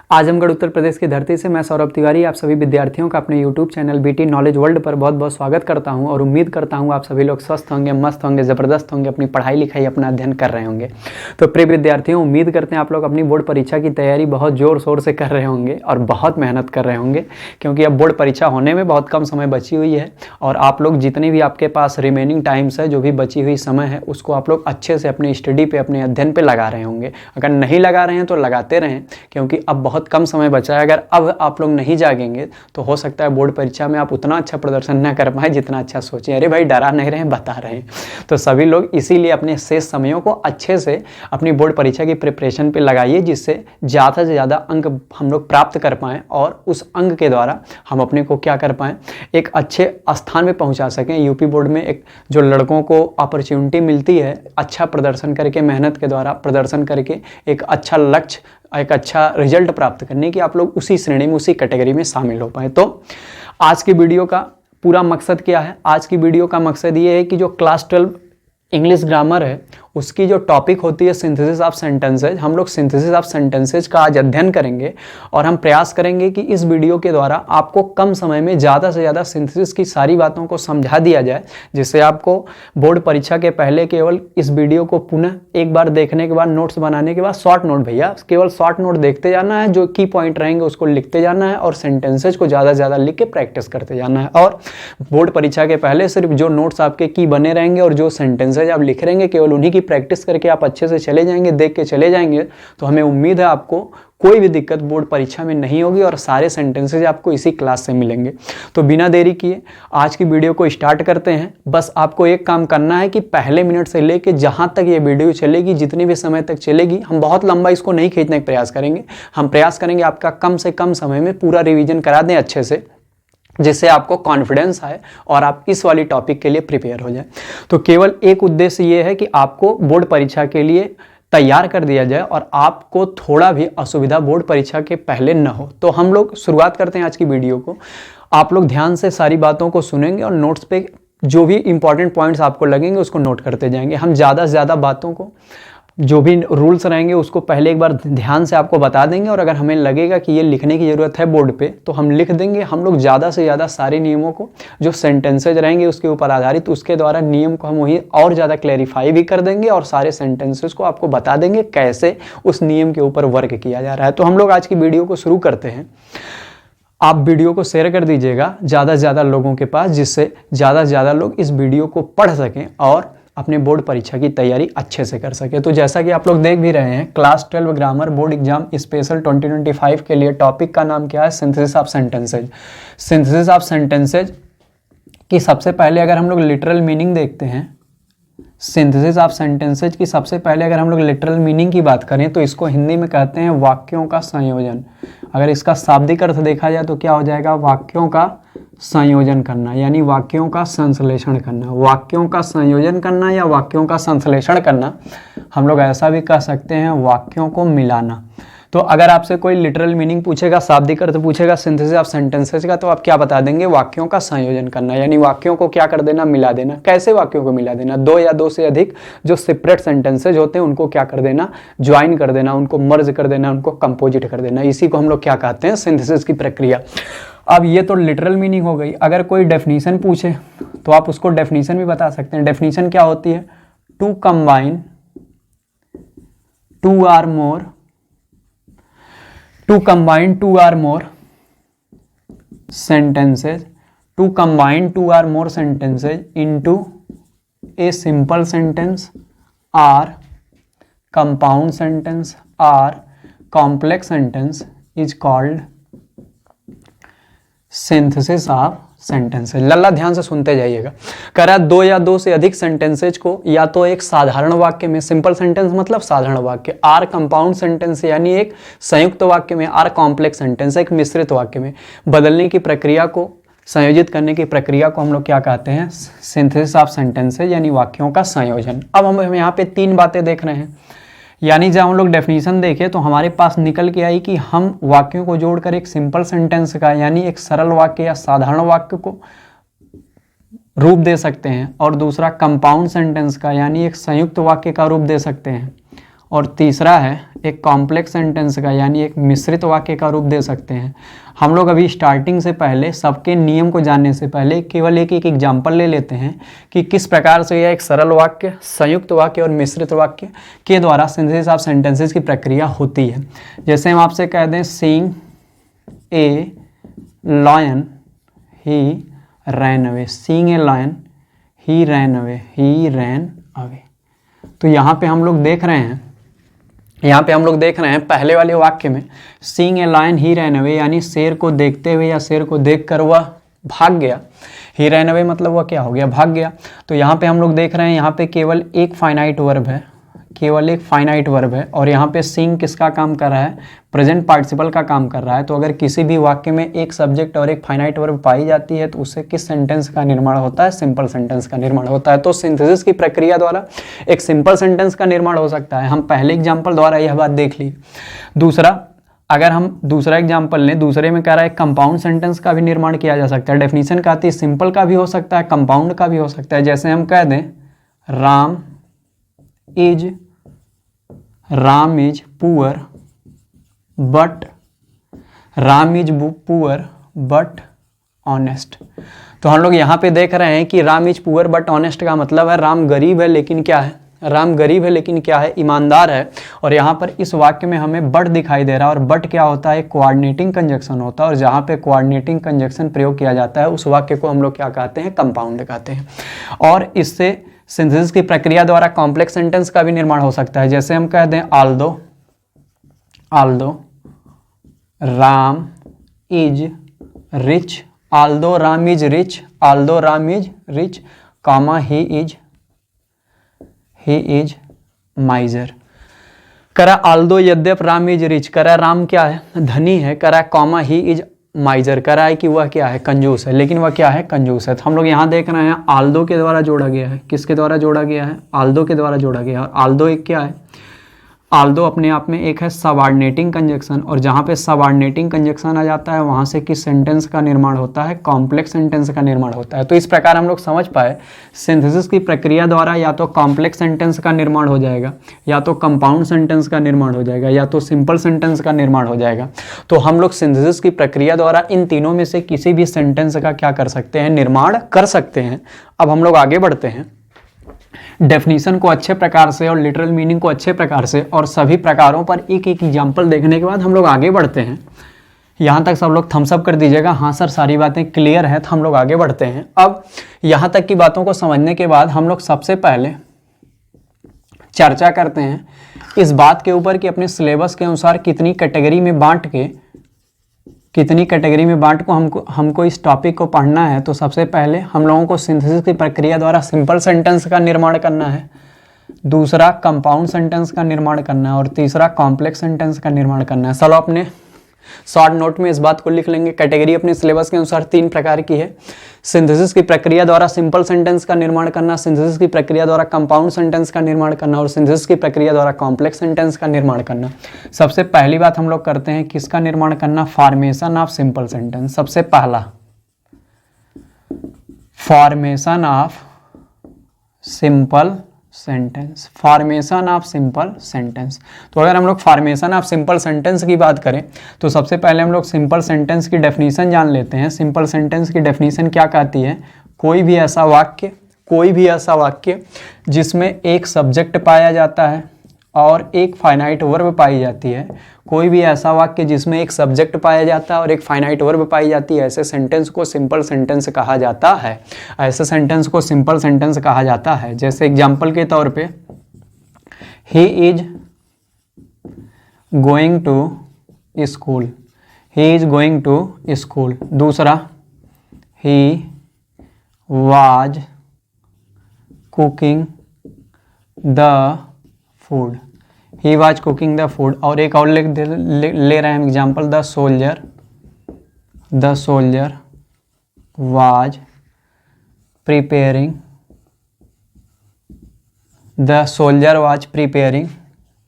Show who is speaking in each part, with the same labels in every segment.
Speaker 1: आजमगढ़ उत्तर प्रदेश की धरती से मैं सौरभ तिवारी आप सभी विद्यार्थियों का अपने YouTube channel BT knowledge world पर बहुत बहुत स्वागत करता हूं और उम्मीद करता हूं आप सभी लोग स्वस्थ होंगे, मस्त होंगे, ज़बरदस्त होंगे, अपनी पढ़ाई लिखाई अपना अध्ययन कर रहे होंगे। तो प्रिय विद्यार्थियों, उम्मीद करते हैं आप लोग अपनी बोर्ड परीक्षा की तैयारी बहुत ज़ोर शोर से कर रहे होंगे और बहुत मेहनत कर रहे होंगे, क्योंकि अब बोर्ड परीक्षा होने में बहुत कम समय बची हुई है और आप लोग जितनी भी आपके पास रिमेनिंग टाइम्स है, जो भी बची हुई समय है, उसको आप लोग अच्छे से अपनी स्टडी पे, अपने अध्ययन पे लगा रहे होंगे। अगर नहीं लगा रहे हैं तो लगाते रहें, क्योंकि अब बहुत कम समय बचा है। अगर अब आप लोग नहीं जागेंगे तो हो सकता है बोर्ड परीक्षा में आप उतना अच्छा प्रदर्शन न कर पाए जितना अच्छा सोचें। अरे भाई, डरा नहीं रहे हैं, बता रहे हैं। तो सभी लोग इसीलिए अपने शेष समयों को अच्छे से अपनी बोर्ड परीक्षा की प्रिपरेशन पे लगाइए, जिससे ज़्यादा से ज़्यादा अंक हम लोग प्राप्त कर पाएँ और उस अंक के द्वारा हम अपने को क्या कर पाएँ, एक अच्छे स्थान में पहुँचा सकें। यूपी बोर्ड में एक जो लड़कों को अपॉर्चुनिटी मिलती है अच्छा प्रदर्शन करके, मेहनत के द्वारा प्रदर्शन करके एक अच्छा लक्ष्य, एक अच्छा रिजल्ट प्राप्त करने की, आप लोग उसी श्रेणी में, उसी कैटेगरी में शामिल हो पाए। तो आज की वीडियो का पूरा मकसद क्या है? आज की वीडियो का मकसद ये है कि जो क्लास 12 इंग्लिश ग्रामर है, उसकी जो टॉपिक होती है सिंथेसिस ऑफ सेंटेंसेज, हम लोग सिंथेसिस ऑफ सेंटेंसेज का आज अध्ययन करेंगे और हम प्रयास करेंगे कि इस वीडियो के द्वारा आपको कम समय में ज़्यादा से ज़्यादा सिंथेसिस की सारी बातों को समझा दिया जाए, जिससे आपको बोर्ड परीक्षा के पहले केवल इस वीडियो को पुनः एक बार देखने के बाद, नोट्स बनाने के बाद, शॉर्ट नोट, भैया केवल शॉर्ट नोट देखते जाना है, जो की पॉइंट रहेंगे उसको लिखते जाना है और सेंटेंसेज को ज़्यादा से ज़्यादा लिख के प्रैक्टिस करते जाना है। और बोर्ड परीक्षा के पहले सिर्फ जो नोट्स आपके की बने रहेंगे और जो सेंटेंसेज आप लिख रहेंगे, केवल उन्हीं की प्रैक्टिस करके आप अच्छे से चले जाएंगे, देख के चले जाएंगे, तो हमें उम्मीद है आपको कोई भी दिक्कत बोर्ड परीक्षा में नहीं होगी और सारे सेंटेंसेज आपको इसी क्लास से मिलेंगे। तो बिना देरी किए आज की वीडियो को स्टार्ट करते हैं। बस आपको एक काम करना है कि पहले मिनट से लेके जहां तक ये वीडियो चलेगी, जितने भी समय तक चलेगी, हम बहुत लंबा इसको नहीं खींचने का प्रयास करेंगे। हम प्रयास करेंगे आपका कम से कम समय में पूरा रिविजन करा दें अच्छे से, जिससे आपको कॉन्फिडेंस आए और आप इस वाली टॉपिक के लिए प्रिपेयर हो जाए। तो केवल एक उद्देश्य ये है कि आपको बोर्ड परीक्षा के लिए तैयार कर दिया जाए और आपको थोड़ा भी असुविधा बोर्ड परीक्षा के पहले न हो। तो हम लोग शुरुआत करते हैं आज की वीडियो को। आप लोग ध्यान से सारी बातों को सुनेंगे और नोट्स पे जो भी इंपॉर्टेंट पॉइंट्स आपको लगेंगे उसको नोट करते जाएंगे। हम ज़्यादा से ज़्यादा बातों को, जो भी रूल्स रहेंगे उसको पहले एक बार ध्यान से आपको बता देंगे और अगर हमें लगेगा कि ये लिखने की ज़रूरत है बोर्ड पे तो हम लिख देंगे। हम लोग ज़्यादा से ज़्यादा सारे नियमों को, जो सेंटेंसेज रहेंगे उसके ऊपर आधारित, उसके द्वारा नियम को हम वही और ज़्यादा क्लैरिफाई भी कर देंगे और सारे सेंटेंसेज को आपको बता देंगे कैसे उस नियम के ऊपर वर्क किया जा रहा है। तो हम लोग आज की वीडियो को शुरू करते हैं। आप वीडियो को शेयर कर दीजिएगा ज़्यादा से ज़्यादा लोगों के पास, जिससे ज़्यादा से ज़्यादा लोग इस वीडियो को पढ़ सकें और अपने बोर्ड परीक्षा की तैयारी अच्छे से कर सके। तो जैसा कि आप लोग देख भी रहे हैं, class 12 grammar board exam special 2025 के लिए टॉपिक का नाम क्या है? Synthesis of sentences. Synthesis of sentences की सबसे पहले अगर हम लोग लिटरल मीनिंग देखते हैं, सिंथेसिस ऑफ सेंटेंसेज की सबसे पहले अगर हम लोग लिटरल मीनिंग की बात करें तो इसको हिंदी में कहते हैं वाक्यों का संयोजन। अगर इसका शाब्दिक अर्थ देखा जाए तो क्या हो जाएगा? वाक्यों का संयोजन करना, यानी वाक्यों का संश्लेषण करना। वाक्यों का संयोजन करना या वाक्यों का संश्लेषण करना, हम लोग ऐसा भी कह सकते हैं वाक्यों को मिलाना। तो अगर आपसे कोई लिटरल मीनिंग पूछेगा, शाब्दिक अर्थ पूछेगा सिंथेसिस ऑफ सेंटेंसेज का, तो आप क्या बता देंगे? वाक्यों का संयोजन करना, यानी वाक्यों को क्या कर देना? मिला देना। कैसे वाक्यों को मिला देना? दो या दो से अधिक जो सेपरेट सेंटेंसेज होते हैं उनको क्या कर देना? ज्वाइन कर देना, उनको मर्ज कर देना, उनको कंपोजिट कर देना। इसी को हम लोग क्या कहते हैं? सिंथेसिस की प्रक्रिया। अब ये तो लिटरल मीनिंग हो गई। अगर कोई डेफिनेशन पूछे तो आप उसको डेफिनेशन भी बता सकते हैं। डेफिनेशन क्या होती है? To combine two or more, to combine two or more sentences, to combine two or more sentences into a simple sentence or compound sentence or complex sentence is called synthesis of sentences. लल्ला ध्यान से सुनते जाइएगा। कह रहा है दो या दो से अधिक सेंटेंसेज को या तो एक साधारण वाक्य में, सिंपल सेंटेंस मतलब साधारण वाक्य, आर कंपाउंड सेंटेंस यानी एक संयुक्त वाक्य में, आर कॉम्प्लेक्स सेंटेंस एक मिश्रित वाक्य में बदलने की प्रक्रिया को, संयोजित करने की प्रक्रिया को हम लोग क्या कहते हैं? सिंथेसिस ऑफ सेंटेंसेज, यानी वाक्यों का संयोजन। अब हम यहाँ पे तीन बातें देख रहे हैं, यानी जब हम लोग डेफिनेशन देखें तो हमारे पास निकल के आई कि हम वाक्यों को जोड़कर एक सिंपल सेंटेंस का, यानी एक सरल वाक्य या साधारण वाक्य को रूप दे सकते हैं, और दूसरा कंपाउंड सेंटेंस का, यानी एक संयुक्त वाक्य का रूप दे सकते हैं, और तीसरा है एक कॉम्प्लेक्स सेंटेंस का, यानी एक मिश्रित वाक्य का रूप दे सकते हैं। हम लोग अभी स्टार्टिंग से पहले सबके नियम को जानने से पहले केवल एक एग्जाम्पल ले लेते हैं कि किस प्रकार से यह एक सरल वाक्य, संयुक्त वाक्य और मिश्रित वाक्य के द्वारा सिंथेसिस ऑफ सेंटेंसेस की प्रक्रिया होती है। जैसे हम आपसे कह दें seeing a lion he ran away, seeing a lion he ran away, he ran away. तो यहाँ पे हम लोग देख रहे हैं पहले वाले वाक्य में seeing a lion he ran away, यानी शेर को देखते हुए या शेर को देखकर वह भाग गया। ही रैन अवे मतलब वह क्या हो गया, भाग गया। तो यहाँ पे हम लोग देख रहे हैं यहाँ पे केवल एक फाइनाइट वर्ब है, केवल एक फाइनाइट वर्ब है, और यहाँ पे सीइंग किसका काम कर रहा है, प्रेजेंट पार्टिसिपल का काम कर रहा है। तो अगर किसी भी वाक्य में एक सब्जेक्ट और एक फाइनाइट वर्ब पाई जाती है तो उससे किस सेंटेंस का निर्माण होता है, सिंपल सेंटेंस का निर्माण होता है। तो सिंथेसिस की प्रक्रिया द्वारा एक सिंपल सेंटेंस का निर्माण हो सकता है। हम पहले एग्जाम्पल द्वारा यह बात देख ली। दूसरा, अगर हम दूसरा एग्जाम्पल लें, दूसरे में कह रहा है कंपाउंड सेंटेंस का भी निर्माण किया जा सकता है। डेफिनेशन का आती है सिंपल का भी हो सकता है, कंपाउंड का भी हो सकता है। जैसे हम कह दें Ram is poor but honest. तो हम लोग यहाँ पे देख रहे हैं कि Ram is poor but honest का मतलब है राम गरीब है लेकिन क्या है, ईमानदार है। और यहाँ पर इस वाक्य में हमें बट दिखाई दे रहा है, और बट क्या होता है, कोऑर्डिनेटिंग कंजक्शन होता है। और जहाँ पे कोऑर्डिनेटिंग कंजक्शन प्रयोग किया जाता है उस वाक्य को हम लोग क्या कहते हैं, कंपाउंड कहते हैं। और इससे सिंथेसिस की प्रक्रिया द्वारा कॉम्प्लेक्स सेंटेंस का भी निर्माण हो सकता है। जैसे हम कह दें Aldous Ram is rich, Aldous Ram is rich, comma he is माइजर। करा आल्दो यद्यप राम इज रिच, करा राम क्या है, धनी है, करा कॉमा ही इज माइजर, करा है कि वह क्या है, कंजूस है, लेकिन वह क्या है, कंजूस है। तो हम लोग यहाँ देख रहे हैं आल्दो के द्वारा जोड़ा गया है। किसके द्वारा जोड़ा गया है, आल्दो के द्वारा जोड़ा गया है। और आल्दो एक क्या है, आल्दो अपने आप में एक है सबऑर्डिनेटिंग कंजक्शन, और जहाँ पे सबऑर्डिनेटिंग कंजक्शन आ जाता है वहाँ से किस सेंटेंस का निर्माण होता है, कॉम्प्लेक्स सेंटेंस का निर्माण होता है। तो इस प्रकार हम लोग समझ पाए सिंथेसिस की प्रक्रिया द्वारा या तो कॉम्प्लेक्स सेंटेंस का निर्माण हो जाएगा, या तो कंपाउंड सेंटेंस का निर्माण हो जाएगा, या तो सिंपल सेंटेंस का निर्माण हो जाएगा। तो हम लोग सिंथेसिस की प्रक्रिया द्वारा इन तीनों में से किसी भी सेंटेंस का क्या कर सकते हैं, निर्माण कर सकते हैं। अब हम लोग आगे बढ़ते हैं। डेफिनेशन को अच्छे प्रकार से और लिटरल मीनिंग को अच्छे प्रकार से और सभी प्रकारों पर एक एक एग्जाम्पल देखने के बाद हम लोग आगे बढ़ते हैं। यहाँ तक सब लोग थम्स अप कर दीजिएगा, हाँ सर सारी बातें क्लियर है। तो हम लोग आगे बढ़ते हैं। अब यहाँ तक की बातों को समझने के बाद हम लोग सबसे पहले चर्चा करते हैं इस बात के ऊपर कि अपने सिलेबस के अनुसार कितनी कैटेगरी में बांट को हमको इस टॉपिक को पढ़ना है। तो सबसे पहले हम लोगों को सिंथेसिस की प्रक्रिया द्वारा सिंपल सेंटेंस का निर्माण करना है, दूसरा कंपाउंड सेंटेंस का निर्माण करना है, और तीसरा कॉम्प्लेक्स सेंटेंस का निर्माण करना है। चलो अपने शॉर्ट नोट में इस बात को लिख लेंगे। कैटेगरी अपने सिलेबस के अनुसार 3 प्रकार की है। सिंथेसिस की प्रक्रिया द्वारा सिंपल सेंटेंस का निर्माण करना, सिंथेसिस की प्रक्रिया द्वारा कंपाउंड सेंटेंस का निर्माण करना, और सिंथेसिस की प्रक्रिया द्वारा कॉम्प्लेक्स सेंटेंस का निर्माण करना। सबसे पहली बात हम लोग करते हैं किसका निर्माण करना, फॉर्मेशन ऑफ सिंपल सेंटेंस। सबसे पहला formation of simple sentence, formation of simple sentence. तो अगर हम लोग फॉर्मेशन ऑफ सिंपल सेंटेंस की बात करें तो सबसे पहले हम लोग सिंपल सेंटेंस की डेफिनेशन जान लेते हैं। सिंपल सेंटेंस की डेफिनेशन क्या कहती है, कोई भी ऐसा वाक्य जिसमें एक सब्जेक्ट पाया जाता है और एक फाइनाइट वर्ब पाई जाती है। कोई भी ऐसा वाक्य जिसमें एक सब्जेक्ट पाया जाता है और एक फाइनाइट वर्ब पाई जाती है, ऐसे सेंटेंस को सिंपल सेंटेंस कहा जाता है। ऐसे सेंटेंस को सिंपल सेंटेंस कहा जाता है। जैसे एग्जाम्पल के तौर पे he is going to school, he is going to school. दूसरा he was cooking the food, he was cooking the food. और एक और ले रहे हैं example, the soldier was preparing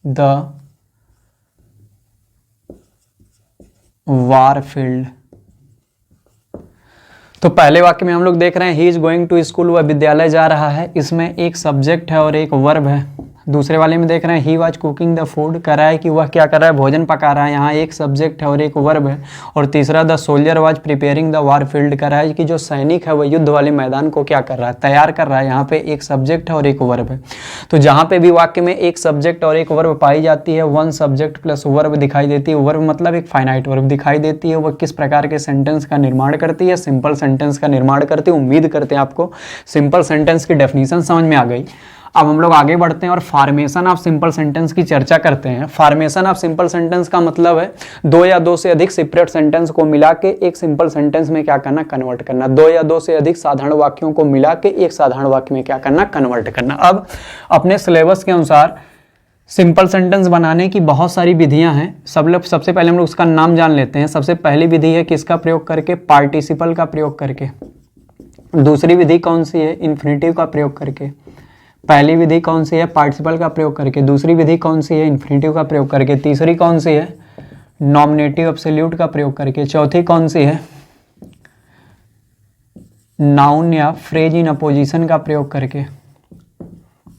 Speaker 1: the war field. तो पहले वाक्य में हम लोग देख रहे हैं he is going to school, वह विद्यालय जा रहा है। इसमें एक सब्जेक्ट है और एक वर्ब है। दूसरे वाले में देख रहे हैं ही वॉज कुकिंग द फूड, कह रहा है कि वह क्या कर रहा है, भोजन पका रहा है। यहाँ एक सब्जेक्ट है और एक वर्ब है। और तीसरा the soldier was preparing the war field, कह रहा है कि जो सैनिक है वह युद्ध वाले मैदान को क्या कर रहा है, तैयार कर रहा है। यहाँ पे एक सब्जेक्ट है और एक वर्ब है। तो जहाँ पे भी वाक्य में एक सब्जेक्ट और एक वर्ब पाई जाती है, वन सब्जेक्ट प्लस वर्ब दिखाई देती है, वर्ब मतलब एक फाइनाइट वर्ब दिखाई देती है, वह किस प्रकार के सेंटेंस का निर्माण करती है, सिंपल सेंटेंस का निर्माण करती है। उम्मीद करते हैं आपको सिंपल सेंटेंस की डेफिनेशन समझ में आ गई। अब हम लोग आगे बढ़ते हैं और फॉर्मेशन ऑफ सिंपल सेंटेंस की चर्चा करते हैं। फॉर्मेशन ऑफ सिंपल सेंटेंस का मतलब है दो या दो से अधिक सेपरेट सेंटेंस को मिला के एक सिंपल सेंटेंस में क्या करना, कन्वर्ट करना। दो या दो से अधिक साधारण वाक्यों को मिला के एक साधारण वाक्य में क्या करना, कन्वर्ट करना। अब अपने सिलेबस के अनुसार सिंपल सेंटेंस बनाने की बहुत सारी विधियां हैं। सबसे पहले हम लोग उसका नाम जान लेते हैं। सबसे पहली विधि है किसका प्रयोग करके, पार्टिसिपल का प्रयोग करके। दूसरी विधि कौन सी है, इन्फिनेटिव का प्रयोग करके। पहली विधि कौन सी है, पार्टिसिपल का प्रयोग करके। दूसरी विधि कौन सी है, इन्फिनेटिव का प्रयोग करके। तीसरी कौन सी है, नॉमिनेटिव एब्सोल्यूट का प्रयोग करके। चौथी कौन सी है, नाउन या फ्रेज इन अपोजिशन का प्रयोग करके।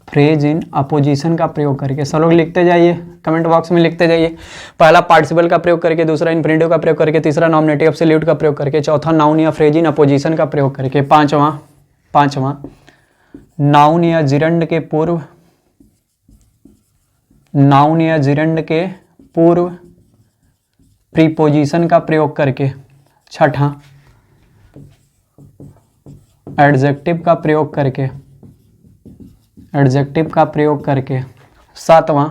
Speaker 1: फ्रेज इन अपोजिशन का प्रयोग करके। सब लोग लिखते जाइए, कमेंट बॉक्स में लिखते जाइए। पहला पार्टिसिपल का प्रयोग करके, दूसरा इन्फिनेटिव का प्रयोग करके, तीसरा नॉमिनेटिव एब्सोल्यूट का प्रयोग करके, चौथा नाउन या फ्रेज इन अपोजिशन का प्रयोग करके, पांचवा नाउन या जिरंड के पूर्व, नाउन या जिरंड के पूर्व प्रीपोजिशन का प्रयोग करके। छठा एडजेक्टिव का प्रयोग करके, एडजेक्टिव का प्रयोग करके। सातवां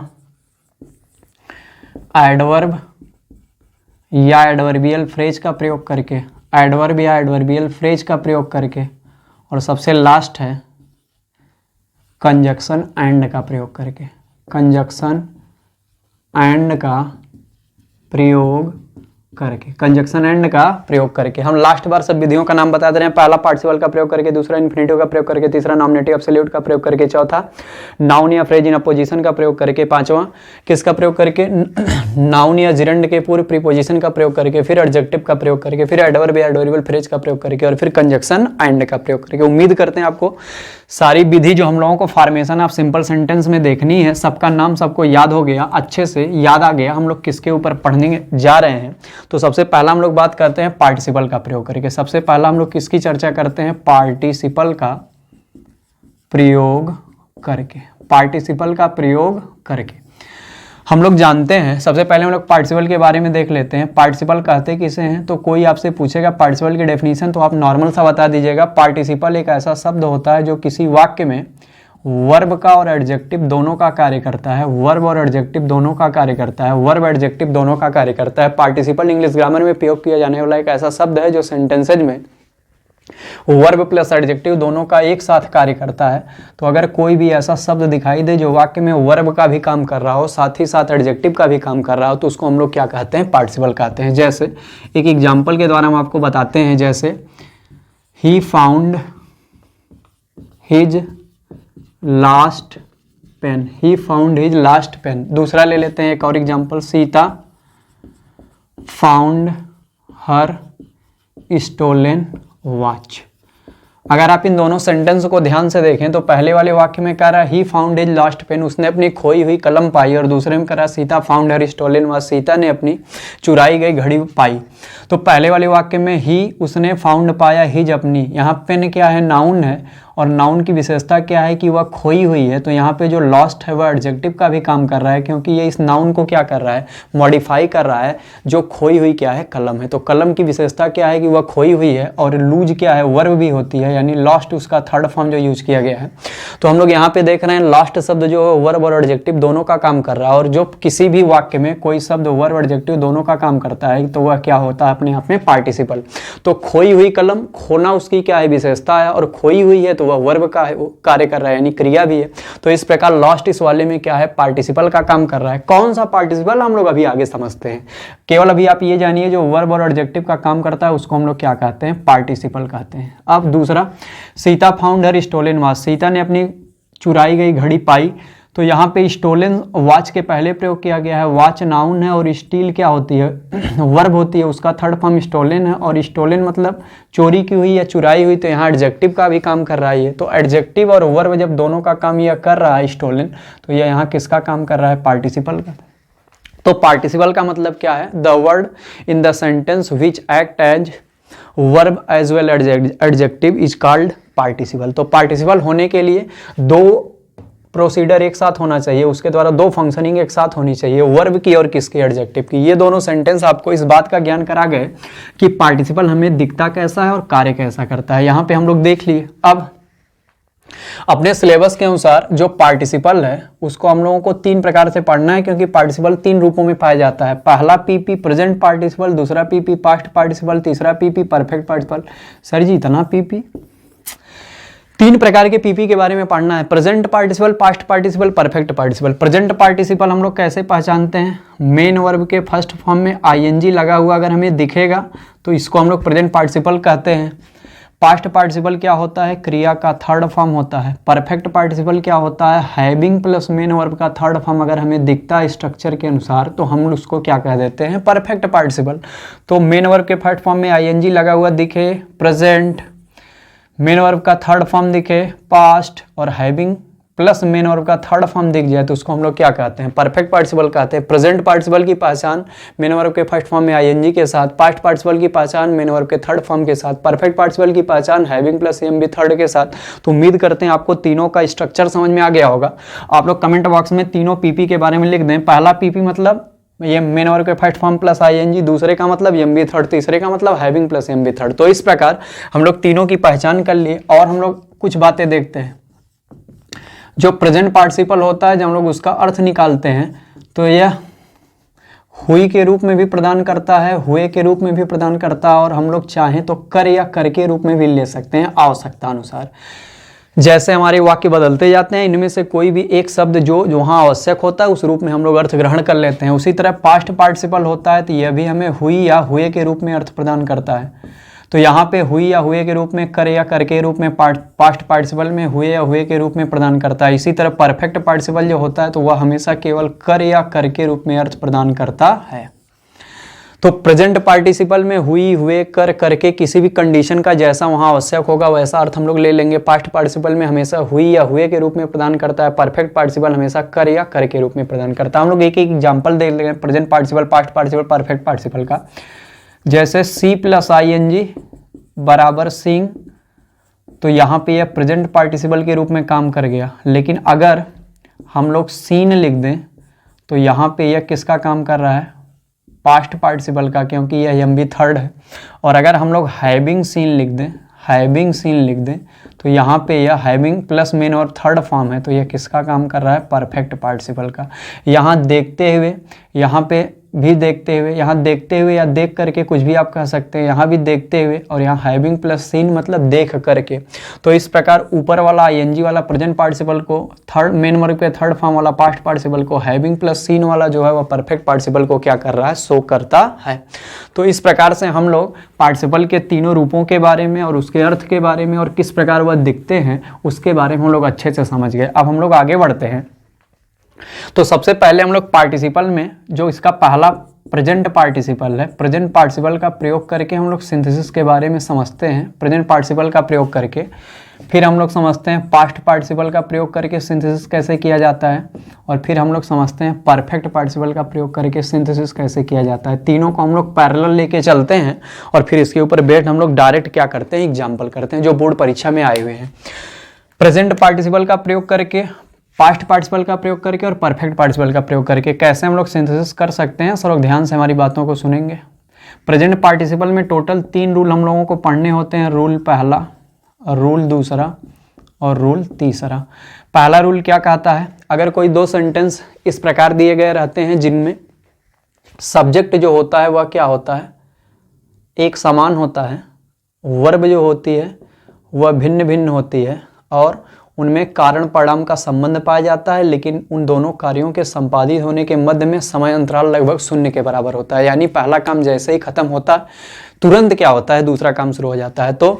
Speaker 1: एडवर्ब या एडवर्बियल फ्रेज का प्रयोग करके, एडवर्ब या एडवर्बियल फ्रेज का प्रयोग करके। और सबसे लास्ट है कंजक्शन एंड का प्रयोग करके, कंजक्शन एंड का प्रयोग करके, कंजक्शन एंड का प्रयोग करके। हम लास्ट बार सब विधियों का नाम बता दे रहे हैं। पहला पार्टिसिपल का प्रयोग करके, दूसरा इन्फिनेटिव का प्रयोग करके, तीसरा नॉमिनेटिव एब्सोल्यूट का प्रयोग करके, चौथा नाउन या फ्रेज इन अपोजिशन का प्रयोग करके, पांचवा किसका प्रयोग करके, नाउन या जिरंड के पूर्व प्रीपोजिशन का प्रयोग करके, फिर एडजेक्टिव का प्रयोग करके, फिर एडवर्ब या एडवर्बियल फ्रेज का प्रयोग करके, और फिर कंजक्शन एंड का प्रयोग करके। उम्मीद करते हैं आपको सारी विधि जो हम लोगों को फॉर्मेशन ऑफ सिंपल सेंटेंस में देखनी है, सबका नाम सबको याद हो गया, अच्छे से याद आ गया। हम लोग किसके ऊपर पढ़ने जा रहे हैं, तो सबसे पहला हम लोग बात करते हैं पार्टिसिपल का प्रयोग करके। सबसे पहला हम लोग किसकी चर्चा करते हैं, पार्टिसिपल का प्रयोग करके, पार्टिसिपल का प्रयोग करके। हम लोग जानते हैं, सबसे पहले हम लोग पार्टिसिपल के बारे में देख लेते हैं। पार्टिसिपल कहते किसे हैं, तो कोई आपसे पूछेगा पार्टिसिपल की डेफिनेशन, तो आप नॉर्मल सा बता दीजिएगा। पार्टिसिपल एक ऐसा शब्द होता है जो किसी वाक्य में वर्ब का और एडजेक्टिव दोनों का कार्य करता है, वर्ब और एडजेक्टिव दोनों का कार्य करता है, वर्ब एडजेक्टिव दोनों का कार्य करता है। पार्टिसिपल इंग्लिश ग्रामर में प्रयोग किया जाने वाला एक ऐसा शब्द है जो सेंटेंसेज में वर्ब प्लस एडजेक्टिव दोनों का एक साथ कार्य करता है। तो अगर कोई भी ऐसा शब्द दिखाई दे जो वाक्य में वर्ब का भी काम कर रहा हो, साथ ही साथ एडजेक्टिव का भी काम कर रहा हो, तो उसको हम लोग क्या कहते हैं, पार्टिसिपल कहते हैं। जैसे एक एग्जाम्पल के द्वारा हम आपको बताते हैं, जैसे he found his last pen, he found his last pen. दूसरा ले लेते हैं एक और example, Sita found her stolen watch. अगर आप इन दोनों सेंटेंस को ध्यान से देखें तो पहले वाले वाक्य में कह रहा है he found his last pen, उसने अपनी खोई हुई कलम पाई, और दूसरे में कह रहा है Sita found her stolen watch, सीता ने अपनी चुराई गई घड़ी पाई। तो पहले वाले वाक्य में ही उसने फाउंड पाया, हिज अपनी, यहाँ पेन क्या है, नाउन है, और नाउन की विशेषता क्या है कि वह खोई हुई है। तो यहाँ पे जो लॉस्ट है वह एडजेक्टिव का भी काम कर रहा है, क्योंकि ये इस नाउन को क्या कर रहा है, मॉडिफाई कर रहा है। जो खोई हुई क्या है, कलम है, तो कलम की विशेषता क्या है कि वह खोई हुई है, और लूज क्या है, वर्ब भी होती है, यानी लॉस्ट उसका थर्ड फॉर्म जो यूज किया गया है। तो हम लोग यहाँ पे देख रहे हैं लॉस्ट शब्द जो है वर्ब और एडजेक्टिव दोनों का काम कर रहा है, और जो किसी भी वाक्य में कोई शब्द वर्ब एडजेक्टिव दोनों का काम करता है तो वह क्या होता है अपने आप में पार्टिसिपल। तो खोई हुई कलम, खोना उसकी क्या है, विशेषता है, और खोई हुई है तो वह वर्ब का कार्य कर रहा है, यानी क्रिया भी है। तो इस प्रकार लॉस्ट इस वाले में क्या है, पार्टिसिपल का काम कर रहा है। कौन सा पार्टिसिपल हम लोग अभी आगे समझते हैं, केवल अभी आप ये जानिए जो वर्ब और एडजेक्टिव का काम करता है उसको हम लोग क्या कहते हैं, पार्टिसिपल कहते हैं। अब दूसरा, Sita found her stolen watch, सीता ने अपनी चुराई गई घड़ी पाई। तो यहाँ पे स्टोलन वॉच के पहले प्रयोग किया गया है। वॉच नाउन है और स्टील क्या होती है, वर्ब होती है, उसका थर्ड फॉर्म स्टोलन है। और स्टोलन मतलब चोरी की हुई या चुराई हुई, तो यहाँ एडजेक्टिव का भी काम कर रहा है ये। तो एडजेक्टिव और वर्ब जब दोनों का काम यह कर रहा है स्टोलन, तो यह यहाँ किसका काम कर रहा है, पार्टिसिपल का। तो पार्टिसिपल का मतलब क्या है, the word in the sentence which act as verb as well adjective is called participle. तो पार्टिसिपल होने के लिए दो प्रोसीडर एक साथ होना चाहिए, उसके द्वारा दो फंक्शनिंग एक साथ होनी चाहिए, वर्ब की और किसकी, एडजेक्टिव की। ये दोनों सेंटेंस आपको इस बात का ज्ञान करा गए कि पार्टिसिपल हमें दिखता कैसा है और कार्य कैसा करता है। यहाँ पे हम लोग देख लिए। अब अपने सिलेबस के अनुसार जो पार्टिसिपल है उसको हम लोगों को तीन प्रकार से पढ़ना है, क्योंकि पार्टिसिपल तीन रूपों में पाया जाता है। पहला पीपी प्रेजेंट पार्टिसिपल, दूसरा पीपी पास्ट पार्टिसिपल, तीसरा पीपी परफेक्ट पार्टिसिपल। सर जी इतना पीपी, तीन प्रकार के पीपी के बारे में पढ़ना है, present participle, past participle, perfect participle. Present participle हम लोग कैसे पहचानते हैं, मेन वर्ब के फर्स्ट फॉर्म में आईएनजी लगा हुआ अगर हमें दिखेगा तो इसको हम लोग प्रेजेंट पार्टिसिपल कहते हैं। पास्ट पार्टिसिपल क्या होता है, क्रिया का थर्ड फॉर्म होता है। परफेक्ट पार्टिसिपल क्या होता है, हैविंग प्लस मेन वर्ब का थर्ड फॉर्म अगर हमें दिखता है स्ट्रक्चर के अनुसार तो हम उसको क्या कह देते हैं, परफेक्ट पार्टिसिपल। तो मेन वर्ब के फर्स्ट फॉर्म में आईएनजी लगा हुआ दिखे प्रेजेंट, मेन वर्ब का थर्ड फॉर्म दिखे पास्ट, और हैविंग प्लस मेन वर्ब का थर्ड फॉर्म दिख जाए तो उसको हम लोग क्या कहते हैं, परफेक्ट पार्टिसिपल कहते हैं। प्रेजेंट पार्टिसिपल की पहचान मेन वर्ब के फर्स्ट फॉर्म में आईएनजी के साथ, पास्ट पार्टिसिपल की पहचान मेन वर्ब के थर्ड फॉर्म के साथ, परफेक्ट पार्टिसिपल की पहचान हैविंग प्लस एमबी थर्ड के साथ। तो उम्मीद करते हैं आपको तीनों का स्ट्रक्चर समझ में आ गया होगा। आप लोग कमेंट बॉक्स में तीनों पीपी के बारे में लिख दें। पहला पीपी मतलब ये मेन वर्ब के फर्स्ट फॉर्म प्लस आईएनजी, दूसरे का मतलब एमबी थर्ड, तीसरे का मतलब हैविंग प्लस एमबी थर्ड। तो इस प्रकार हम लोग तीनों की पहचान कर लिए। और हम लोग कुछ बातें देखते हैं। जो प्रेजेंट पार्टिसिपल होता है, जब हम लोग उसका अर्थ निकालते हैं तो यह हुई के रूप में भी प्रदान करता है, हुए के रूप में भी प्रदान करता है, और हम लोग चाहें तो कर या कर के रूप में भी ले सकते हैं आवश्यकता अनुसार। जैसे हमारे वाक्य बदलते जाते हैं, इनमें से कोई भी एक शब्द जो वहाँ आवश्यक होता है उस रूप में हम लोग अर्थ ग्रहण कर लेते हैं। उसी तरह पास्ट पार्टिसिपल होता है तो यह भी हमें हुई या हुए के रूप में अर्थ प्रदान करता है। तो यहाँ पे हुई या हुए के रूप में, कर या कर के रूप में, पास्ट पार्टिसिपल में हुए या हुए के रूप में प्रदान करता है। इसी तरह परफेक्ट पार्टिसिपल जो होता है तो वह हमेशा केवल कर या कर के रूप में अर्थ प्रदान करता है। तो प्रेजेंट पार्टिसिपल में हुई, हुए, कर, करके किसी भी कंडीशन का जैसा वहाँ आवश्यक होगा वैसा अर्थ हम लोग ले लेंगे। पास्ट पार्टिसिपल में हमेशा हुई या हुए के रूप में प्रदान करता है, परफेक्ट पार्टिसिपल हमेशा कर या कर के रूप में प्रदान करता है। हम लोग एक एक एग्जाम्पल दे लेंगे present participle, past participle, perfect participle का। जैसे C plus I N G बराबर सीइंग, तो यहाँ पे यह प्रेजेंट पार्टिसिपल के रूप में काम कर गया। लेकिन अगर हम लोग सीन लिख दें तो यहाँ पे यह किसका काम कर रहा है, पास्ट पार्टिसिपल का, क्योंकि यह एमबी थर्ड है। और अगर हम लोग हैविंग सीन लिख दें, हैविंग सीन लिख दें तो यहाँ पे यह हैविंग प्लस मेन और थर्ड फॉर्म है, तो यह किसका काम कर रहा है, परफेक्ट पार्टिसिपल का। यहाँ देखते हुए, यहाँ पे भी देखते हुए, यहाँ देखते हुए या देख करके कुछ भी आप कह सकते हैं, यहाँ भी देखते हुए, और यहाँ हैविंग प्लस सीन मतलब देख करके। तो इस प्रकार ऊपर वाला आईएनजी वाला प्रेजेंट पार्टिसिपल को, थर्ड मेन वर्ब पे थर्ड फॉर्म वाला पास्ट पार्टिसिपल को, हैविंग प्लस सीन वाला जो है वह परफेक्ट पार्टिसिपल को क्या कर रहा है, शो करता है। तो इस प्रकार से हम लोग पार्टिसिपल के तीनों रूपों के बारे में और उसके अर्थ के बारे में और किस प्रकार वह दिखते हैं उसके बारे में हम लोग अच्छे से समझ गए। अब हम लोग आगे बढ़ते हैं। तो सबसे पहले हम लोग पार्टिसिपल में जो इसका पहला प्रेजेंट पार्टिसिपल है, प्रेजेंट पार्टिसिपल का प्रयोग करके हम लोग सिंथेसिस के बारे में समझते हैं। प्रेजेंट पार्टिसिपल का प्रयोग करके फिर हम लोग समझते हैं पास्ट पार्टिसिपल का प्रयोग करके सिंथेसिस कैसे किया जाता है, और फिर हम लोग समझते हैं परफेक्ट पार्टिसिपल का प्रयोग करके सिंथेसिस कैसे किया जाता है। तीनों को हम लोग पैरेलल लेके चलते हैं और फिर इसके ऊपर बेस्ड हम लोग डायरेक्ट क्या करते हैं, एग्जाम्पल करते हैं जो बोर्ड परीक्षा में आए हुए हैं। प्रेजेंट पार्टिसिपल का प्रयोग करके, पास्ट पार्टिसिपल का प्रयोग करके और परफेक्ट पार्टिसिपल का प्रयोग करके कैसे हम लोग सिंथेसिस कर सकते हैं। सब लोग ध्यान से हमारी बातों को सुनेंगे। प्रेजेंट पार्टिसिपल में टोटल 3 रूल हम लोगों को पढ़ने होते हैं। रूल पहला, रूल दूसरा और रूल तीसरा। पहला रूल क्या कहता है, अगर कोई 2 सेंटेंस इस प्रकार दिए गए रहते हैं जिनमें सब्जेक्ट जो होता है वह क्या होता है, एक समान होता है, वर्ब जो होती है वह भिन्न भिन्न होती है, और उनमें कारण परिणाम का संबंध पाया जाता है, लेकिन उन दोनों कार्यों के संपादित होने के मध्य में समय अंतराल लगभग 0 के बराबर होता है। यानी पहला काम जैसे ही खत्म होता है तुरंत क्या होता है, दूसरा काम शुरू हो जाता है। तो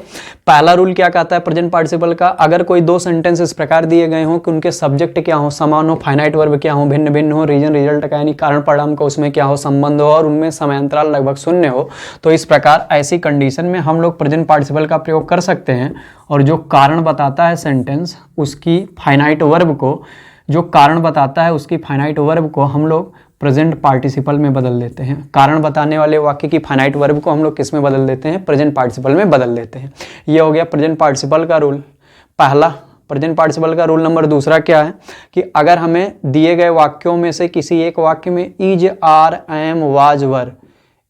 Speaker 1: पहला रूल क्या कहता है प्रेजेंट पार्टिसिपल का, अगर कोई 2 सेंटेंस इस प्रकार दिए गए हों कि उनके सब्जेक्ट क्या हो, समान हो, फाइनाइट वर्ब क्या हो, भिन्न भिन्न हो, रीजन रिजल्ट का यानी कारण परिणाम का उसमें क्या हो, संबंध हो और उनमें समयांतराल लगभग 0 हो, तो इस प्रकार ऐसी कंडीशन में हम लोग प्रेजेंट पार्टिसिपल का प्रयोग कर सकते हैं। और जो कारण बताता है सेंटेंस उसकी फाइनाइट वर्ब को, जो कारण बताता है उसकी फाइनाइट वर्ब को हम लोग प्रेजेंट पार्टिसिपल में बदल देते हैं। कारण बताने वाले वाक्य की फाइनाइट वर्ब को हम लोग किस में बदल देते हैं, प्रेजेंट पार्टिसिपल में बदल देते हैं। ये हो गया प्रेजेंट पार्टिसिपल का रूल पहला। प्रेजेंट पार्टिसिपल का रूल नंबर दूसरा क्या है कि अगर हमें दिए गए वाक्यों में से किसी एक वाक्य में is are am was were,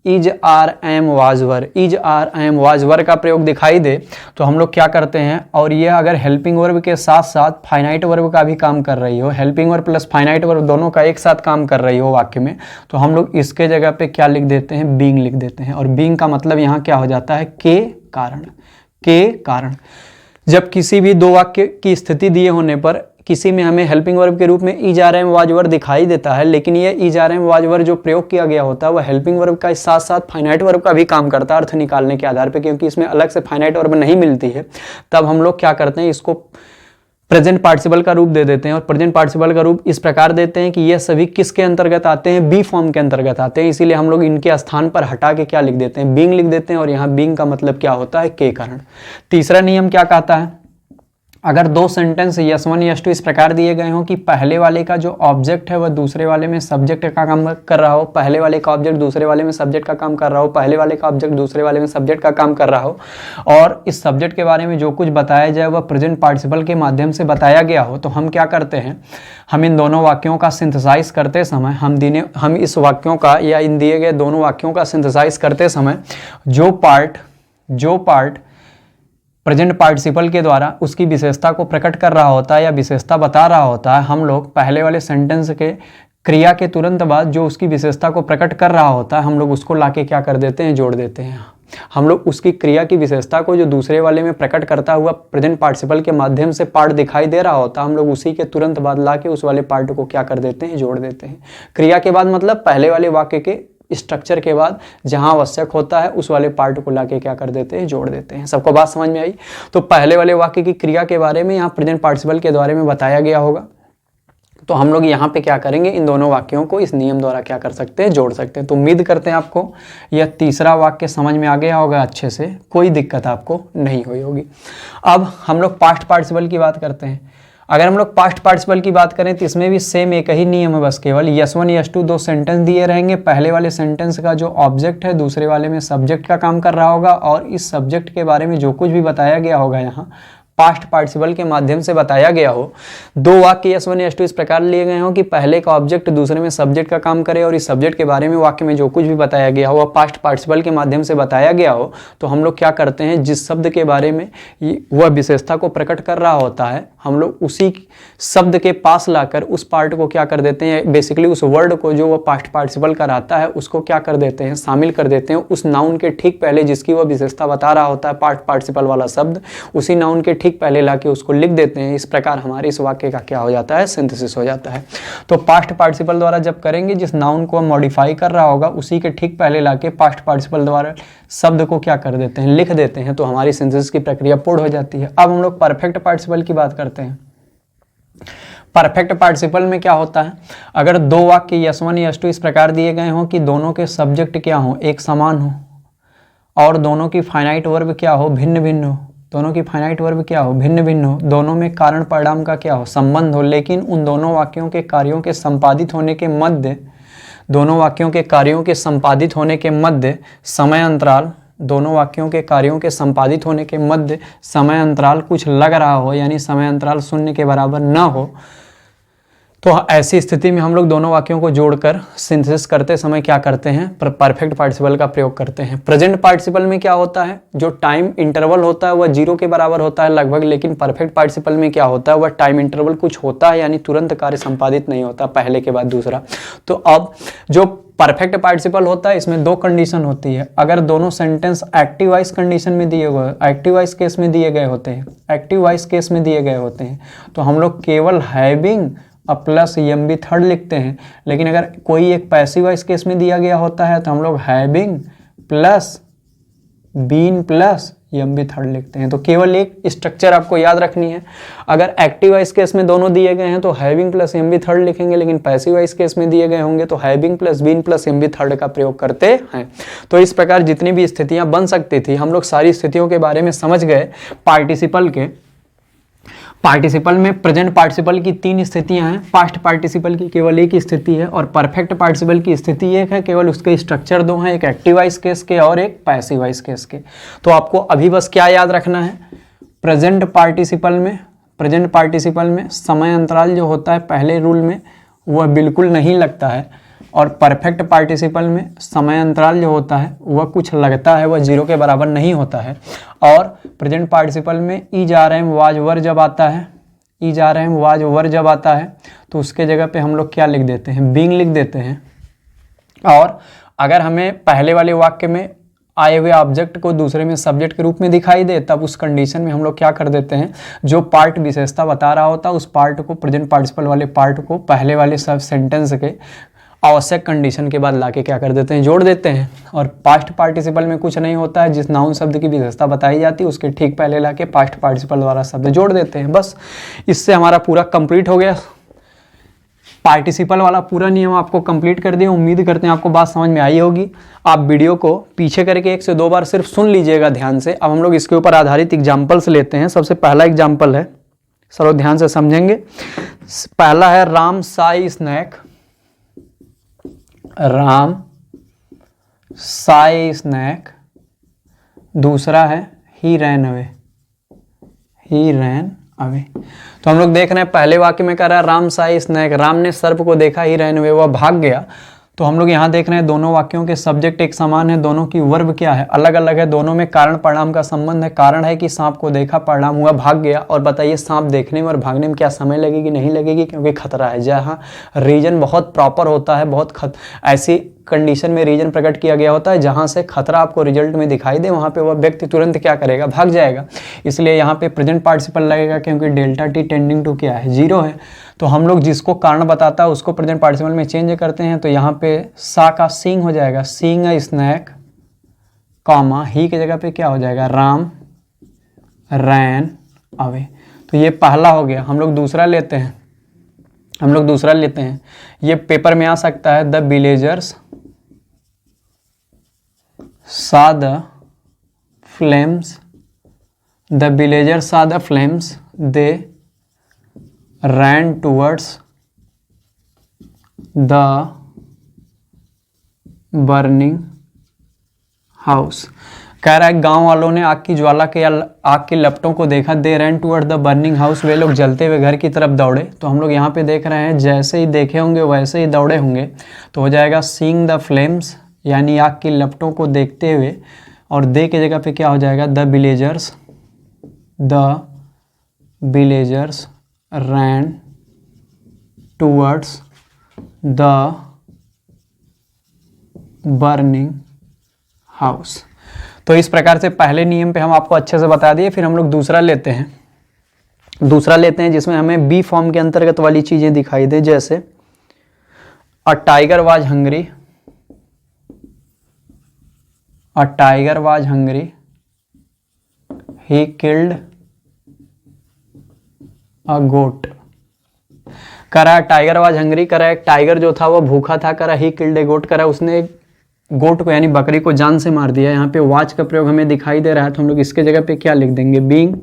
Speaker 1: is are am was were, is are am was were का प्रयोग दिखाई दे तो हम लोग क्या करते हैं, और ये अगर हेल्पिंग वर्ब के साथ साथ फाइनाइट वर्ब का भी काम कर रही हो, helping verb plus finite verb दोनों का एक साथ काम कर रही हो वाक्य में, तो हम लोग इसके जगह पे क्या लिख देते हैं, बीइंग लिख देते हैं। और बीइंग का मतलब यहाँ क्या हो जाता है, के कारण, के कारण। जब किसी भी दो वाक्य की स्थिति दिए होने पर किसी में हमें हेल्पिंग वर्ब के रूप में is are am was were दिखाई देता है, लेकिन ये is are am was were जो प्रयोग किया गया होता है वह हेल्पिंग वर्ब का साथ साथ फाइनाइट वर्ब का भी काम करता है अर्थ निकालने के आधार पे, क्योंकि इसमें अलग से फाइनाइट वर्ब नहीं मिलती है। तब हम लोग क्या करते हैं, इसको प्रेजेंट पार्टिसिपल का रूप दे देते हैं। और प्रेजेंट पार्टिसिपल का रूप इस प्रकार देते हैं कि ये सभी किसके अंतर्गत आते हैं, बी फॉर्म के अंतर्गत आते हैं। इसीलिए हम लोग इनके स्थान पर हटा के क्या लिख देते हैं, बीइंग लिख देते हैं। और यहाँ बीइंग का मतलब क्या होता है, के कारण। तीसरा नियम क्या कहता है, अगर 2 सेंटेंस यस 1 यस 2 इस प्रकार दिए गए हों कि पहले वाले का जो ऑब्जेक्ट है वह दूसरे वाले में सब्जेक्ट का काम कर रहा हो, पहले वाले का ऑब्जेक्ट दूसरे वाले में सब्जेक्ट का काम कर रहा हो, पहले वाले का ऑब्जेक्ट दूसरे वाले में सब्जेक्ट का काम कर रहा हो, और इस सब्जेक्ट के बारे में जो कुछ बताया जाए वह प्रेजेंट पार्टिसिपल के माध्यम से बताया गया हो, तो हम क्या करते हैं, हम इन दोनों वाक्यों का सिंथेसाइज करते समय हम इस वाक्यों का या इन दिए गए दोनों वाक्यों का सिंथेसाइज करते समय जो पार्ट प्रेजेंट पार्टिसिपल के द्वारा उसकी विशेषता को प्रकट कर रहा होता है या विशेषता बता रहा होता है, हम लोग पहले वाले सेंटेंस के क्रिया के तुरंत बाद जो उसकी विशेषता को प्रकट कर रहा होता है हम लोग उसको लाके क्या कर देते हैं, जोड़ देते हैं। हम लोग उसकी क्रिया की विशेषता को जो दूसरे वाले में प्रकट करता हुआ प्रेजेंट पार्टिसिपल के माध्यम से पार्ट दिखाई दे रहा होता है, हम लोग उसी के तुरंत बाद लाके उस वाले पार्ट को क्या कर देते हैं, जोड़ देते हैं। क्रिया के बाद मतलब पहले वाले वाक्य के स्ट्रक्चर के बाद जहां आवश्यक होता है उस वाले पार्ट को लाके क्या कर देते हैं, जोड़ देते हैं। सबको बात समझ में आई। तो पहले वाले वाक्य की क्रिया के बारे में यहाँ प्रेजेंट पार्टिसिपल के द्वारा में बताया गया होगा, तो हम लोग यहाँ पे क्या करेंगे, इन दोनों वाक्यों को इस नियम द्वारा क्या कर सकते हैं, जोड़ सकते हैं। तो उम्मीद करते हैं आपको यह तीसरा वाक्य समझ में आ गया होगा अच्छे से, कोई दिक्कत आपको नहीं हुई होगी। अब हम लोग पास्ट पार्टिसिपल की बात करते हैं। अगर हम लोग पास्ट पार्टिसिपल की बात करें तो इसमें भी सेम एक ही नियम है, बस केवल यस 1 यस 2 2 सेंटेंस दिए रहेंगे। पहले वाले सेंटेंस का जो ऑब्जेक्ट है दूसरे वाले में सब्जेक्ट का काम कर रहा होगा, और इस सब्जेक्ट के बारे में जो कुछ भी बताया गया होगा यहाँ पास्ट पार्टिसिपल के माध्यम से बताया गया हो। 2 वाक्य यस 1 यस 2 इस प्रकार लिए गए हो कि पहले का ऑब्जेक्ट दूसरे में सब्जेक्ट का काम करे, और इस सब्जेक्ट के बारे में वाक्य में जो कुछ भी बताया गया हो वह पास्ट पार्टिसिपल के माध्यम से बताया गया हो, तो हम लोग क्या करते हैं, जिस शब्द के बारे में वह विशेषता को प्रकट कर रहा होता है हम लोग उसी शब्द के पास लाकर उस पार्ट को क्या कर देते हैं, बेसिकली उस वर्ड को जो वह पास्ट पार्टिसिपल कराता है उसको क्या कर देते हैं, शामिल कर देते हैं उस नाउन के ठीक पहले जिसकी वह विशेषता बता रहा होता है पास्ट पार्टिसिपल वाला शब्द, उसी नाउन के ठीक पहले लाके उसको लिख देते हैं। इस प्रकार हमारे इस वाक्य का क्या हो जाता है, सिंथेसिस हो जाता है। तो पास्ट पार्टिसिपल द्वारा जब करेंगे जिस नाउन को हम मॉडिफाई कर रहा होगा उसी के ठीक पहले लाके पास्ट पार्टिसिपल द्वारा शब्द को क्या कर देते हैं, लिख देते हैं, तो हमारी सिंथेसिस की प्रक्रिया पूर्ण हो जाती है। अब हम लोग परफेक्ट पार्टिसिपल की बात करते हैं। परफेक्ट पार्टिसिपल में क्या होता है, अगर 2 वाक्य यस 1 यस 2 इस प्रकार दिए गए हों कि दोनों के सब्जेक्ट क्या हो, एक समान हो, और दोनों की फाइनाइट वर्ब क्या हो, भिन्न भिन्न हो, दोनों की फाइनाइट वर्ब क्या हो, भिन्न भिन्न हो, दोनों में कारण परिणाम का क्या हो, संबंध हो, लेकिन उन दोनों वाक्यों के कार्यों के संपादित होने के मध्य, दोनों वाक्यों के कार्यों के संपादित होने के मध्य समय अंतराल, दोनों वाक्यों के कार्यों के संपादित होने के मध्य समय अंतराल कुछ लग रहा हो, यानी समय अंतराल 0 के बराबर न हो, तो ऐसी स्थिति में हम लोग दोनों वाक्यों को जोड़कर सिंथेसिस करते समय क्या करते हैं, परफेक्ट पार्टिसिपल का प्रयोग करते हैं। प्रेजेंट पार्टिसिपल में क्या होता है, जो टाइम इंटरवल होता है वह 0 के बराबर होता है लगभग, लेकिन परफेक्ट पार्टिसिपल में क्या होता है, वह टाइम इंटरवल कुछ होता है, यानी तुरंत कार्य संपादित नहीं होता पहले के बाद दूसरा। तो अब जो परफेक्ट पार्टिसिपल होता है, इसमें दो कंडीशन होती है। अगर दोनों सेंटेंस एक्टिव वॉइस कंडीशन में दिए हुए, एक्टिव वॉइस केस में दिए गए होते हैं, एक्टिव वॉइस केस में दिए गए होते हैं, तो हम लोग केवल हैविंग प्लस ईएमबी थर्ड लिखते हैं। लेकिन अगर कोई एक पैसिव वॉइस केस में दिया गया होता है तो हम लोग having plus been plus EMB third लिखते हैं। तो केवल एक स्ट्रक्चर आपको याद रखनी है। अगर एक्टिव वॉइस केस में दोनों दिए गए हैं तो हैविंग प्लस ईएमबी थर्ड लिखेंगे, लेकिन पैसिव वॉइस केस में दिए गए होंगे तो having plus been plus EMB third का प्रयोग करते हैं। तो इस प्रकार जितनी भी स्थितियां बन सकती थी, हम लोग सारी स्थितियों के बारे में समझ गए। पार्टिसिपल के पार्टिसिपल में प्रेजेंट पार्टिसिपल की 3 स्थितियां हैं, पास्ट पार्टिसिपल की केवल एक स्थिति है, और परफेक्ट पार्टिसिपल की स्थिति एक है, केवल उसके स्ट्रक्चर 2 हैं, एक एक्टिव वॉइस केस के और एक पैसिव वॉइस केस के। तो आपको अभी बस क्या याद रखना है, प्रेजेंट पार्टिसिपल में समय अंतराल जो होता है पहले रूल में वह बिल्कुल नहीं लगता है, और परफेक्ट पार्टिसिपल में समय अंतराल जो होता है वह कुछ लगता है, वह 0 के बराबर नहीं होता है। और प्रेजेंट पार्टिसिपल में is are am was were जब आता है, is are am was were जब आता है तो उसके जगह पे हम लोग क्या लिख देते हैं, बीइंग लिख देते हैं। और अगर हमें पहले वाले वाक्य में आए हुए ऑब्जेक्ट को दूसरे में सब्जेक्ट के रूप में दिखाई दे, तब उस कंडीशन में हम लोग क्या कर देते हैं, जो पार्ट विशेषता बता रहा होता है उस पार्ट को, प्रेजेंट पार्टिसिपल वाले पार्ट को पहले वाले सब सेंटेंस के आवश्यक कंडीशन के बाद लाके क्या कर देते हैं, जोड़ देते हैं। और पास्ट पार्टिसिपल में कुछ नहीं होता है, जिस नाउन शब्द की विशेषता बताई जाती है उसके ठीक पहले लाके पास्ट पार्टिसिपल वाला शब्द जोड़ देते हैं। बस इससे हमारा पूरा कंप्लीट हो गया। पार्टिसिपल वाला पूरा नियम आपको कंप्लीट कर दिया। उम्मीद करते हैं आपको बात समझ में आई होगी। आप वीडियो को पीछे करके 1 से 2 बार सिर्फ सुन लीजिएगा ध्यान से। अब हम लोग इसके ऊपर आधारित एग्जाम्पल्स लेते हैं। सबसे पहला एग्जाम्पल है, चलो ध्यान से समझेंगे। पहला है राम साई स्नैक, राम साई स्नैक। दूसरा है ही रैन अवे, ही रैन अवे। तो हम लोग देख रहे हैं पहले वाक्य में कह रहा है राम साई स्नैक, राम ने सर्प को देखा, ही रैन अवे, वह भाग गया। तो हम लोग यहाँ देख रहे हैं दोनों वाक्यों के सब्जेक्ट एक समान है, दोनों की वर्ब क्या है, अलग अलग है। दोनों में कारण परिणाम का संबंध है। कारण है कि सांप को देखा, परिणाम हुआ भाग गया। और बताइए सांप देखने में और भागने में क्या समय लगेगी, नहीं लगेगी, क्योंकि खतरा है। जहाँ रीजन बहुत प्रॉपर होता है, बहुत ऐसी कंडीशन में रीजन प्रकट किया गया होता है जहां से खतरा आपको रिजल्ट में दिखाई दे, वहां पे वह व्यक्ति तुरंत क्या करेगा, भाग जाएगा। इसलिए यहाँ पे प्रेजेंट पार्टिसिपल लगेगा, क्योंकि डेल्टा टी टेंडिंग टू क्या है, 0 है। तो हम लोग जिसको कारण बताता है उसको प्रेजेंट पार्टिसिपल में चेंज करते हैं। तो यहाँ पे सा का सींग हो जाएगा, सींग अ स्नैक, कॉमा ही की जगह पे क्या हो जाएगा, राम रैन अवे। तो ये पहला हो गया। हम लोग दूसरा लेते हैं, ये पेपर में आ सकता है। The villagers saw the flames, the villagers saw the flames, they ran towards the burning house। कह रहा है गांव वालों ने आग की ज्वाला के आग के लपटों को देखा। दे रैन टूवर्ड द बर्निंग हाउस, वे लोग जलते हुए घर की तरफ दौड़े। तो हम लोग यहाँ पे देख रहे हैं जैसे ही देखे होंगे वैसे ही दौड़े होंगे। तो हो जाएगा सीइंग द फ्लेम्स, यानी आग की लपटों को देखते हुए, और दे के जगह पे क्या हो जाएगा, the villagers rain towards the burning house. तो इस प्रकार से पहले नियम पे हम आपको अच्छे से बता दिए। फिर हम लोग दूसरा लेते हैं जिसमें हमें बी फॉर्म के अंतर्गत वाली चीजें दिखाई दे। जैसे a tiger was hungry, A tiger was hungry, he killed a goat। करा टाइगर वाज हंग्री, करा एक टाइगर जो था वो भूखा था। करा ही किल्ड ए गोट, करा उसने एक गोट को यानी बकरी को जान से मार दिया। यहाँ पे वाच का प्रयोग हमें दिखाई दे रहा है, तो हम लोग इसके जगह पे क्या लिख देंगे, बीइंग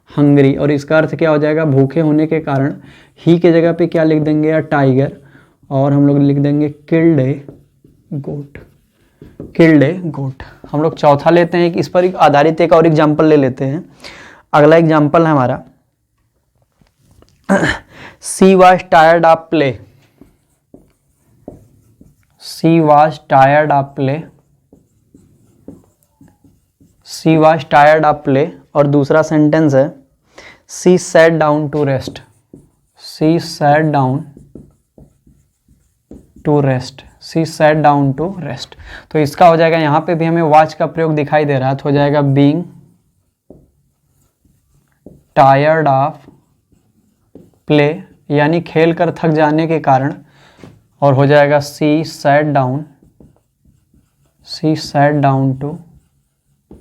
Speaker 1: हंग्री। और इसका अर्थ क्या हो जाएगा, भूखे होने के कारण। ही के जगह पे क्या लिख देंगे, अ टाइगर, और हम लोग लिख देंगे किल्ड ए गोट, किल्ड ए गोट। हम लोग चौथा लेते हैं, इस पर आधारित एक और एग्जाम्पल ले लेते हैं। अगला एग्जाम्पल है हमारा she was tired of play, she was tired of play, she was tired of play. और दूसरा सेंटेंस है she sat down to rest, she sat down to rest. She sat down to rest. तो इसका हो जाएगा, यहाँ पे भी हमें वॉच का प्रयोग दिखाई दे रहा है, तो हो जाएगा बीइंग टायर्ड ऑफ प्ले, यानी खेल कर थक जाने के कारण, और हो जाएगा she sat down to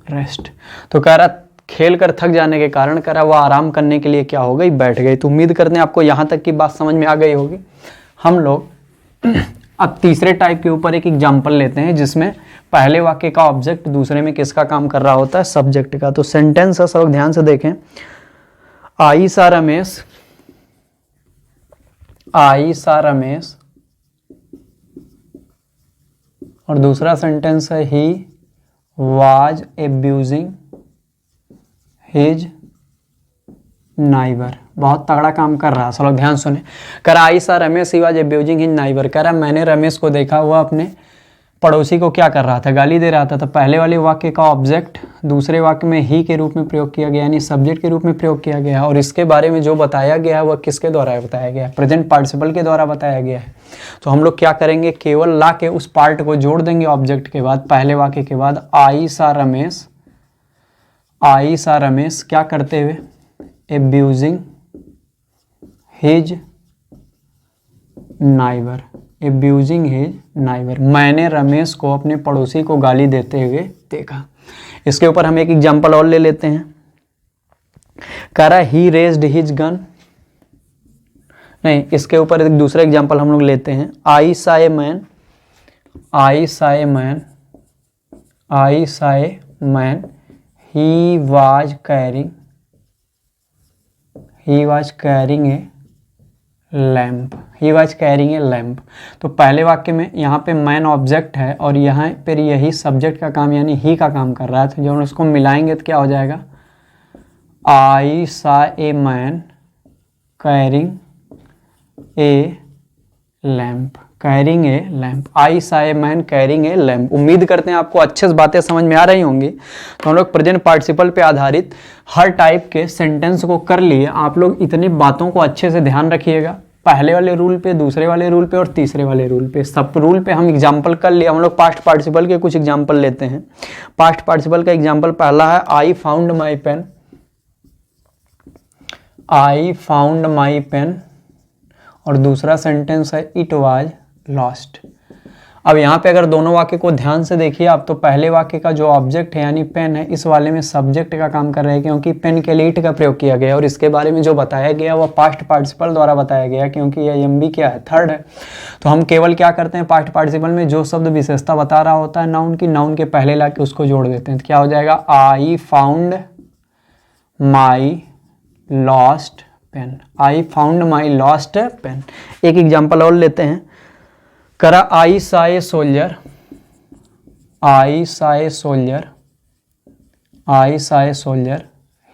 Speaker 1: rest. तो कह रहा खेल कर थक जाने के कारण कह रहा वो आराम करने के लिए क्या हो गई, बैठ गई। तो उम्मीद करते हैं आपको यहाँ तक की बात समझ में आ गई होगी। हम लोग अब तीसरे टाइप के ऊपर एक एग्जाम्पल लेते हैं, जिसमें पहले वाक्य का ऑब्जेक्ट दूसरे में किसका काम कर रहा होता है, सब्जेक्ट का। तो सेंटेंस है, सब लोग ध्यान से देखें। आई सा रमेश, और दूसरा सेंटेंस है he was abusing his neighbour. बहुत तगड़ा काम कर रहा है, सब लोग ध्यान सुने। कह रहा आई सा Ramesh he was abusing his neighbour. कह रहा मैंने रमेश को देखा हुआ अपने पड़ोसी को क्या कर रहा था, गाली दे रहा था। तो पहले वाले वाक्य का ऑब्जेक्ट दूसरे वाक्य में ही के रूप में प्रयोग किया गया, यानी सब्जेक्ट के रूप में प्रयोग किया गया है। और इसके बारे में जो बताया गया है वह किसके द्वारा बताया गया है, प्रेजेंट पार्टिसिपल के द्वारा बताया गया है। तो हम लोग क्या करेंगे, केवल ला के उस पार्ट को जोड़ देंगे ऑब्जेक्ट के बाद, पहले वाक्य के बाद। आई सा रमेश क्या करते हुए, abusing his neighbour, abusing his neighbour. मैंने रमेश को अपने पड़ोसी को गाली देते हुए देखा। इसके ऊपर हम एक एग्जांपल और ले लेते हैं। कह रहा ही रेज्ड हिज गन, नहीं, इसके ऊपर एक दूसरा एग्जांपल हम लोग लेते हैं। आई saw a man he was carrying a lamp. तो पहले वाक्य में यहाँ पे मैन ऑब्जेक्ट है और यहाँ पर यही सब्जेक्ट का काम यानी ही का काम कर रहा है। तो जब हम उसको मिलाएंगे तो क्या हो जाएगा, I saw a man carrying a lamp, I saw a man carrying a lamp. उम्मीद करते हैं आपको अच्छे से बातें समझ में आ रही होंगी। तो हम लोग प्रेजेंट पार्टिसिपल पे आधारित हर टाइप के सेंटेंस को कर लिए। आप लोग इतनी बातों को अच्छे से ध्यान रखिएगा, पहले वाले रूल पे, दूसरे वाले रूल पे और तीसरे वाले रूल पे, सब रूल पे हम एग्जाम्पल कर लिए। हम लोग पास्ट पार्टिसिपल के कुछ एग्जाम्पल लेते हैं। पास्ट पार्टिसिपल का एग्जाम्पल पहला है आई फाउंड माई पेन, और दूसरा सेंटेंस है इट वाज लॉस्ट। अब यहाँ पे अगर दोनों वाक्य को ध्यान से देखिए आप, तो पहले वाक्य का जो ऑब्जेक्ट है यानी पेन है, इस वाले में सब्जेक्ट का काम कर रहे हैं, क्योंकि पेन के लिए इट का प्रयोग किया गया। और इसके बारे में जो बताया गया वह पास्ट पार्टिसिपल द्वारा बताया गया, क्योंकि यह एमबी क्या है, थर्ड है। तो हम केवल क्या करते हैं, पास्ट पार्टिसिपल में जो शब्द विशेषता बता रहा होता है नाउन की, नाउन के पहले ला के उसको जोड़ देते हैं। तो क्या हो जाएगा, I found my lost pen, I found my lost pen. एक एग्जाम्पल और लेते हैं। करा I saw a soldier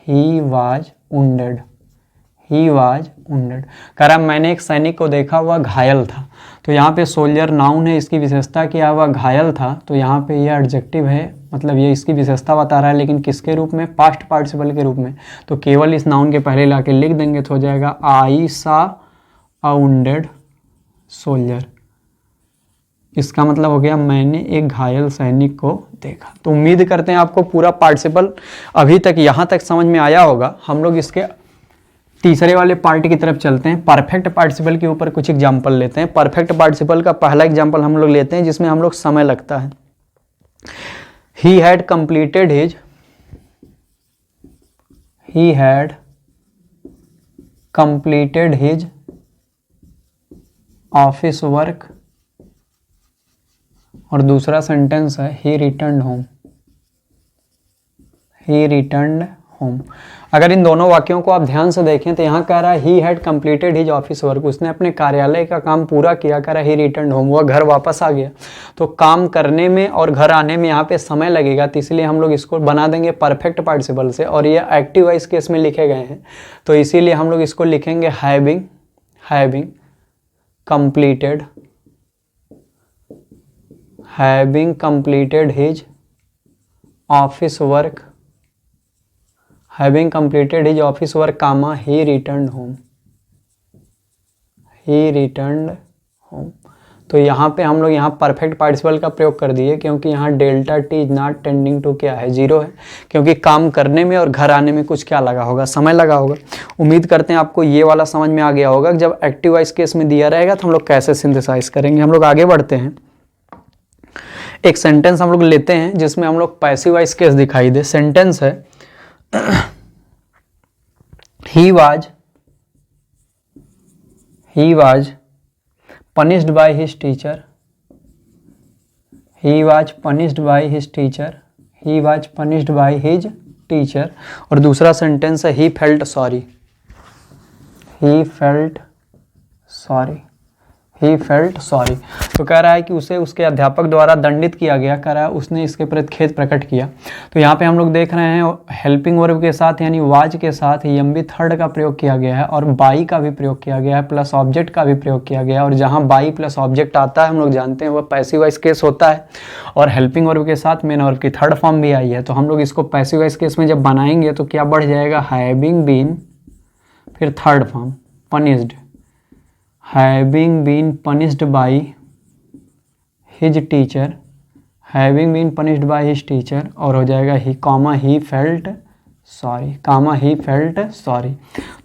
Speaker 1: he was wounded, करा मैंने एक सैनिक को देखा हुआ घायल था। तो यहाँ पे सोल्जर नाउन है, इसकी विशेषता क्या हुआ, घायल था। तो यहाँ पे ये एडजेक्टिव है, मतलब ये इसकी विशेषता बता रहा है, लेकिन किसके रूप में, पास्ट पार्टिसिपल के रूप में। तो केवल इस नाउन के पहले लाके लिख देंगे तो हो जाएगा आई सा अ वुंडेड सोल्जर। इसका मतलब हो गया मैंने एक घायल सैनिक को देखा। तो उम्मीद करते हैं आपको पूरा पार्टिसिपल अभी तक यहाँ तक समझ में आया होगा। हम लोग इसके तीसरे वाले पार्ट की तरफ चलते हैं। परफेक्ट पार्टिसिपल के ऊपर कुछ एग्जाम्पल लेते हैं। परफेक्ट पार्टिसिपल का पहला एग्जाम्पल हम लोग लेते हैं जिसमें हम लोग समय लगता है। He had completed his office work, और दूसरा सेंटेंस है ही रिटर्न्ड होम। अगर इन दोनों वाक्यों को आप ध्यान से देखें तो यहाँ कह रहा है he had completed his office work, उसने अपने कार्यालय का काम पूरा किया। कह रहा है ही रिटर्न्ड होम, वह घर वापस आ गया। तो काम करने में और घर आने में यहाँ पे समय लगेगा, तो इसलिए हम लोग इसको बना देंगे परफेक्ट पार्टिसिपल से, और ये एक्टिव वॉइस केस में लिखे गए हैं। तो इसीलिए हम लोग इसको लिखेंगे having completed his office work, comma, he returned home। तो यहाँ पे हम लोग यहाँ परफेक्ट पार्टिसिपल का प्रयोग कर दिए, क्योंकि यहाँ delta T is not tending to क्या है, 0 है, क्योंकि काम करने में और घर आने में कुछ क्या लगा होगा, समय लगा होगा। उम्मीद करते हैं आपको ये वाला समझ में आ गया होगा। जब एक्टिव वॉइस केस में दिया रहेगा तो हम लोग कैसे सिंथेसाइज करेंगे। हम लोग आगे बढ़ते हैं। एक सेंटेंस हम लोग लेते हैं जिसमें हम लोग पैसिव वॉइस केस दिखाई दे। सेंटेंस है he was punished by his teacher. He was punished by his teacher. He was punished by his teacher. और दूसरा सेंटेंस है he felt sorry. He felt sorry. He felt sorry. तो कह रहा है कि उसे उसके अध्यापक द्वारा दंडित किया गया, कह रहा है उसने इसके प्रति खेद प्रकट किया। तो यहाँ पे हम लोग देख रहे हैं हेल्पिंग वर्ब के साथ यानी वाज के साथ एमबी थर्ड का प्रयोग किया गया है और बाई का भी प्रयोग किया गया है, प्लस ऑब्जेक्ट का भी प्रयोग किया गया है। और जहाँ बाई प्लस ऑब्जेक्ट आता है हम लोग जानते हैं वह पैसिव वॉइस केस होता है, और हेल्पिंग वर्ब के साथ मेन वर्ब की थर्ड फॉर्म भी आई है। तो हम लोग इसको पैसिव वॉइस केस में जब बनाएंगे तो क्या बढ़ जाएगा, हैविंग बीन, फिर third form punished, having been punished by his teacher, having been punished by his teacher, और हो जाएगा he felt sorry, he felt sorry।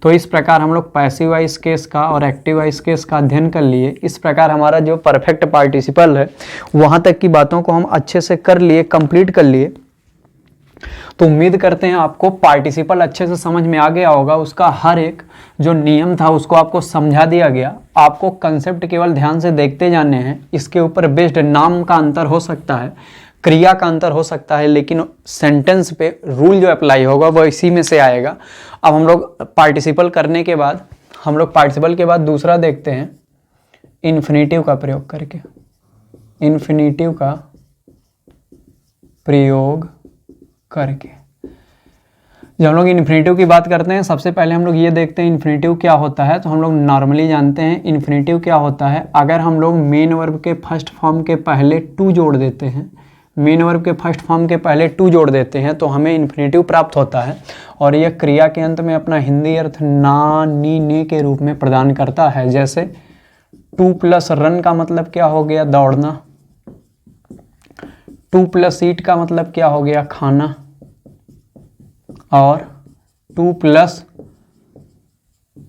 Speaker 1: तो इस प्रकार हम लोग पैसिव वॉइस केस का और एक्टिव वॉइस केस का अध्ययन कर लिए। इस प्रकार हमारा जो परफेक्ट पार्टिसिपल है वहाँ तक की बातों को हम अच्छे से कर लिए, कंप्लीट कर लिए। तो उम्मीद करते हैं आपको पार्टिसिपल अच्छे से समझ में आ गया होगा, उसका हर एक जो नियम था उसको आपको समझा दिया गया। आपको कंसेप्ट केवल ध्यान से देखते जाने हैं। इसके ऊपर बेस्ड नाम का अंतर हो सकता है, क्रिया का अंतर हो सकता है, लेकिन सेंटेंस पे रूल जो अप्लाई होगा वो इसी में से आएगा। अब हम लोग पार्टिसिपल करने के बाद हम लोग पार्टिसिपल के बाद दूसरा देखते हैं इन्फिनेटिव का प्रयोग करके। इन्फिनेटिव का प्रयोग करके जब हम लोग इन्फिनेटिव की बात करते हैं सबसे पहले हम लोग ये देखते हैं इन्फिनेटिव क्या होता है। तो हम लोग नॉर्मली जानते हैं इन्फिनेटिव क्या होता है। अगर हम लोग मेन वर्ब के फर्स्ट फॉर्म के पहले टू जोड़ देते हैं, मेन वर्ब के फर्स्ट फॉर्म के पहले टू जोड़ देते हैं तो हमें इन्फिनेटिव प्राप्त होता है, और यह क्रिया के अंत में अपना हिंदी अर्थ ना, नी, ने के रूप में प्रदान करता है। जैसे टू प्लस रन का मतलब क्या हो गया, दौड़ना। टू प्लस ईट का मतलब क्या हो गया, खाना। और टू प्लस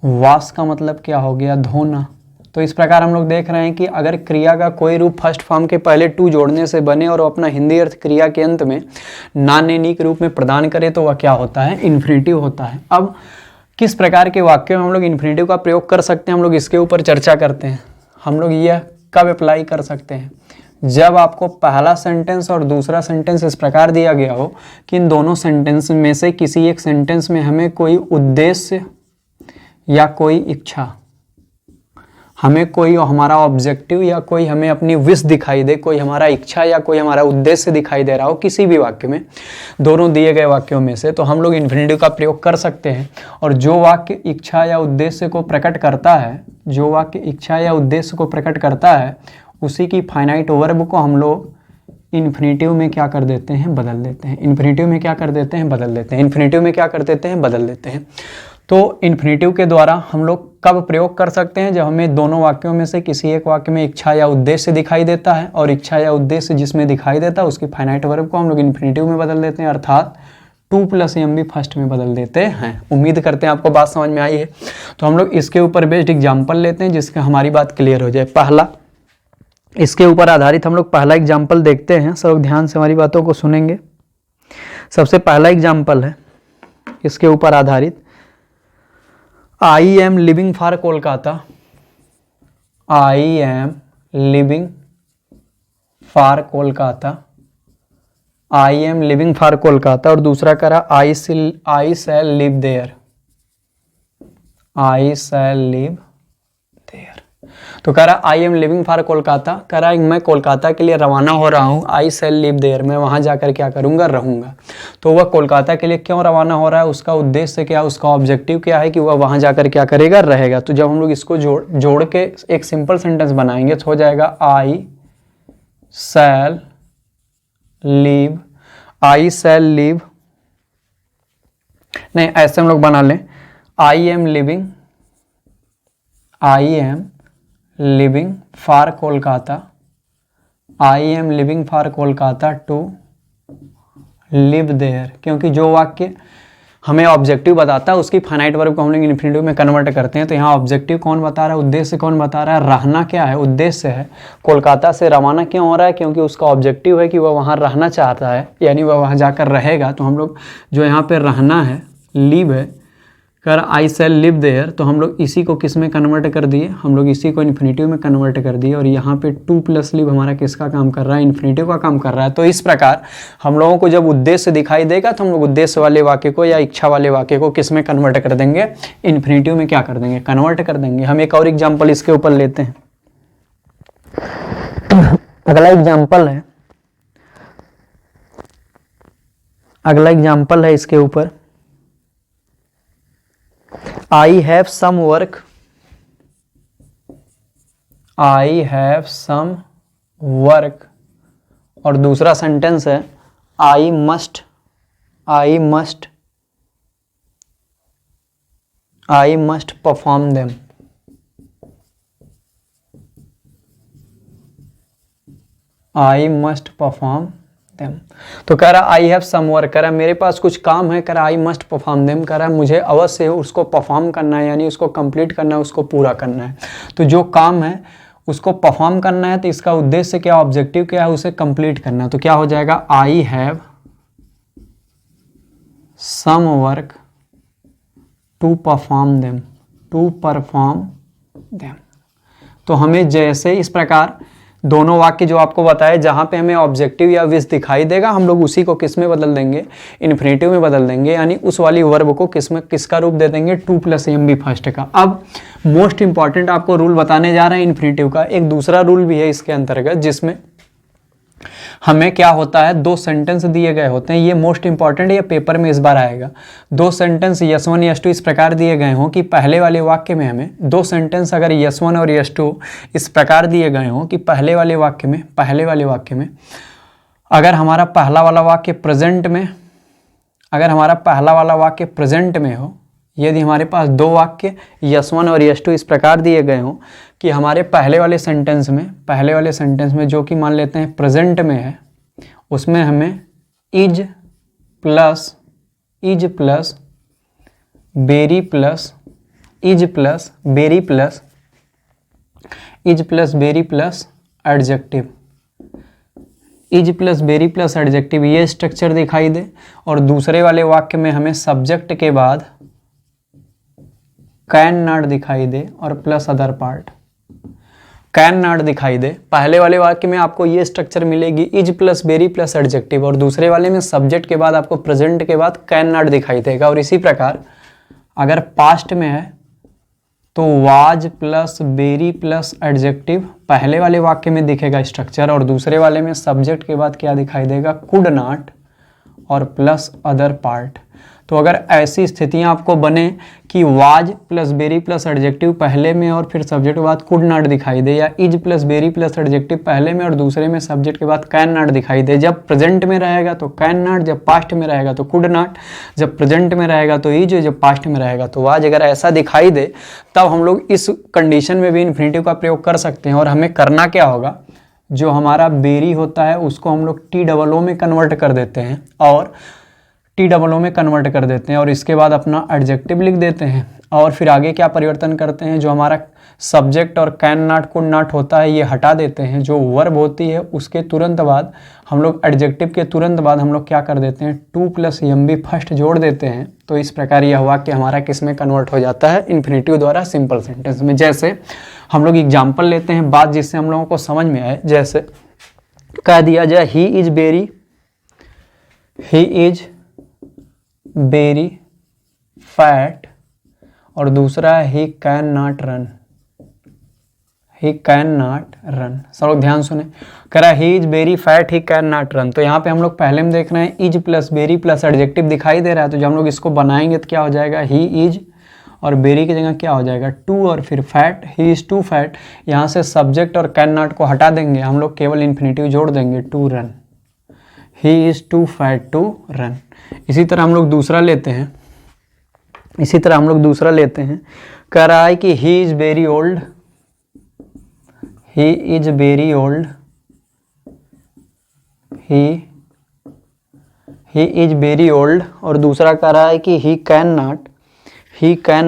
Speaker 1: वॉश का मतलब क्या हो गया, धोना। तो इस प्रकार हम लोग देख रहे हैं कि अगर क्रिया का कोई रूप फर्स्ट फॉर्म के पहले टू जोड़ने से बने और अपना हिंदी अर्थ क्रिया के अंत में ना, ने, नी के रूप में प्रदान करे तो वह क्या होता है, इन्फिनेटिव होता है। अब किस प्रकार के वाक्य में हम लोग इन्फिनेटिव का प्रयोग कर सकते हैं, हम लोग इसके ऊपर चर्चा करते हैं। हम लोग यह कब अप्लाई कर सकते हैं, जब आपको पहला सेंटेंस और दूसरा सेंटेंस इस प्रकार दिया गया हो कि इन दोनों सेंटेंस में से किसी एक सेंटेंस में हमें कोई उद्देश्य या कोई इच्छा, हमें कोई हमारा ऑब्जेक्टिव या कोई हमें अपनी विश दिखाई दे, कोई हमारा इच्छा या कोई हमारा उद्देश्य दिखाई दे रहा हो किसी भी वाक्य में, दोनों दिए गए वाक्यों में से, तो हम लोग इन्फिनेटिव का प्रयोग कर सकते हैं। और जो वाक्य इच्छा या उद्देश्य को प्रकट करता है, जो वाक्य इच्छा या उद्देश्य को प्रकट करता है उसी की फाइनाइट वर्ब को हम लोग इन्फिनेटिव में क्या कर देते हैं, बदल देते हैं। इन्फिनेटिव में क्या कर देते हैं, बदल देते हैं। इन्फिनेटिव में क्या कर देते हैं, बदल देते हैं। तो इन्फिनेटिव के द्वारा हम लोग कब प्रयोग कर सकते हैं, जब हमें दोनों वाक्यों में से किसी एक वाक्य में इच्छा या उद्देश्य दिखाई देता है, और इच्छा या उद्देश्य जिसमें दिखाई देता है उसकी फाइनाइट वर्ब को हम लोग इन्फिनेटिव में बदल देते हैं, अर्थात टू प्लस एम भी फर्स्ट में बदल देते हैं। उम्मीद करते हैं आपको बात समझ में आई है। तो हम लोग इसके ऊपर बेस्ड एग्जाम्पल लेते हैं जिससे हमारी बात क्लियर हो जाए। पहला, इसके ऊपर आधारित हम लोग पहला एग्जाम्पल देखते हैं। सब ध्यान से हमारी बातों को सुनेंगे। सबसे पहला एग्जाम्पल है इसके ऊपर आधारित, I am living for Kolkata. I am living for Kolkata. I am living for Kolkata. और दूसरा करा I shall live there. I shall live there. तो कह रहा I am living for Kolkata, कह रहा है मैं कोलकाता के लिए रवाना हो रहा हूँ। आई शैल लिव देयर, मैं वहाँ जाकर क्या करूँगा, रहूँगा। तो वह कोलकाता के लिए क्यों रवाना हो रहा है, उसका उद्देश्य क्या, उसका ऑब्जेक्टिव क्या है कि वह वहाँ जाकर क्या करेगा, रहेगा। तो जब हम लोग इसको जोड़ के एक सिंपल सेंटेंस बनाएंगे तो हो जाएगा आई शैल लिव। आई शैल लिव, नहीं ऐसे हम लोग बना लें, I am living living for Kolkata, I am living for Kolkata to live there, क्योंकि जो वाक्य हमें ऑब्जेक्टिव बताता है उसकी फाइनाइट वर्ब को हम लोग इन्फिनिटिव में कन्वर्ट करते हैं। तो यहाँ ऑब्जेक्टिव कौन बता रहा है, उद्देश्य कौन बता रहा है, रहना क्या है, उद्देश्य है। कोलकाता से रवाना क्यों हो रहा है, क्योंकि उसका ऑब्जेक्टिव है कि वह वहाँ रहना चाहता है, यानी वह वहाँ जाकर रहेगा। तो हम लोग जो यहाँ पे रहना है, लिव है, कर आई सेल लिव देयर, तो हम लोग इसी को किस में कन्वर्ट कर दिए, हम लोग इसी को इन्फिनिटिव में कन्वर्ट कर दिए। और यहाँ पे टू प्लस लिव हमारा किसका काम कर रहा है, इन्फिनिटिव का काम कर रहा है। तो इस प्रकार हम लोगों को जब उद्देश्य दिखाई देगा तो हम लोग उद्देश्य वाले वाक्य को या इच्छा वाले वाक्य को किस में कन्वर्ट कर देंगे, इन्फिनिटिव में क्या कर देंगे, कन्वर्ट कर देंगे। हम एक और एग्जाम्पल इसके ऊपर लेते हैं। अगला एग्जाम्पल है इसके ऊपर, I have some work, I have some work, और दूसरा सेंटेंस है I must perform them, I must perform them। तो कह रहा आई हैव सम वर्क, कह रहा मेरे पास कुछ काम है, कह रहा आई मस्ट परफॉर्म देम, कह रहा मुझे अवश्य उसको परफॉर्म करना है, यानी उसको कंप्लीट करना है, उसको पूरा करना है। तो जो काम है उसको परफॉर्म करना है, तो इसका उद्देश्य क्या, ऑब्जेक्टिव क्या है, उसे कंप्लीट करना। तो क्या हो जाएगा, I have some work to perform them, तो हमें जैसे इस प्रकार दोनों वाक्य जो आपको बताए, जहां पे हमें ऑब्जेक्टिव या विश दिखाई देगा, हम लोग उसी को किस में बदल देंगे, इन्फिनिटिव में बदल देंगे, यानी उस वाली वर्ब को किसका रूप दे देंगे, to plus M B first का। अब मोस्ट इंपॉर्टेंट आपको रूल बताने जा रहे हैं इन्फिनिटिव का। एक दूसरा रूल भी है इसके अंतर्गत, जिसमें हमें क्या होता है, दो सेंटेंस दिए गए होते हैं, ये मोस्ट इंपॉर्टेंट, ये पेपर में इस बार आएगा। दो sentence S one S two इस प्रकार दिए गए हों कि पहले वाले वाक्य में हमें दो सेंटेंस अगर यस वन और यस टू इस प्रकार दिए गए हों कि पहले वाले वाक्य में अगर हमारा पहला वाला वाक्य प्रेजेंट में हो, यदि हमारे पास दो वाक्य यस वन और यस टू इस प्रकार दिए गए हों कि हमारे पहले वाले सेंटेंस में जो कि मान लेते हैं प्रेजेंट में है, उसमें हमें is plus very plus adjective, ये स्ट्रक्चर दिखाई दे। और दूसरे वाले वाक्य में हमें सब्जेक्ट के बाद कैन नॉट दिखाई दे और plus other part, can not दिखाई दे। पहले वाले वाक्य में आपको ये स्ट्रक्चर मिलेगी, is plus very plus adjective, और दूसरे वाले में सब्जेक्ट के बाद आपको प्रेजेंट के बाद कैन नॉट दिखाई देगा। और इसी प्रकार अगर पास्ट में है तो was plus very plus adjective पहले वाले वाक्य में दिखेगा स्ट्रक्चर, और दूसरे वाले में सब्जेक्ट के बाद क्या दिखाई देगा, कुड नॉट और प्लस अदर पार्ट। तो अगर ऐसी स्थितियां आपको बने कि was plus very plus adjective पहले में और फिर सब्जेक्ट के बाद कुड नॉट दिखाई दे, या is plus very plus adjective पहले में और दूसरे में सब्जेक्ट के बाद कैन नॉट दिखाई दे, जब प्रेजेंट में रहेगा तो कैन नॉट, जब पास्ट में रहेगा तो कुड नॉट, जब प्रेजेंट में रहेगा तो इज, जब पास्ट में रहेगा तो वाज, अगर ऐसा दिखाई दे तब हम लोग इस कंडीशन में भी इन्फिनिटिव का प्रयोग कर सकते हैं। और हमें करना क्या होगा, जो हमारा बेरी होता है उसको हम लोग टी डबल ओ में कन्वर्ट कर देते हैं, और इसके बाद अपना एडजेक्टिव लिख देते हैं। और फिर आगे क्या परिवर्तन करते हैं, जो हमारा सब्जेक्ट और कैन नॉट कुड नॉट होता है ये हटा देते हैं, जो वर्ब होती है उसके तुरंत बाद हम लोग एडजेक्टिव के तुरंत बाद हम लोग क्या कर देते हैं, to plus M B first जोड़ देते हैं। तो इस प्रकार यह हुआ कि हमारा किस में कन्वर्ट हो जाता है, इन्फिनिटिव द्वारा सिंपल सेंटेंस में। जैसे हम लोग एग्जाम्पल लेते हैं, बात जिससे हम लोगों को समझ में आए। जैसे कह दिया जाए ही इज वेरी फैट, और दूसरा है ही कैन नॉट रन। सब लोग ध्यान सुने, कह रहा है he is very fat he can not run. तो यहाँ पे हम लोग पहले में देख रहे हैं is plus very plus adjective दिखाई दे रहा है, तो जब हम लोग इसको बनाएंगे तो क्या हो जाएगा, ही इज और बेरी की जगह क्या हो जाएगा, टू और फिर fat, he is too fat. यहाँ से सब्जेक्ट और कैन नॉट को हटा देंगे, हम लोग केवल इन्फिनिटिव जोड़ देंगे, to run, he is too fat to run. इसी तरह हम लोग दूसरा लेते हैं, कह रहा है कि he is very old he is very old, he is very old. और दूसरा कह रहा है कि ही कैन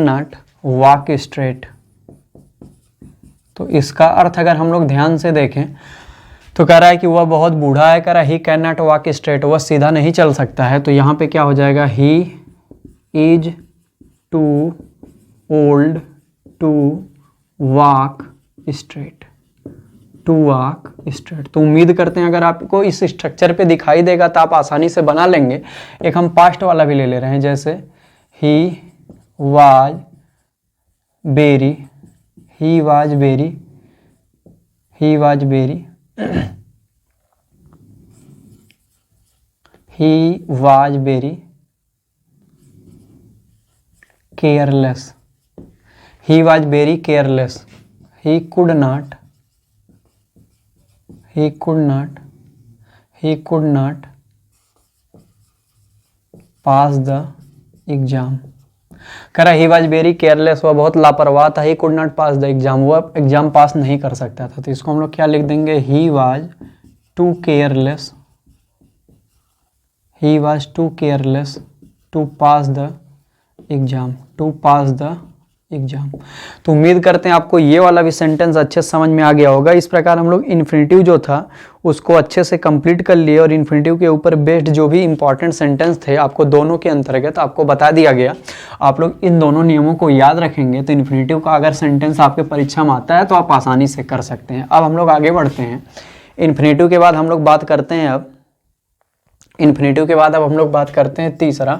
Speaker 1: नॉट वॉक स्ट्रेट। तो इसका अर्थ अगर हम लोग ध्यान से देखें तो कह रहा है कि वह बहुत बूढ़ा है, कह रहा है ही कैन नॉट वॉक स्ट्रेट, वह सीधा नहीं चल सकता है। तो यहाँ पे क्या हो जाएगा, he is too old to walk straight, तो उम्मीद करते हैं अगर आपको इस स्ट्रक्चर पे दिखाई देगा तो आप आसानी से बना लेंगे। एक हम पास्ट वाला भी ले ले रहे हैं, जैसे he was very, he was very careless, he was very careless, he could not pass the exam। कह रहा ही वॉज वेरी केयरलेस, वह बहुत लापरवाह था, he could not pass the exam, वह एग्जाम पास नहीं कर सकता था। तो इसको हम लोग क्या लिख देंगे, he was too careless to pass the exam, तो उम्मीद करते हैं आपको ये वाला भी सेंटेंस अच्छे से समझ में आ गया होगा। इस प्रकार हम लोग इन्फिनिटिव जो था उसको अच्छे से कंप्लीट कर लिए और इन्फिनिटिव के ऊपर बेस्ड जो भी इंपॉर्टेंट सेंटेंस थे आपको दोनों के अंतर्गत आपको बता दिया गया। आप लोग इन दोनों नियमों को याद रखेंगे तो इन्फिनिटिव का अगर सेंटेंस आपके परीक्षा में आता है तो आप आसानी से कर सकते हैं। अब हम लोग आगे बढ़ते हैं। इन्फिनिटिव के बाद हम लोग बात करते हैं अब हम लोग बात करते हैं तीसरा,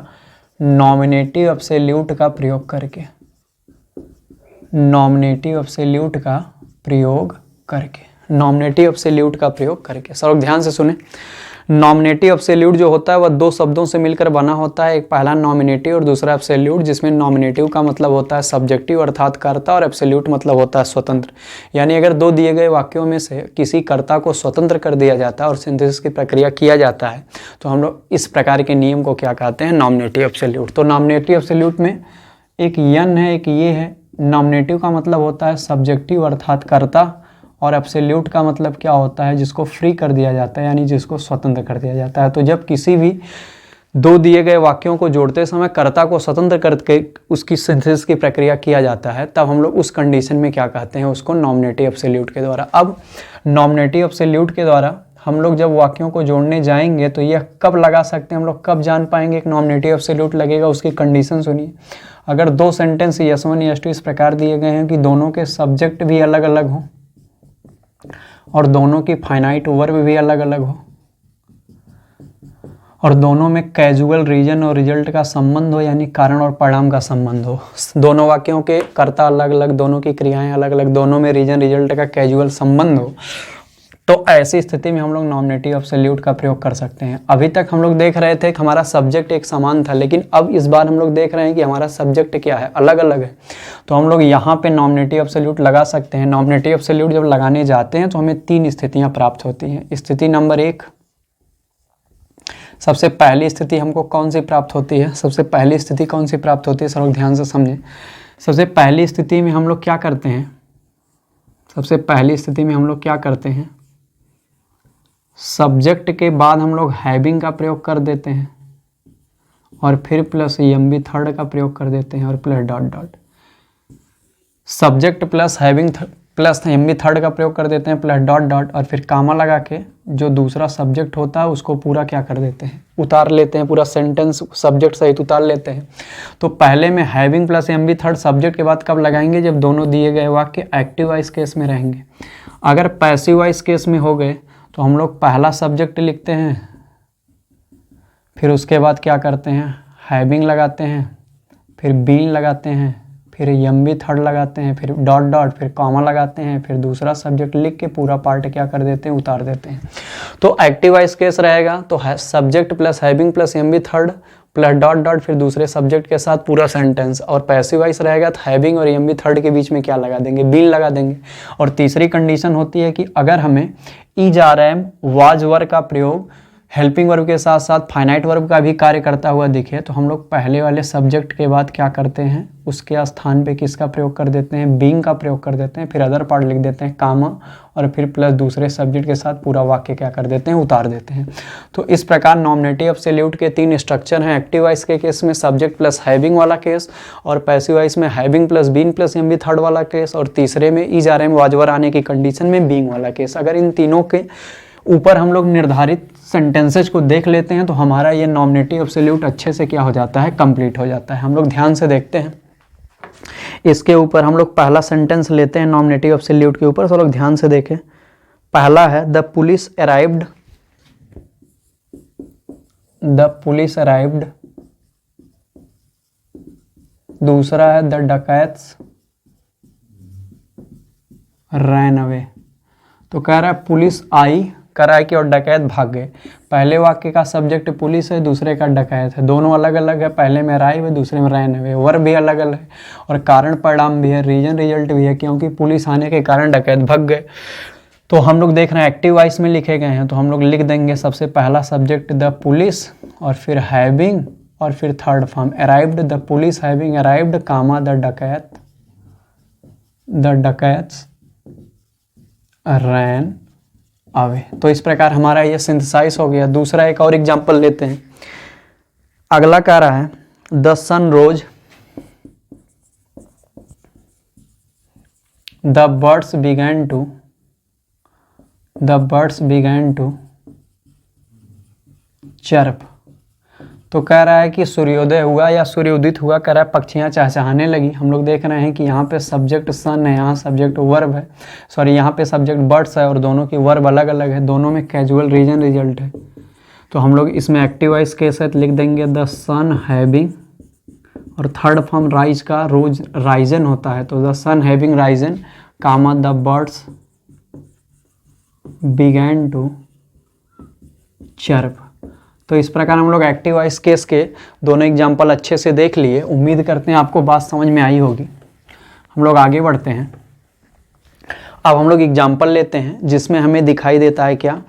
Speaker 1: नॉमिनेटिव एब्सोल्यूट का प्रयोग करके। नॉमिनेटिव एब्सोल्यूट का प्रयोग करके सब लोग ध्यान से सुने। नॉमिनेटिव एब्सोल्यूट जो होता है वह दो शब्दों से मिलकर बना होता है, एक पहला नॉमिनेटिव और दूसरा एब्सोल्यूट, जिसमें नॉमिनेटिव का मतलब होता है सब्जेक्टिव अर्थात कर्ता और एब्सोल्यूट मतलब होता है स्वतंत्र। यानी अगर दो दिए गए वाक्यों में से किसी कर्ता को स्वतंत्र कर दिया जाता है और सिंथेसिस की प्रक्रिया किया जाता है तो हम लोग इस प्रकार के नियम को क्या कहते हैं, नॉमिनेटिव एब्सोल्यूट। तो नॉमिनेटिव एब्सोल्यूट में एक यन है, एक ये है। नॉमिनेटिव का मतलब होता है सब्जेक्टिव अर्थात कर्ता और एब्सोल्यूट का मतलब क्या होता है, जिसको फ्री कर दिया जाता है यानी जिसको स्वतंत्र कर दिया जाता है। तो जब किसी भी दो दिए गए वाक्यों को जोड़ते समय कर्ता को स्वतंत्र करके उसकी सिंथेसिस की प्रक्रिया किया जाता है तब हम लोग उस कंडीशन में क्या कहते हैं, उसको नॉमिनेटिव एब्सोल्यूट के द्वारा। अब नॉमिनेटिव एब्सोल्यूट के द्वारा हम लोग जब वाक्यों को जोड़ने जाएंगे तो यह कब लगा सकते हैं, हम लोग कब जान पाएंगे एक नॉमिनेटिव एब्सोल्यूट लगेगा, उसकी कंडीशन सुनिए। अगर दो सेंटेंस S1 S2 इस प्रकार दिए गए हैं कि दोनों के सब्जेक्ट भी अलग अलग हों और दोनों की फाइनाइट वर्ब भी अलग अलग हो और दोनों में कैजुअल रीजन और रिजल्ट का संबंध हो यानी कारण और परिणाम का संबंध हो, दोनों वाक्यों के कर्ता अलग अलग, दोनों की क्रियाएं अलग अलग, दोनों में रीजन रिजल्ट का कैजुअल संबंध हो, तो ऐसी स्थिति में हम लोग नॉमिनेटिव एब्सोल्यूट का प्रयोग कर सकते हैं। अभी तक हम लोग देख रहे थे कि हमारा सब्जेक्ट एक समान था, लेकिन अब इस बार हम लोग देख रहे हैं कि हमारा सब्जेक्ट क्या है, अलग अलग है। तो हम लोग यहाँ पे नॉमिनेटिव एब्सोल्यूट लगा सकते हैं। नॉमिनेटिव एब्सोल्यूट जब लगाने जाते हैं तो हमें तीन स्थितियाँ प्राप्त होती हैं। स्थिति नंबर एक, सबसे पहली स्थिति हमको कौन सी प्राप्त होती है, सबसे पहली स्थिति कौन सी प्राप्त होती है, सब लोग ध्यान से समझें। सबसे पहली स्थिति में हम लोग क्या करते हैं, सब्जेक्ट के बाद हम लोग हैविंग का प्रयोग कर देते हैं और फिर प्लस एमबी थर्ड का प्रयोग कर देते हैं और plus dot dot. Subject plus having plus MB third का प्रयोग कर देते हैं प्लस डॉट डॉट और फिर कामा लगा के जो दूसरा सब्जेक्ट होता है उसको पूरा क्या कर देते हैं, उतार लेते हैं, पूरा सेंटेंस सब्जेक्ट सहित उतार लेते हैं। तो पहले में having plus MB third subject के बाद कब लगाएंगे, जब दोनों दिए गए वाक्य एक्टिव वॉइस केस में रहेंगे। अगर पैसिव वॉइस केस में हो गए तो हम लोग पहला सब्जेक्ट लिखते हैं, फिर उसके बाद क्या करते हैं, हैविंग लगाते हैं, फिर बीन लगाते हैं, फिर एमबी थर्ड लगाते हैं, फिर डॉट डॉट, फिर कॉमा लगाते हैं, फिर दूसरा सब्जेक्ट लिख के पूरा पार्ट क्या कर देते हैं, उतार देते हैं। तो एक्टिव वॉइस केस रहेगा तो subject plus having plus MB third plus dot dot फिर दूसरे सब्जेक्ट के साथ पूरा सेंटेंस, और पैसिव वॉइस रहेगा तो हैविंग और एमबी थर्ड के बीच में क्या लगा देंगे, बीन लगा देंगे। और तीसरी कंडीशन होती है कि अगर हमें is are am was were का प्रयोग हेल्पिंग वर्ब के साथ साथ फाइनाइट वर्ब का भी कार्य करता हुआ दिखे तो हम लोग पहले वाले सब्जेक्ट के बाद क्या करते हैं, उसके स्थान पे किसका प्रयोग कर देते हैं, बीइंग का प्रयोग कर देते हैं, फिर अदर पार्ट लिख देते हैं कामा, और फिर प्लस दूसरे सब्जेक्ट के साथ पूरा वाक्य क्या कर देते हैं, उतार देते हैं। तो इस प्रकार नॉमिनेटिव एब्सोल्यूट के 3 स्ट्रक्चर हैं। एक्टिव वॉइस के केस में सब्जेक्ट प्लस हैविंग वाला केस, और पैसिव वॉइस में having plus being plus M B third वाला केस, और तीसरे में इज आर एम वाजवर आने की कंडीशन में बीइंग वाला केस। अगर इन तीनों के ऊपर हम लोग निर्धारित सेंटेंसेज को देख लेते हैं तो हमारा ये नॉमिनेटिव एब्सोल्यूट अच्छे से क्या हो जाता है, कंप्लीट हो जाता है। हम लोग ध्यान से देखते हैं इसके ऊपर। हम लोग पहला सेंटेंस लेते हैं नॉमिनेटिव एब्सोल्यूट के ऊपर, तो लोग ध्यान से देखें। पहला है the police arrived, the police arrived. दूसरा है द डकैट्स रैन अवे। तो कह रहा है पुलिस आई, कह रहा है कि और डकैत भाग गए। पहले वाक्य का सब्जेक्ट पुलिस है, दूसरे का डकैत है, दोनों अलग अलग है। पहले में अराइव है, दूसरे में रैन अवे। वर्ब भी अलग अलग है और कारण परिणाम भी है, रीजन रिजल्ट भी है, क्योंकि पुलिस आने के कारण डकैत भाग गए। तो हम लोग देख रहे हैं एक्टिव वॉइस में लिखे गए हैं, तो हम लोग लिख देंगे सबसे पहला सब्जेक्ट द पुलिस, और फिर हैविंग, और फिर third form arrived, the police having arrived comma the dacoit, the dacoits ran away. तो इस प्रकार हमारा ये सिंथेसाइज हो गया। दूसरा एक और एग्जांपल लेते हैं। अगला कह रहा है the sun rose, the birds began to, the birds began to chirp. तो कह रहा है कि सूर्योदय हुआ या सूर्योदित हुआ, कह रहा है पक्षियां चहचहाने लगी। हम लोग देख रहे हैं कि यहाँ पे सब्जेक्ट सन है, यहाँ सब्जेक्ट वर्ब है, सॉरी यहाँ पे सब्जेक्ट बर्ड्स है, और दोनों की वर्ब अलग अलग है, दोनों में कैजुअल रीजन रिजल्ट है। तो हम लोग इसमें एक्टिव वॉइस के साथ लिख देंगे द सन हैविंग, और थर्ड फॉर्म राइज का रोज राइजन होता है, तो the sun having risen comma the birds began to chirp. तो इस प्रकार हम लोग एक्टिव वॉइस केस के दोनों एग्जाम्पल अच्छे से देख लिए। उम्मीद करते हैं आपको बात समझ में आई होगी। हम लोग आगे बढ़ते हैं। अब हम लोग एग्जाम्पल लेते हैं जिसमें हमें दिखाई देता है क्या,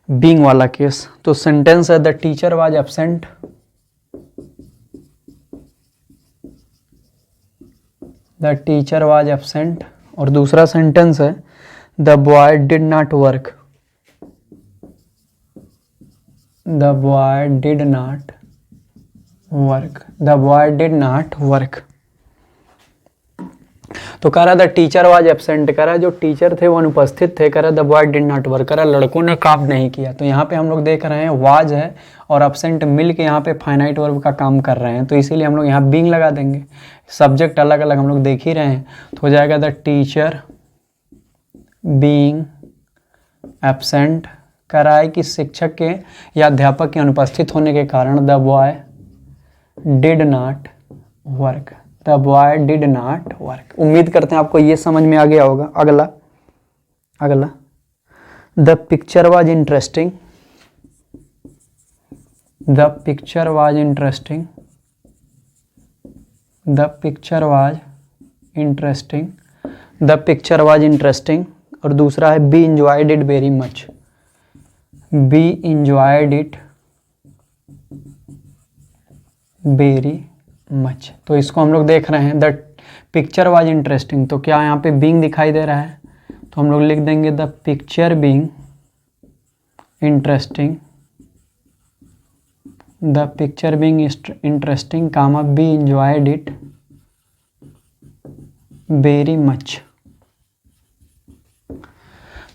Speaker 1: बीइंग वाला केस। तो सेंटेंस है the teacher was absent, the teacher was absent, और दूसरा सेंटेंस है the boy did not work, the boy did not work, the boy did not work। तो कह रहा द टीचर वाज एब्सेंट, कह रहा जो टीचर थे वो अनुपस्थित थे, कह रहा the boy did not work, कह रहा लड़कों ने काम नहीं किया। तो यहाँ पे हम लोग देख रहे हैं वाज है और एब्सेंट मिल के यहाँ पे फाइनाइट वर्ब का काम कर रहे हैं, तो इसीलिए हम लोग यहाँ बीइंग लगा देंगे। सब्जेक्ट अलग अलग हम लोग देख ही रहे हैं, तो हो जाएगा द टीचर बीइंग एब्सेंट। कह रहा है कि शिक्षक के या अध्यापक के अनुपस्थित होने के कारण the boy did not work, the boy did not work. उम्मीद करते हैं आपको ये समझ में आ गया होगा। अगला अगला the picture was interesting, the picture was interesting, the picture was interesting, the picture was interesting. और दूसरा है B enjoyed it very much, B enjoyed it very much. तो इसको हम लोग देख रहे हैं द पिक्चर वाज इंटरेस्टिंग, तो क्या यहाँ पे बीइंग दिखाई दे रहा है, तो हम लोग लिख देंगे the picture being interesting, the picture being interesting comma we enjoyed it very much.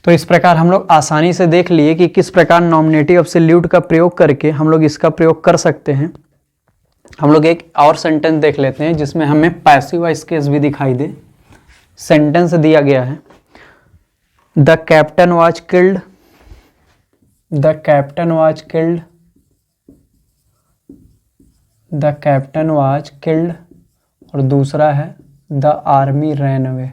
Speaker 1: तो इस प्रकार हम लोग आसानी से देख लिए कि किस प्रकार नॉमिनेटिव एब्सोल्यूट का प्रयोग करके हम लोग इसका प्रयोग कर सकते हैं। हम लोग एक और सेंटेंस देख लेते हैं जिसमें हमें पैसिव वॉइस केस भी दिखाई दे। सेंटेंस दिया गया है the captain was killed, the captain was killed, the captain was killed. और दूसरा है the army ran away,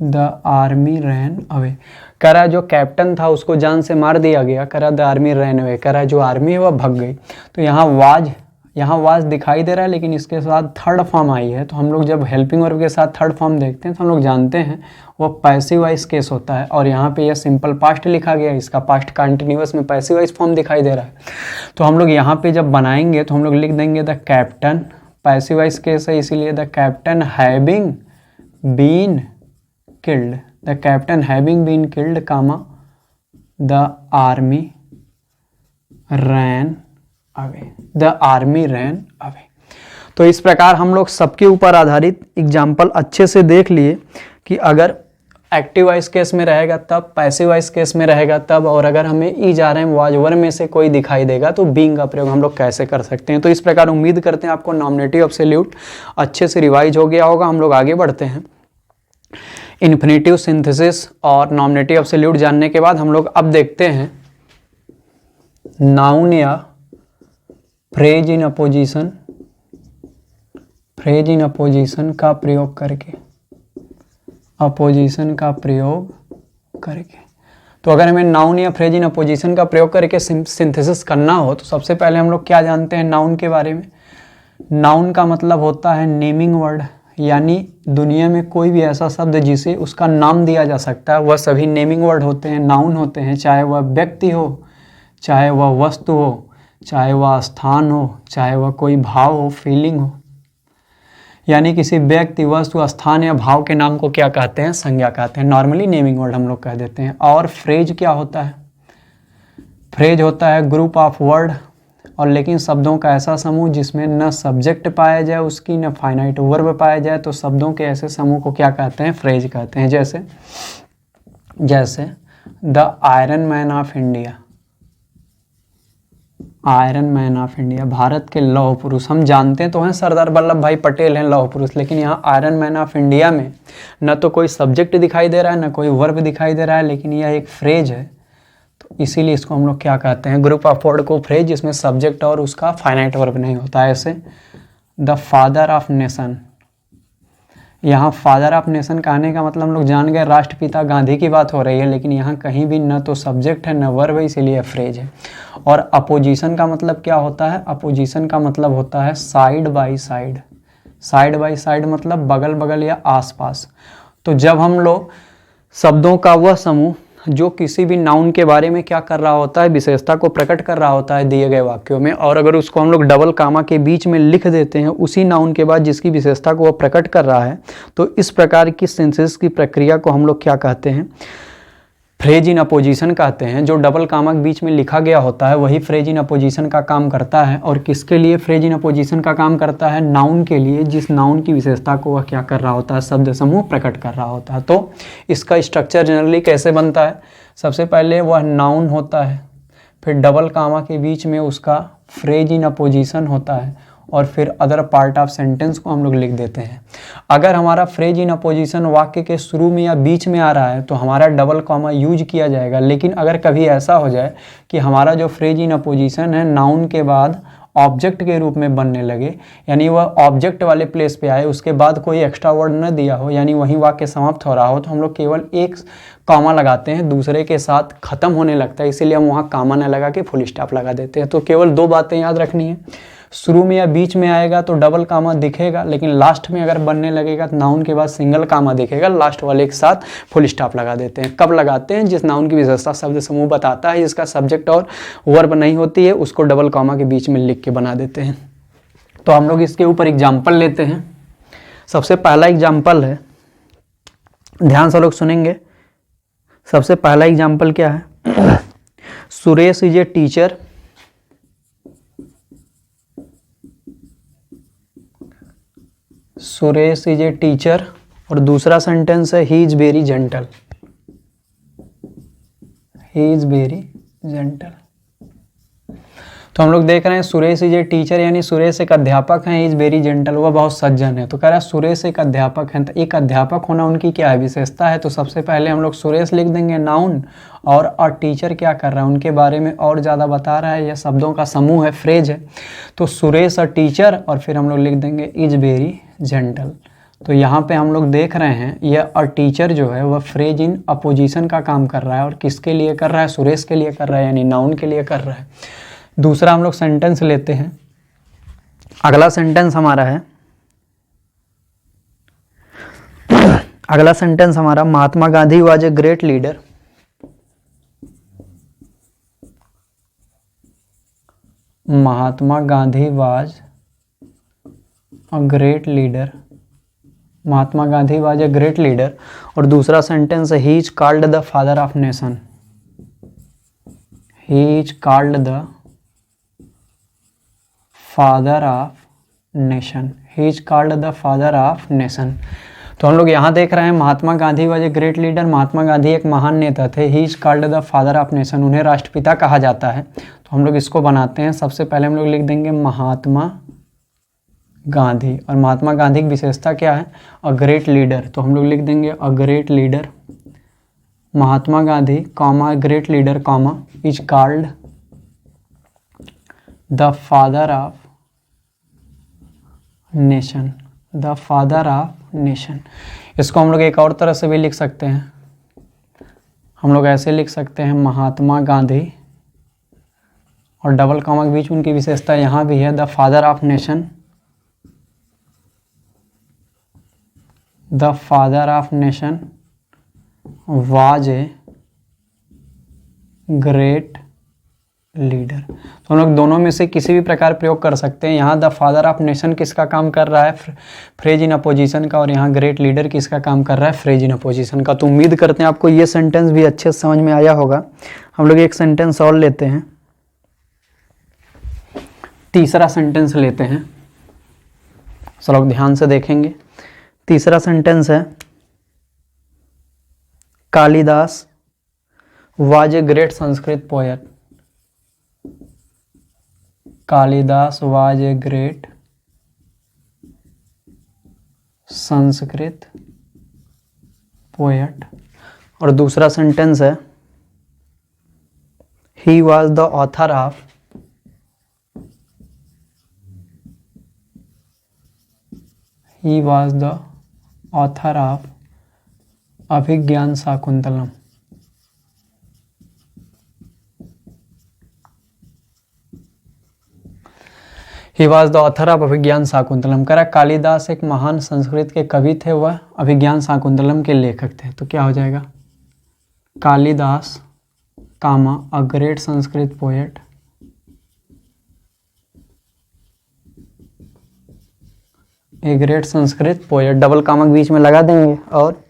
Speaker 1: the army ran away. कह रहा जो कैप्टन था उसको जान से मार दिया गया, कह रहा द आर्मी रैन अवे, कह रहा जो आर्मी है वह भाग गई। तो यहाँ वाज यहाँ वाज दिखाई दे रहा है लेकिन इसके साथ थर्ड फॉर्म आई है, तो हम लोग जब हेल्पिंग वर्ब के साथ थर्ड फॉर्म देखते हैं तो हम लोग जानते हैं वो पैसिव वॉइस केस होता है। और यहाँ पे यह सिंपल पास्ट लिखा गया है, इसका पास्ट कंटिन्यूअस में पैसिव वॉइस फॉर्म दिखाई दे रहा है। तो हम लोग यहाँ पे जब बनाएंगे तो हम लोग लिख देंगे the captain, passive voice case है इसीलिए the captain having been killed, the captain having been killed comma the army ran away, the army ran away. तो इस प्रकार हम लोग सबके ऊपर आधारित एग्जाम्पल अच्छे से देख लिए कि अगर एक्टिव वॉइस केस में रहेगा तब, पैसिव वॉइस केस में रहेगा तब, और अगर हमें is are am was were में से कोई दिखाई देगा तो बीइंग का प्रयोग हम लोग कैसे कर सकते हैं। तो इस प्रकार उम्मीद करते हैं आपको नॉमिनेटिव एब्सोल्यूट अच्छे से रिवाइज हो गया होगा। हम लोग आगे बढ़ते हैं। इन्फिनेटिव सिंथेसिस और नॉमिनेटिव एब्सोल्यूट जानने के बाद हम लोग अब देखते हैं नाउन या phrase in opposition, phrase in opposition का प्रयोग करके, अपोजिशन का प्रयोग करके। तो अगर हमें नाउन या फ्रेज इन अपोजिशन का प्रयोग करके सिंथेसिस करना हो तो सबसे पहले हम लोग क्या जानते हैं नाउन के बारे में। नाउन का मतलब होता है नेमिंग वर्ड, यानी दुनिया में कोई भी ऐसा शब्द जिसे उसका नाम दिया जा सकता है वह सभी नेमिंग वर्ड होते हैं, नाउन होते हैं। चाहे वह व्यक्ति हो, चाहे वह वस्तु हो, चाहे वह स्थान हो, चाहे वह कोई भाव हो, फीलिंग हो, यानी किसी व्यक्ति, वस्तु, स्थान या भाव के नाम को क्या कहते हैं, संज्ञा कहते हैं। नॉर्मली नेमिंग वर्ड हम लोग कह देते हैं। और फ्रेज क्या होता है, फ्रेज होता है ग्रुप ऑफ वर्ड, और लेकिन शब्दों का ऐसा समूह जिसमें न सब्जेक्ट पाया जाए उसकी, न फाइनाइट वर्ब पाया जाए, तो शब्दों के ऐसे समूह को क्या कहते हैं, फ्रेज कहते हैं। जैसे the iron man of India, iron man of India, Bharat के लौह पुरुष। हम जानते तो हैं सरदार वल्लभ भाई पटेल हैं लौह पुरुष, लेकिन यहाँ आयरन मैन ऑफ इंडिया में न तो कोई सब्जेक्ट दिखाई दे रहा है, न कोई वर्ब दिखाई दे रहा है, लेकिन यह एक फ्रेज है। तो इसीलिए इसको हम लोग क्या कहते हैं, ग्रुप ऑफ वर्ड को फ्रेज, जिसमें सब्जेक्ट और उसका फाइनाइट वर्ब नहीं होता है। ऐसे द फादर ऑफ नेशन, यहाँ फादर ऑफ नेशन कहने का मतलब हम लोग जान गए राष्ट्रपिता गांधी की बात हो रही है, लेकिन यहाँ कहीं भी न तो सब्जेक्ट है न वर्ब है, इसीलिए फ्रेज है। और अपोजिशन का मतलब क्या होता है, अपोजिशन का मतलब होता है side by side, side by side मतलब बगल बगल या आसपास। तो जब हम लोग शब्दों का वह समूह जो किसी भी नाउन के बारे में क्या कर रहा होता है, विशेषता को प्रकट कर रहा होता है दिए गए वाक्यों में, और अगर उसको हम लोग डबल कामा के बीच में लिख देते हैं उसी नाउन के बाद जिसकी विशेषता को वह प्रकट कर रहा है, तो इस प्रकार की सिंथेसिस की प्रक्रिया को हम लोग क्या कहते हैं, फ्रेज इन अपोजिशन कहते हैं। जो डबल कामा के बीच में लिखा गया होता है वही फ्रेज इन अपोजिशन का काम करता है। और किसके लिए फ्रेज इन अपोजिशन का काम करता है, नाउन के लिए, जिस नाउन की विशेषता को वह क्या कर रहा होता है, शब्द समूह प्रकट कर रहा होता है। तो इसका स्ट्रक्चर जनरली कैसे बनता है, सबसे पहले वह नाउन होता है, फिर डबल कामा के बीच में उसका फ्रेज इन अपोजिशन होता है, और फिर अदर पार्ट ऑफ सेंटेंस को हम लोग लिख देते हैं। अगर हमारा फ्रेज इन अपोजिशन वाक्य के शुरू में या बीच में आ रहा है तो हमारा डबल कॉमा यूज किया जाएगा। लेकिन अगर कभी ऐसा हो जाए कि हमारा जो फ्रेज इन अपोजिशन है नाउन के बाद ऑब्जेक्ट के रूप में बनने लगे, यानी वह ऑब्जेक्ट वाले प्लेस पे आए, उसके बाद कोई एक्स्ट्रा वर्ड न दिया हो, यानी वहीं वाक्य समाप्त हो रहा हो, तो हम लोग केवल एक कॉमा लगाते हैं, दूसरे के साथ खत्म होने लगता है, इसीलिए हम वहाँ कॉमा न लगा के फुल स्टॉप लगा देते हैं। तो केवल दो बातें याद रखनी है, शुरू में या बीच में आएगा तो डबल कामा दिखेगा, लेकिन लास्ट में अगर बनने लगेगा तो नाउन के बाद सिंगल कामा दिखेगा, लास्ट वाले के साथ फुल स्टॉप लगा देते हैं। कब लगाते हैं, जिस नाउन की विशेषता शब्द समूह बताता है, जिसका सब्जेक्ट और वर्ब नहीं होती है, उसको डबल कामा के बीच में लिख के बना देते हैं। तो हम लोग इसके ऊपर एग्जाम्पल लेते हैं। सबसे पहला एग्जाम्पल है, ध्यान से लोग सुनेंगे। सबसे पहला एग्जाम्पल क्या है, Suresh is a teacher, Suresh is a teacher, और दूसरा सेंटेंस है he is very gentle, he is very gentle. तो हम लोग देख रहे हैं सुरेश इज ए टीचर, यानी सुरेश एक अध्यापक हैं, ही इज वेरी जेंटल, वह बहुत सज्जन है। तो कह रहा है सुरेश एक अध्यापक हैं, तो एक अध्यापक होना उनकी क्या है, विशेषता है। तो सबसे पहले हम लोग सुरेश लिख देंगे नाउन, और टीचर क्या कर रहा है, उनके बारे में और ज़्यादा बता रहा है, यह शब्दों का समूह है, फ्रेज है। तो सुरेश और टीचर, और फिर हम लोग लिख देंगे इज वेरी जेंटल। तो यहाँ पे हम लोग देख रहे हैं यह और टीचर जो है वह फ्रेज इन अपोजिशन का काम कर रहा है, और किसके लिए कर रहा है, सुरेश के लिए कर रहा है, यानी नाउन के लिए कर रहा है। दूसरा हम लोग सेंटेंस लेते हैं, अगला सेंटेंस हमारा है, अगला सेंटेंस हमारा, Mahatma Gandhi was a great leader. Mahatma Gandhi was a great leader. Mahatma Gandhi was a great leader. और दूसरा सेंटेंस है, he is called the father of nation. He is called the father of nation. He is called the father of nation. तो हम लोग यहाँ देख रहे हैं Mahatma Gandhi was a great leader. Mahatma Gandhi एक महान नेता थे। He is called the father of nation, उन्हें राष्ट्रपिता कहा जाता है। तो हम लोग इसको बनाते हैं। सबसे पहले हम लोग लिख देंगे महात्मा गांधी, और महात्मा गांधी की विशेषता क्या है, अ ग्रेट लीडर। तो हम लोग लिख देंगे अ great leader. Mahatma Gandhi comma great leader comma is called the father of nation. The father of nation. इसको हम लोग एक और तरह से भी लिख सकते हैं। हम लोग ऐसे लिख सकते हैं, महात्मा गांधी और डबल कॉमा के बीच उनकी विशेषता यहाँ भी है, the father of nation. The father of nation was a great leader. तो हम लोग दोनों में से किसी भी प्रकार प्रयोग कर सकते हैं। यहाँ द फादर ऑफ नेशन किसका काम कर रहा है, फ्रेज इन अपोजिशन का, और यहाँ ग्रेट लीडर किसका काम कर रहा है, फ्रेज इन अपोजिशन का। तो उम्मीद करते हैं आपको ये सेंटेंस भी अच्छे से समझ में आया होगा। हम लोग एक सेंटेंस और लेते हैं, तीसरा सेंटेंस लेते हैं। सब लोग ध्यान से देखेंगे। तीसरा सेंटेंस है, Kalidas was a great Sanskrit poet. Kalidas was a great Sanskrit poet. और दूसरा सेंटेंस है, he was the author of he was the author of Abhijnana Shakuntalam. He was the author of Abhijnana Shakuntalam. करा कालिदास एक महान संस्कृत के कवि थे, वह अभिज्ञान शाकुंतलम के लेखक थे। तो क्या हो जाएगा, Kalidas comma a great Sanskrit poet, a great Sanskrit poet, double comma के बीच में लगा देंगे, और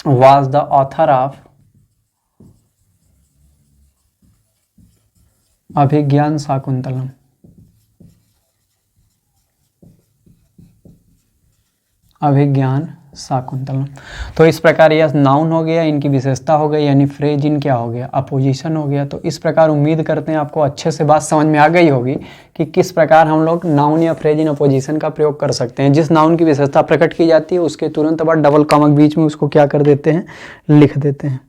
Speaker 1: was the author of Abhijnana Shakuntalam. Abhijnana Shakuntalam. तो इस प्रकार यह नाउन हो गया, इनकी विशेषता हो गई, यानी फ्रेज इन क्या हो गया, अपोजिशन हो गया। तो इस प्रकार उम्मीद करते हैं आपको अच्छे से बात समझ में आ गई होगी कि किस प्रकार हम लोग नाउन या फ्रेज इन अपोजिशन का प्रयोग कर सकते हैं। जिस नाउन की विशेषता प्रकट की जाती है उसके तुरंत बाद डबल कॉमा के बीच में उसको क्या कर देते हैं, लिख देते हैं।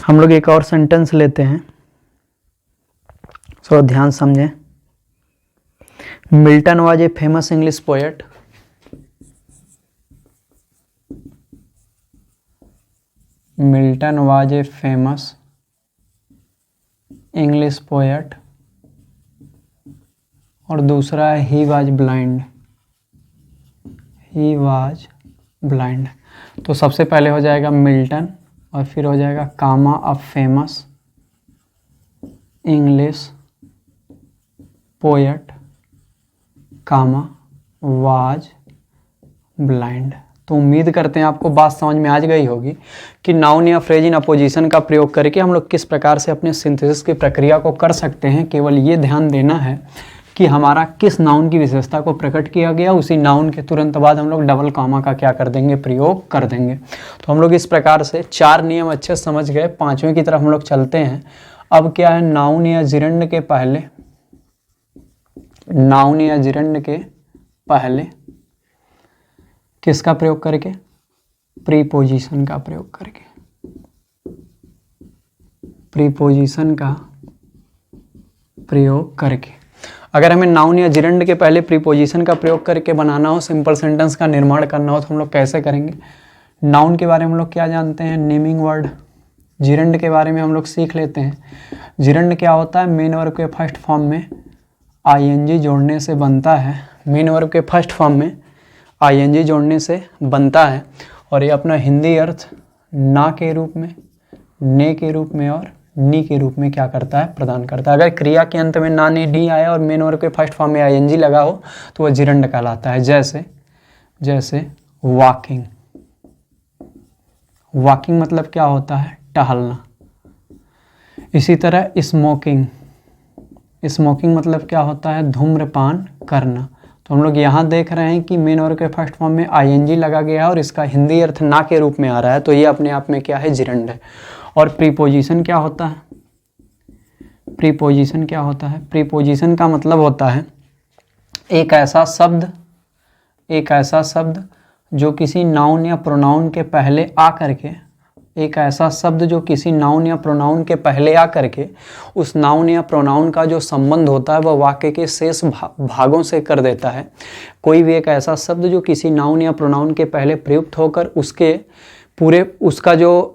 Speaker 1: हम लोग एक और सेंटेंस लेते हैं, सो ध्यान समझें। Milton was a famous English poet. Milton was a famous English poet. और दूसरा है he was blind. He was blind. तो सबसे पहले हो जाएगा मिल्टन, और फिर हो जाएगा comma of famous English poet comma was blind. तो उम्मीद करते हैं आपको बात समझ में आ गई होगी कि नाउन या फ्रेज इन अपोजिशन का प्रयोग करके हम लोग किस प्रकार से अपने सिंथेसिस की प्रक्रिया को कर सकते हैं। केवल ये ध्यान देना है कि हमारा किस नाउन की विशेषता को प्रकट किया गया, उसी नाउन के तुरंत बाद हम लोग डबल कॉमा का क्या कर देंगे, प्रयोग कर देंगे। तो हम लोग इस प्रकार से 4 नियम अच्छे समझ गए। 5वें की तरफ हम लोग चलते हैं। अब क्या है, नाउन या जिरंड के पहले, नाउन या जिरंड के पहले किसका प्रयोग करके, प्रीपोजिशन का प्रयोग करके, प्रीपोजिशन का प्रयोग करके। अगर हमें नाउन या जिरंड के पहले प्रीपोजिशन का प्रयोग करके बनाना हो, सिंपल सेंटेंस का निर्माण करना हो, तो हम लोग कैसे करेंगे। नाउन के बारे में हम लोग क्या जानते हैं, नेमिंग वर्ड। जिरंड के बारे में हम लोग सीख लेते हैं। जिरंड क्या होता है, मेन वर्ब के फर्स्ट फॉर्म में आईएनजी जोड़ने से बनता है, मेन वर्ब के फर्स्ट फॉर्म में आईएनजी जोड़ने से बनता है, और ये अपना हिंदी अर्थ ना के रूप में, ने के रूप में और नी के रूप में क्या करता है, प्रदान करता है। अगर क्रिया के अंत में ना, ने, नी आया और मेन वर्ब के फर्स्ट फॉर्म में आईएनजी लगा हो तो वह जिरंड कहलाता है। जैसे वॉकिंग। वॉकिंग मतलब क्या होता है, टहलना। इसी तरह स्मोकिंग। स्मोकिंग मतलब क्या होता है, धूम्रपान करना। तो हम लोग यहाँ देख रहे हैं कि मेन वर्ब के फर्स्ट फॉर्म में आईएनजी लगा गया है और इसका हिंदी अर्थ ना के रूप में आ रहा है, तो ये अपने आप में क्या है, जिरंड है। और प्रीपोजिशन क्या होता है, प्रीपोजिशन क्या होता है, प्रीपोजिशन का मतलब होता है एक ऐसा शब्द जो किसी नाउन या प्रोनाउन के पहले आ करके, एक ऐसा शब्द जो किसी नाउन या प्रोनाउन के पहले आ करके उस नाउन या प्रोनाउन का जो संबंध होता है वह वाक्य के शेष भागों से कर देता है। कोई भी एक ऐसा शब्द जो किसी नाउन या प्रोनाउन के पहले प्रयुक्त होकर उसका जो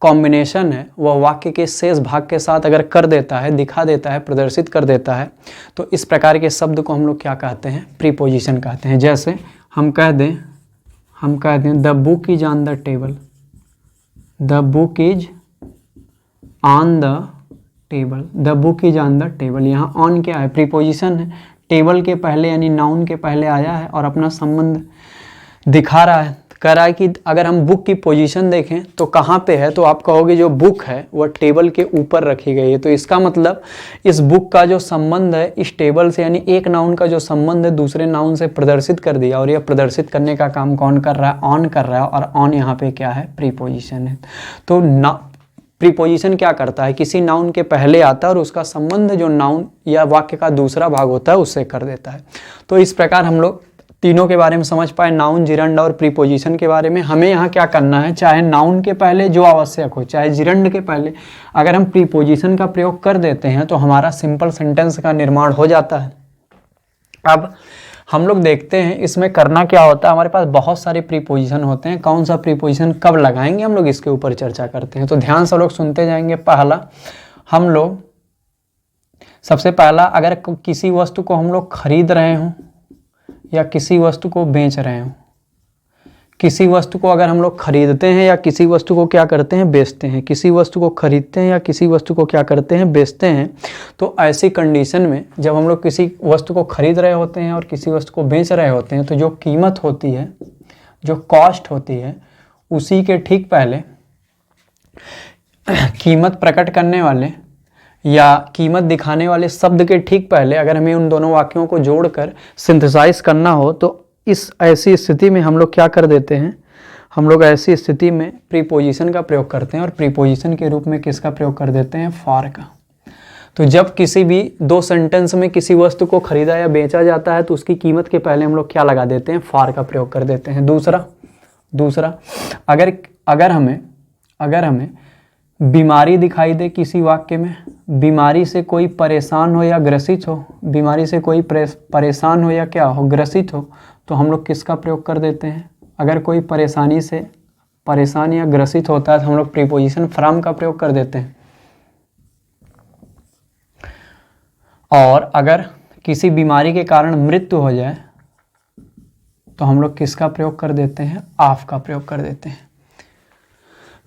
Speaker 1: कॉम्बिनेशन है वह वाक्य के शेष भाग के साथ अगर कर देता है, दिखा देता है, प्रदर्शित कर देता है, तो इस प्रकार के शब्द को हम लोग क्या कहते हैं, प्रीपोजिशन कहते हैं। जैसे हम कह दें the book is on the table, the book is on the table, the book is on the table. यहाँ ऑन क्या है, प्रीपोजिशन है, टेबल के पहले यानी नाउन के पहले आया है और अपना संबंध दिखा रहा है, कह रहा है कि अगर हम बुक की पोजीशन देखें तो कहाँ पे है, तो आप कहोगे जो बुक है वह टेबल के ऊपर रखी गई है। तो इसका मतलब इस बुक का जो संबंध है इस टेबल से, यानी एक नाउन का जो संबंध है दूसरे नाउन से प्रदर्शित कर दिया, और यह प्रदर्शित करने का काम कौन कर रहा है, ऑन कर रहा है, और ऑन यहाँ पे क्या है, प्रीपोजिशन है। तो प्रीपोजिशन क्या करता है, किसी नाउन के पहले आता है और उसका संबंध जो नाउन या वाक्य का दूसरा भाग होता है उससे कर देता है। तो इस प्रकार हम लोग तीनों के बारे में समझ पाए, नाउन, जिरंड और प्रीपोजिशन के बारे में। हमें यहाँ क्या करना है, चाहे नाउन के पहले जो आवश्यक हो, चाहे जिरंड के पहले अगर हम प्रीपोजिशन का प्रयोग कर देते हैं तो हमारा सिंपल सेंटेंस का निर्माण हो जाता है। अब हम लोग देखते हैं इसमें करना क्या होता है। हमारे पास बहुत सारे प्रीपोजिशन होते हैं, कौन सा प्रीपोजिशन कब लगाएंगे हम लोग इसके ऊपर चर्चा करते हैं। तो ध्यान से लोग सुनते जाएंगे। पहला, हम लोग सबसे पहला, अगर किसी वस्तु को हम लोग खरीद रहे हों या किसी वस्तु को बेच रहे हो, किसी वस्तु को अगर हम लोग खरीदते हैं या किसी वस्तु को क्या करते हैं, बेचते हैं, किसी वस्तु को खरीदते हैं या किसी वस्तु को क्या करते हैं, बेचते हैं, तो ऐसी कंडीशन में जब हम लोग किसी वस्तु को खरीद रहे होते हैं और किसी वस्तु को बेच रहे होते हैं तो जो कीमत होती है, जो कॉस्ट होती है, उसी के ठीक पहले कीमत प्रकट करने वाले या कीमत दिखाने वाले शब्द के ठीक पहले अगर हमें उन दोनों वाक्यों को जोड़कर सिंथेसाइज करना हो तो इस ऐसी स्थिति में हम लोग क्या कर देते हैं, हम लोग ऐसी स्थिति में प्रीपोजिशन का प्रयोग करते हैं। और प्रीपोजिशन के रूप में किसका प्रयोग कर देते हैं, फॉर का। तो जब किसी भी दो सेंटेंस में किसी वस्तु को खरीदा या बेचा जाता है तो उसकी कीमत के पहले हम लोग क्या लगा देते हैं, फॉर का प्रयोग कर देते हैं। दूसरा अगर हमें बीमारी दिखाई दे किसी वाक्य में, बीमारी से कोई परेशान हो या ग्रसित हो, बीमारी से कोई परेशान हो या क्या हो, ग्रसित हो, तो हम लोग किसका प्रयोग कर देते हैं। अगर कोई परेशानी से परेशान या ग्रसित होता है तो हम लोग प्रीपोजिशन फ्रॉम का प्रयोग कर देते हैं। और अगर किसी बीमारी के कारण मृत्यु हो जाए तो हम लोग किसका प्रयोग कर देते हैं, ऑफ का प्रयोग कर देते हैं।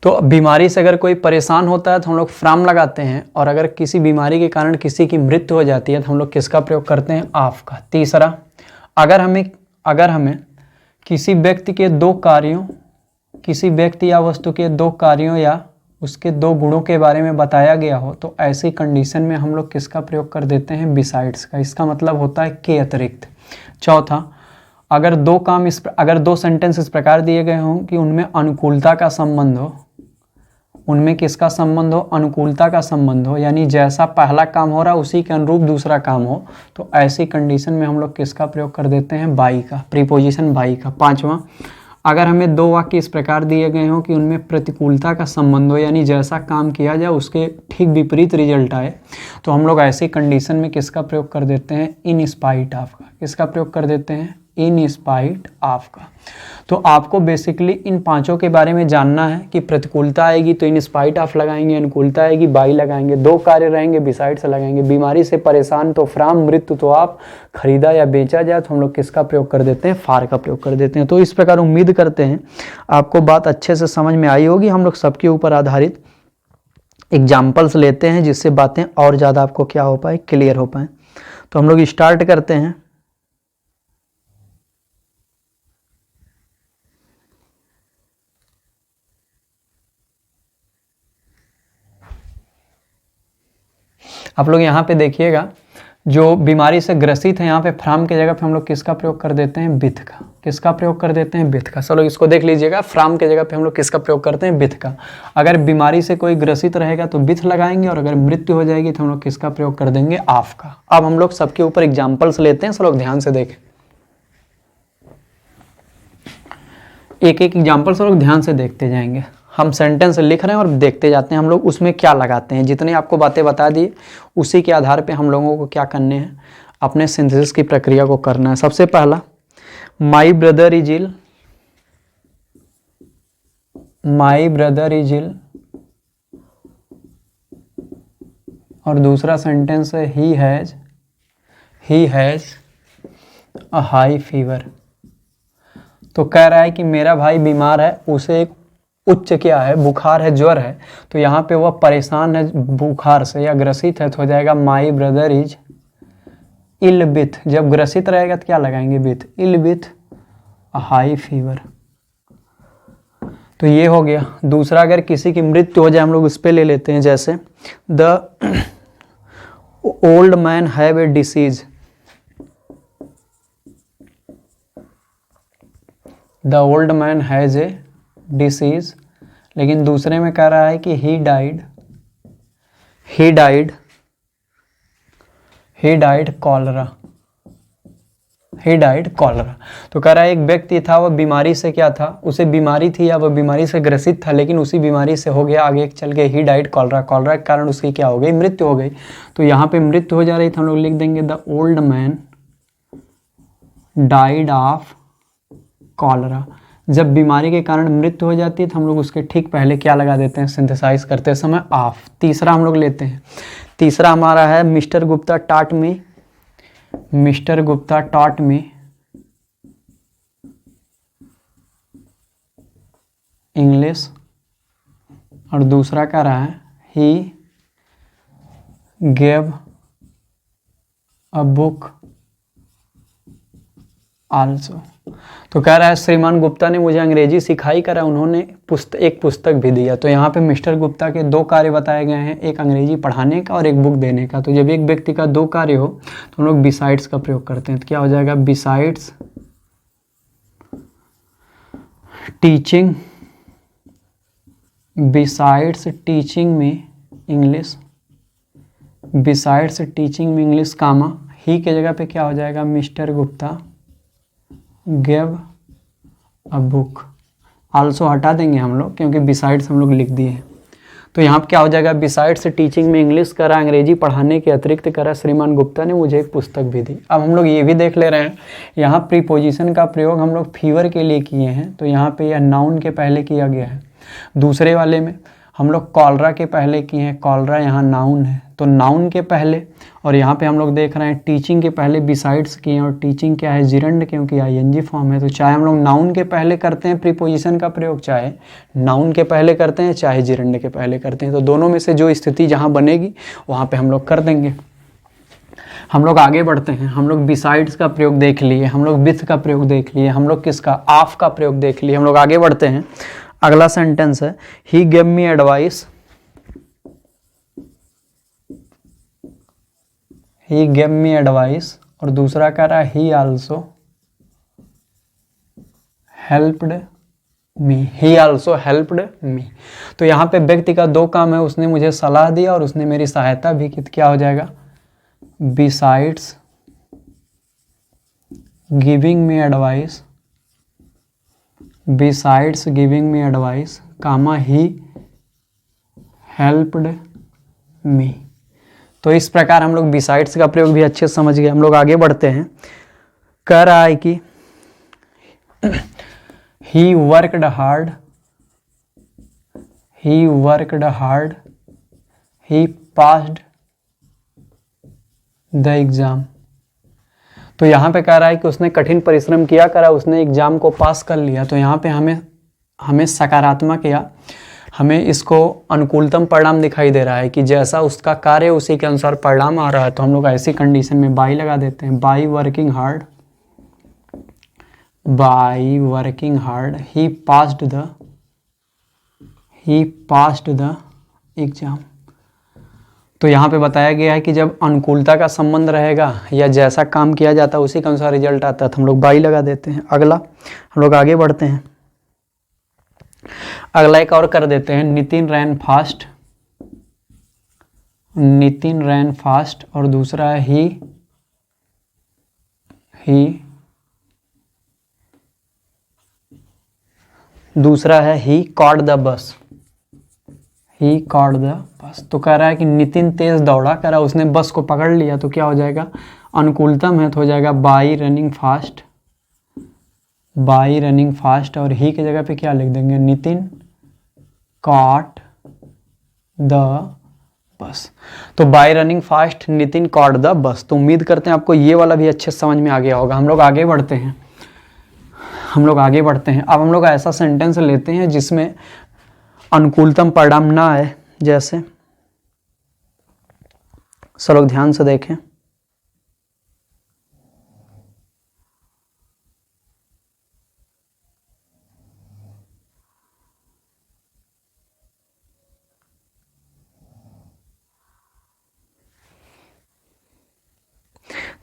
Speaker 1: तो बीमारी से अगर कोई परेशान होता है तो हम लोग फ्रॉम लगाते हैं, और अगर किसी बीमारी के कारण किसी की मृत्यु हो जाती है तो हम लोग किसका प्रयोग करते हैं, ऑफ का। तीसरा, अगर हमें किसी व्यक्ति के दो कार्यों, किसी व्यक्ति या वस्तु के दो कार्यों या उसके दो गुणों के बारे में बताया गया हो तो ऐसी कंडीशन में हम लोग किसका प्रयोग कर देते हैं, बिसाइड्स का। इसका मतलब होता है के अतिरिक्त। चौथा, अगर दो सेंटेंस इस प्रकार दिए गए हों कि उनमें अनुकूलता का संबंध हो, उनमें किसका संबंध हो, अनुकूलता का संबंध हो, यानी जैसा पहला काम हो रहा उसी के अनुरूप दूसरा काम हो, तो ऐसी कंडीशन में हम लोग किसका प्रयोग कर देते हैं, बाई का, प्रीपोजिशन बाई का। पांचवा, अगर हमें दो वाक्य इस प्रकार दिए गए हों कि उनमें प्रतिकूलता का संबंध हो, यानी जैसा काम किया जाए उसके ठीक विपरीत रिजल्ट आए, तो हम लोग ऐसी कंडीशन में किसका प्रयोग कर देते हैं, इन स्पाइट ऑफ का। किसका प्रयोग कर देते हैं, इन स्पाइट ऑफ का। तो आपको बेसिकली इन पांचों के बारे में जानना है कि प्रतिकूलता आएगी तो इन स्पाइट ऑफ लगाएंगे, अनुकूलता आएगी बाई लगाएंगे, दो कार्य रहेंगे बिसाइड से लगाएंगे, बीमारी से परेशान तो फ्राम, मृत्यु तो आप, खरीदा या बेचा जाए तो हम लोग किसका प्रयोग कर देते हैं, फार का प्रयोग कर देते हैं। तो इस प्रकार उम्मीद करते हैं आपको बात अच्छे से समझ में आई होगी। हम लोग सबके ऊपर आधारित एग्जाम्पल्स लेते हैं जिससे बातें और ज़्यादा आपको क्या हो पाए, क्लियर हो पाए। तो हम लोग स्टार्ट करते हैं। आप लोग यहाँ पे देखिएगा, जो बीमारी से ग्रसित है यहाँ पे फ्राम की जगह पे हम लोग किसका प्रयोग कर देते हैं, बिथ का। किसका प्रयोग कर देते हैं, बिथ का। चलो इसको देख लीजिएगा, फ्राम के जगह पे हम लोग किसका प्रयोग करते हैं, बिथ का। अगर बीमारी से कोई ग्रसित रहेगा तो बिथ लगाएंगे, और अगर मृत्यु हो जाएगी तो हम लोग किसका प्रयोग कर देंगे, आफ का। अब हम लोग सबके ऊपर एग्जाम्पल्स लेते हैं, सब लोग ध्यान से देखें। एक एक एग्जाम्पल सब लोग ध्यान से देखते जाएंगे। हम सेंटेंस लिख रहे हैं और देखते जाते हैं हम लोग उसमें क्या लगाते हैं। जितने आपको बातें बता दी उसी के आधार पे हम लोगों को क्या करने हैं, अपने सिंथेसिस की प्रक्रिया को करना है। सबसे पहला, my brother is ill, my brother is ill, और दूसरा सेंटेंस है he has a high fever. तो कह रहा है कि मेरा भाई बीमार है, उसे एक उच्च क्या है, बुखार है, ज्वर है। तो यहाँ पे वह परेशान है बुखार से या ग्रसित है, तो हो जाएगा my brother is ill with. जब ग्रसित रहेगा तो क्या लगाएंगे, with, ill with a high fever. तो ये हो गया। दूसरा, अगर किसी की मृत्यु हो जाए हम लोग इस पे ले लेते हैं, जैसे the old man have a disease, the old man has a disease. लेकिन दूसरे में कह रहा है कि he died cholera, he died cholera. तो कह रहा है एक व्यक्ति था, वह बीमारी से क्या था, उसे बीमारी थी या वह बीमारी से ग्रसित था, लेकिन उसी बीमारी से हो गया आगे चल के ही डाइड कॉलरा। कॉलरा के कारण उसकी क्या हो गई, मृत्यु हो गई। तो यहाँ पे मृत्यु हो जा रही थी, हम लोग लिख देंगे the old man died of cholera. जब बीमारी के कारण मृत्यु हो जाती है तो हम लोग उसके ठीक पहले क्या लगा देते हैं, सिंथेसाइज करते समय ऑफ। तीसरा हम लोग लेते हैं, तीसरा हमारा है mister Gupta taught me, mister Gupta taught me English, और दूसरा कह रहा है he gave a book also. तो कह रहा है श्रीमान गुप्ता ने मुझे अंग्रेजी सिखाई, करा उन्होंने एक पुस्तक भी दिया। तो यहाँ पे मिस्टर गुप्ता के दो कार्य बताए गए हैं, एक अंग्रेजी पढ़ाने का और एक बुक देने का। तो जब एक व्यक्ति का दो कार्य हो तो हम लोग बिसाइड्स का प्रयोग करते हैं। तो क्या हो जाएगा, बिसाइड्स टीचिंग, बिसाइड्स टीचिंग में इंग्लिश, बिसाइड्स टीचिंग में इंग्लिश कामा, ही के जगह पे क्या हो जाएगा, mister Gupta give a book. Also हटा देंगे हम लोग क्योंकि बिसाइड्स हम लोग लिख दिए हैं। तो यहाँ पे क्या हो जाएगा, बिसाइड्स टीचिंग में इंग्लिश करा, अंग्रेजी पढ़ाने के अतिरिक्त करा, श्रीमान गुप्ता ने मुझे एक पुस्तक भी दी। अब हम लोग ये भी देख ले रहे हैं, यहाँ प्रीपोजिशन का प्रयोग हम लोग फीवर के लिए किए हैं, तो यहाँ पे यह नाउन के पहले किया गया है। दूसरे वाले में हम लोग कॉलरा के पहले किए हैं, कॉलरा यहाँ नाउन है तो नाउन के पहले, और यहाँ पे हम लोग देख रहे हैं टीचिंग के पहले बिसाइड्स किए हैं, और टीचिंग क्या है, जिरंड, क्योंकि आईएनजी फॉर्म है। तो चाहे हम लोग नाउन के पहले करते हैं प्रीपोजिशन का प्रयोग, चाहे नाउन के पहले करते हैं, चाहे जिरंड के पहले करते हैं। तो दोनों में से जो स्थिति जहाँ बनेगी वहाँ पे हम लोग कर देंगे। हम लोग आगे बढ़ते हैं। हम लोग बिसाइड्स का प्रयोग देख लिए, हम लोग विथ का प्रयोग देख लिए, हम लोग किसका, ऑफ का प्रयोग देख लिए। हम लोग आगे बढ़ते हैं। अगला सेंटेंस है he gave me advice, he gave me advice, और दूसरा कह रहा है ही आल्सो हेल्प्ड मी, ही आल्सो हेल्प्ड मी। तो यहाँ पे व्यक्ति का दो काम है, उसने मुझे सलाह दिया और उसने मेरी सहायता भी की। क्या हो जाएगा, besides giving me advice, besides giving me advice comma he helped me. तो इस प्रकार हम लोग बिसाइड्स का प्रयोग भी अच्छे से समझ गए। हम लोग आगे बढ़ते हैं। कह रहा है कि he worked hard, he worked hard, he passed the exam. तो यहाँ पे कह रहा है कि उसने कठिन परिश्रम किया करा, उसने एग्जाम को पास कर लिया। तो यहाँ पे हमें सकारात्मक या हमें इसको अनुकूलतम परिणाम दिखाई दे रहा है कि जैसा उसका कार्य उसी के अनुसार परिणाम आ रहा है। तो हम लोग ऐसी कंडीशन में बाई लगा देते हैं। By working hard, by working hard he passed the exam. तो यहाँ पे बताया गया है कि जब अनुकूलता का संबंध रहेगा या जैसा काम किया जाता है उसी के अनुसार रिजल्ट आता है, तो हम लोग बाई लगा देते हैं। अगला हम लोग आगे बढ़ते हैं। अगला एक और कर देते हैं। नितिन रैन फास्ट, नितिन रैन फास्ट, और दूसरा है ही कॉट द बस, ही कॉट द बस। तो कह रहा है कि नितिन तेज दौड़ा, कह रहा है उसने बस को पकड़ लिया। तो क्या हो जाएगा, अनुकूलतम है तो हो जाएगा by running fast, by running fast, और ही की जगह पे क्या लिख देंगे, नितिन कॉट द बस। तो by running fast Nitin caught the bus. तो उम्मीद करते हैं आपको ये वाला भी अच्छे समझ में आ गया होगा। हम लोग आगे बढ़ते हैं, अब हम लोग ऐसा सेंटेंस लेते हैं जिसमें अनुकूलतम परिणाम ना आए। जैसे सब लोग ध्यान से देखें।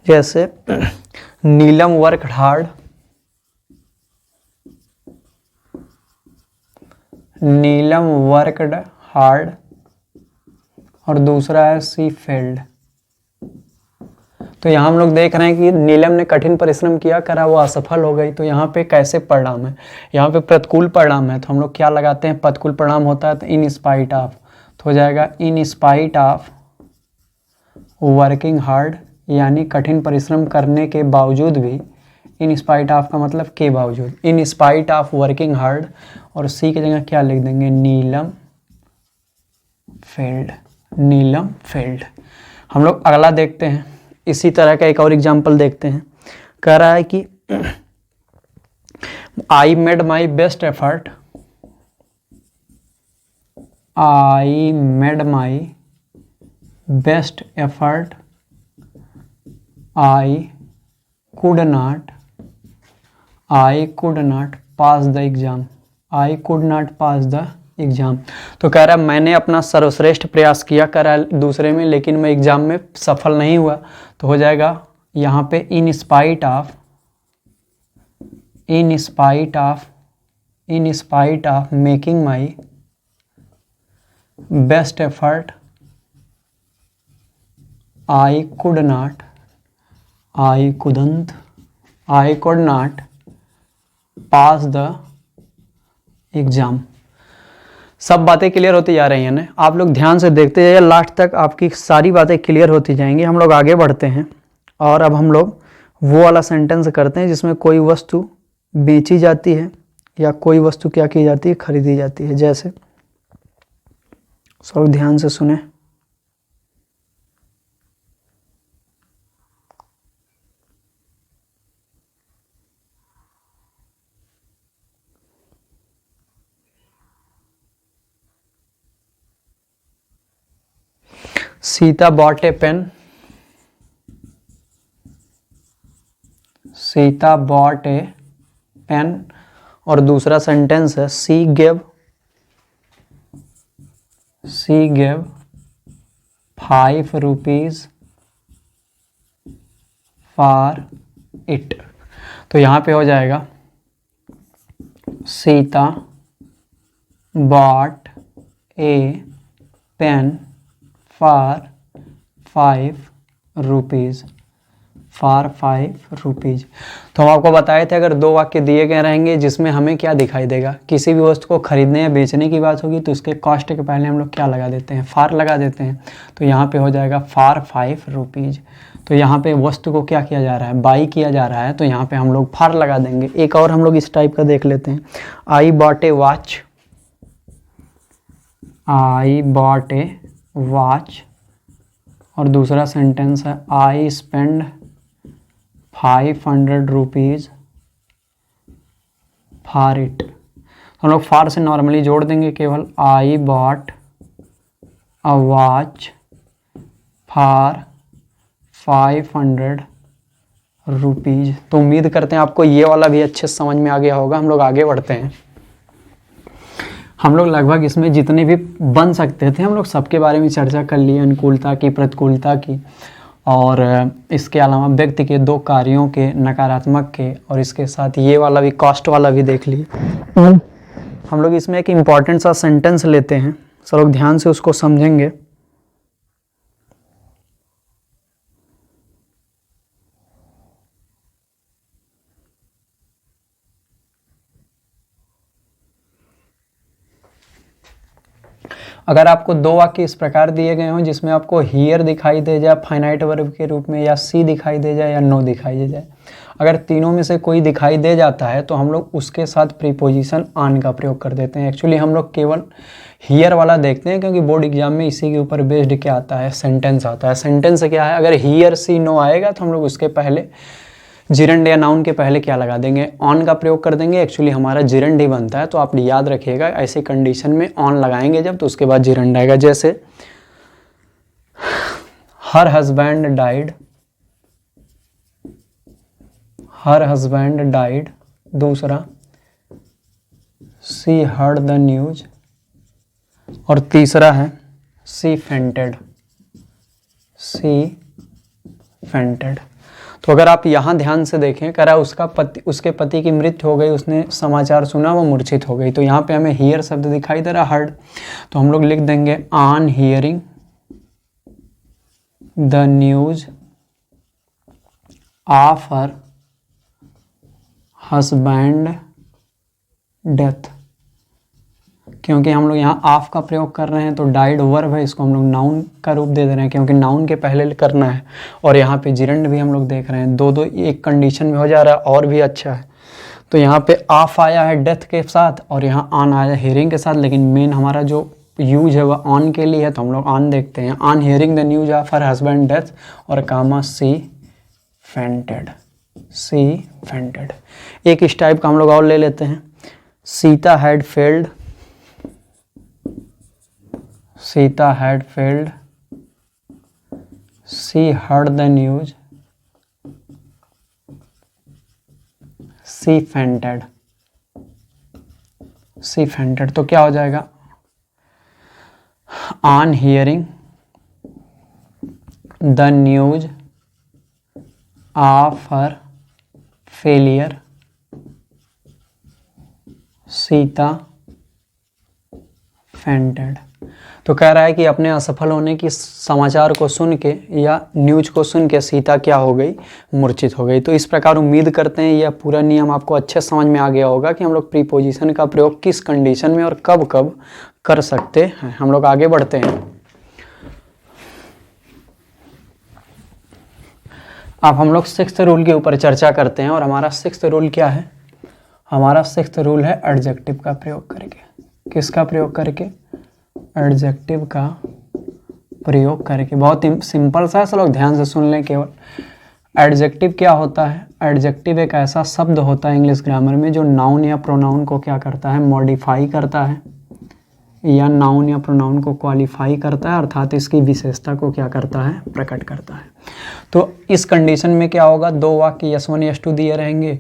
Speaker 1: जैसे नीलम वर्क हार्ड, नीलम वर्कड हार्ड, और दूसरा है सी फेल्ड। तो यहाँ हम लोग देख रहे हैं कि नीलम ने कठिन परिश्रम किया, करा, वो असफल हो गई। तो यहाँ पे कैसे परिणाम है, यहाँ पे प्रतिकूल परिणाम है। तो हम लोग क्या लगाते हैं, प्रतिकूल परिणाम होता है तो इन स्पाइट ऑफ, तो हो जाएगा in spite of working hard, यानी कठिन परिश्रम करने के बावजूद भी। इन स्पाइट ऑफ का मतलब के बावजूद, in spite of working hard, और सी की जगह क्या लिख देंगे, नीलम फेल्ड, नीलम फेल्ड। हम लोग अगला देखते हैं, इसी तरह का एक और एग्जाम्पल देखते हैं। कह रहा है कि I made my best effort, I made my best effort, I could not pass the exam, I could not pass the exam. तो कह रहा है मैंने अपना सर्वश्रेष्ठ प्रयास किया, कह रहा है दूसरे में, लेकिन मैं एग्जाम में सफल नहीं हुआ। तो हो जाएगा यहाँ पे in spite of making my best effort, I could not pass the exam. सब बातें क्लियर होती जा रही हैं ना, आप लोग ध्यान से देखते जाइए, लास्ट तक आपकी सारी बातें क्लियर होती जाएंगी। हम लोग आगे बढ़ते हैं और अब हम लोग वो वाला सेंटेंस करते हैं जिसमें कोई वस्तु बेची जाती है या कोई वस्तु क्या की जाती है, खरीदी जाती है। जैसे सब ध्यान से सुने। Sita bought a pen, Sita bought a pen, और दूसरा सेंटेंस है she gave 5 rupees for it. तो यहाँ पे हो जाएगा Sita bought a pen for 5 rupees for 5 rupees. तो हम आपको बताए थे अगर 2 वाक्य दिए गए रहेंगे जिसमें हमें क्या दिखाई देगा, किसी भी वस्तु को खरीदने या बेचने की बात होगी तो उसके कॉस्ट के पहले हम लोग क्या लगा देते हैं, फॉर लगा देते हैं। तो यहाँ पे हो जाएगा फॉर 5 रुपीज़। तो यहाँ पे वस्तु को क्या किया जा रहा है, बाई किया जा रहा है, तो यहाँ पे हम लोग फॉर लगा देंगे। एक और हम लोग इस टाइप का देख लेते हैं, I bought A watch, I bought A watch. और दूसरा सेंटेंस है I spend 500 rupees for it. हम लोग फॉर से नॉर्मली जोड़ देंगे केवल, I bought a watch for 500 rupees. तो उम्मीद करते हैं आपको ये वाला भी अच्छे से समझ में आ गया होगा। हम लोग आगे बढ़ते हैं। हम लोग लगभग इसमें जितने भी बन सकते थे हम लोग सबके बारे में चर्चा कर लिए, अनुकूलता की, प्रतिकूलता की, और इसके अलावा व्यक्ति के 2 कार्यों के, नकारात्मक के, और इसके साथ ये वाला भी, कॉस्ट वाला भी देख लिए। हम लोग इसमें एक इम्पॉर्टेंट सा सेंटेंस लेते हैं, सब लोग ध्यान से उसको समझेंगे। अगर आपको 2 वाक्य इस प्रकार दिए गए हों जिसमें आपको हियर दिखाई दे जाए फाइनाइट वर्ब के रूप में, या सी दिखाई दे जाए, या नो दिखाई दे जाए, अगर तीनों में से कोई दिखाई दे जाता है तो हम लोग उसके साथ प्रीपोजिशन ऑन का प्रयोग कर देते हैं। एक्चुअली हम लोग केवल हियर वाला देखते हैं क्योंकि बोर्ड एग्जाम में इसी के ऊपर बेस्ड क्या आता है, सेंटेंस आता है। सेंटेंस क्या है, अगर हियर सी नो आएगा तो हम लोग उसके पहले जिरंड या नाउन के पहले क्या लगा देंगे, ऑन का प्रयोग कर देंगे। एक्चुअली हमारा जिरंड ही बनता है, तो आप याद रखिएगा ऐसे कंडीशन में ऑन लगाएंगे जब, तो उसके बाद जिरंड आएगा। जैसे her husband died, her husband died. दूसरा सी हर्ड द न्यूज, और तीसरा है सी फेंटेड, सी फेंटेड। तो अगर आप यहाँ ध्यान से देखें, कह रहा उसके पति की मृत्यु हो गई, उसने समाचार सुना, वो मूर्छित हो गई। तो यहाँ पे हमें हियर शब्द दिखाई दे रहा, हर्ड, तो हम लोग लिख देंगे on hearing the news of her husband death. क्योंकि हम लोग यहाँ ऑफ का प्रयोग कर रहे हैं तो डाइड वर्ब है, इसको हम लोग नाउन का रूप दे दे रहे हैं क्योंकि नाउन के पहले करना है। और यहाँ पे जिरंड भी हम लोग देख रहे हैं, 2-2 एक कंडीशन में हो जा रहा है, और भी अच्छा है। तो यहाँ पे ऑफ आया है डेथ के साथ, और यहाँ ऑन आया हियरिंग के साथ, लेकिन मेन हमारा जो यूज है वह ऑन के लिए है, तो हम लोग ऑन देखते हैं। On hearing the news of her husband death, और कामा सी फेंटेड, सी फेंटेड। एक इस टाइप का हम लोग और ले लेते हैं, Sita had failed, Sita had failed, she heard the news, she fainted, she fainted. तो क्या हो जाएगा, on hearing the news of her failure, Sita fainted. तो कह रहा है कि अपने असफल होने की समाचार को सुन के या न्यूज को सुन के सीता क्या हो गई, मूर्छित हो गई। तो इस प्रकार उम्मीद करते हैं यह पूरा नियम आपको अच्छे समझ में आ गया होगा कि हम लोग प्रीपोजिशन का प्रयोग किस कंडीशन में और कब कब कर सकते हैं। हम लोग आगे बढ़ते हैं। अब हम लोग 6th रूल के ऊपर चर्चा करते हैं, और हमारा 6th रूल क्या है, हमारा 6th रूल है एडजेक्टिव का प्रयोग करके। किसका प्रयोग करके, एडजेक्टिव का प्रयोग करके। बहुत सिंपल सा है, सब लोग ध्यान से सुन लें केवल। एडजेक्टिव क्या होता है, एडजेक्टिव एक ऐसा शब्द होता है इंग्लिश ग्रामर में जो नाउन या प्रोनाउन को क्या करता है, मॉडिफाई करता है, या नाउन या प्रोनाउन को क्वालिफाई करता है, अर्थात इसकी विशेषता को क्या करता है, प्रकट करता है। तो इस कंडीशन में क्या होगा, 2 वाक्य S1 S2 दिए रहेंगे।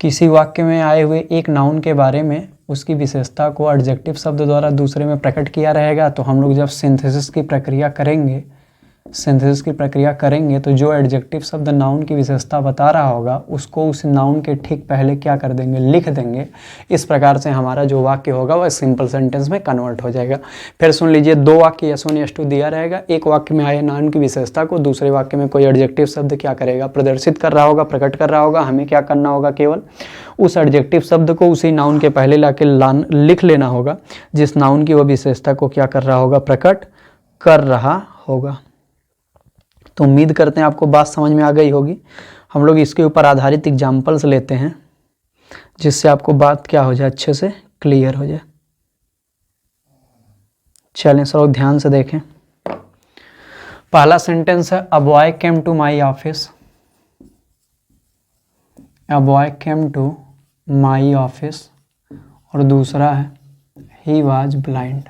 Speaker 1: किसी वाक्य में आए हुए एक नाउन के बारे में उसकी विशेषता को एडजेक्टिव शब्द द्वारा दूसरे में प्रकट किया रहेगा। तो हम लोग जब सिंथेसिस की प्रक्रिया करेंगे सिंथेसिस की प्रक्रिया करेंगे तो जो एडजेक्टिव शब्द नाउन की विशेषता बता रहा होगा उसको उस नाउन के ठीक पहले क्या कर देंगे, लिख देंगे। इस प्रकार से हमारा जो वाक्य होगा वह सिंपल सेंटेंस में कन्वर्ट हो जाएगा। फिर सुन लीजिए, 2 वाक्य S1 S2 दिया रहेगा। एक वाक्य में आए नाउन की विशेषता को, दूसरे वाक्य में कोई एडजेक्टिव शब्द क्या करेगा, प्रदर्शित कर रहा होगा, प्रकट कर रहा होगा। हमें क्या करना होगा, केवल उस एडजेक्टिव शब्द को उसी नाउन के पहले लिख लेना होगा जिस नाउन की वह विशेषता को क्या कर रहा होगा, प्रकट कर रहा होगा। तो उम्मीद करते हैं आपको बात समझ में आ गई होगी। हम लोग इसके ऊपर आधारित एग्जाम्पल्स लेते हैं जिससे आपको बात क्या हो जाए, अच्छे से क्लियर हो जाए। चलें सब लोग ध्यान से देखें। पहला सेंटेंस है, a boy came to my office. A boy came to my office. और दूसरा है, ही वॉज ब्लाइंड।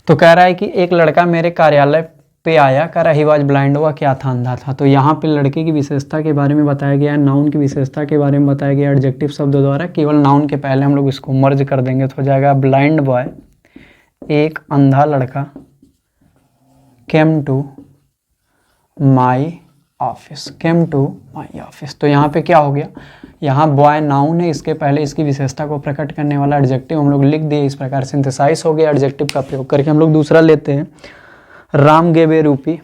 Speaker 1: तो कह रहा है कि एक लड़का मेरे कार्यालय पे आया, कह रहा ही वॉज ब्लाइंड, हुआ क्या था, अंधा था। तो यहाँ पे लड़के की विशेषता के बारे में बताया गया है, नाउन की विशेषता के बारे में बताया गया एडजेक्टिव शब्द द्वारा। केवल नाउन के पहले हम लोग इसको मर्ज कर देंगे तो हो जाएगा ब्लाइंड बॉय, एक अंधा लड़का, came to my office, came to my office. तो यहाँ पे क्या हो गया, यहाँ बॉय नाउन है, इसके पहले इसकी विशेषता को प्रकट करने वाला एडजेक्टिव हम लोग लिख दिए। इस प्रकार सिंथेसाइज हो गया एडजेक्टिव का प्रयोग करके। हम लोग दूसरा लेते हैं, राम गेव ए रूपी।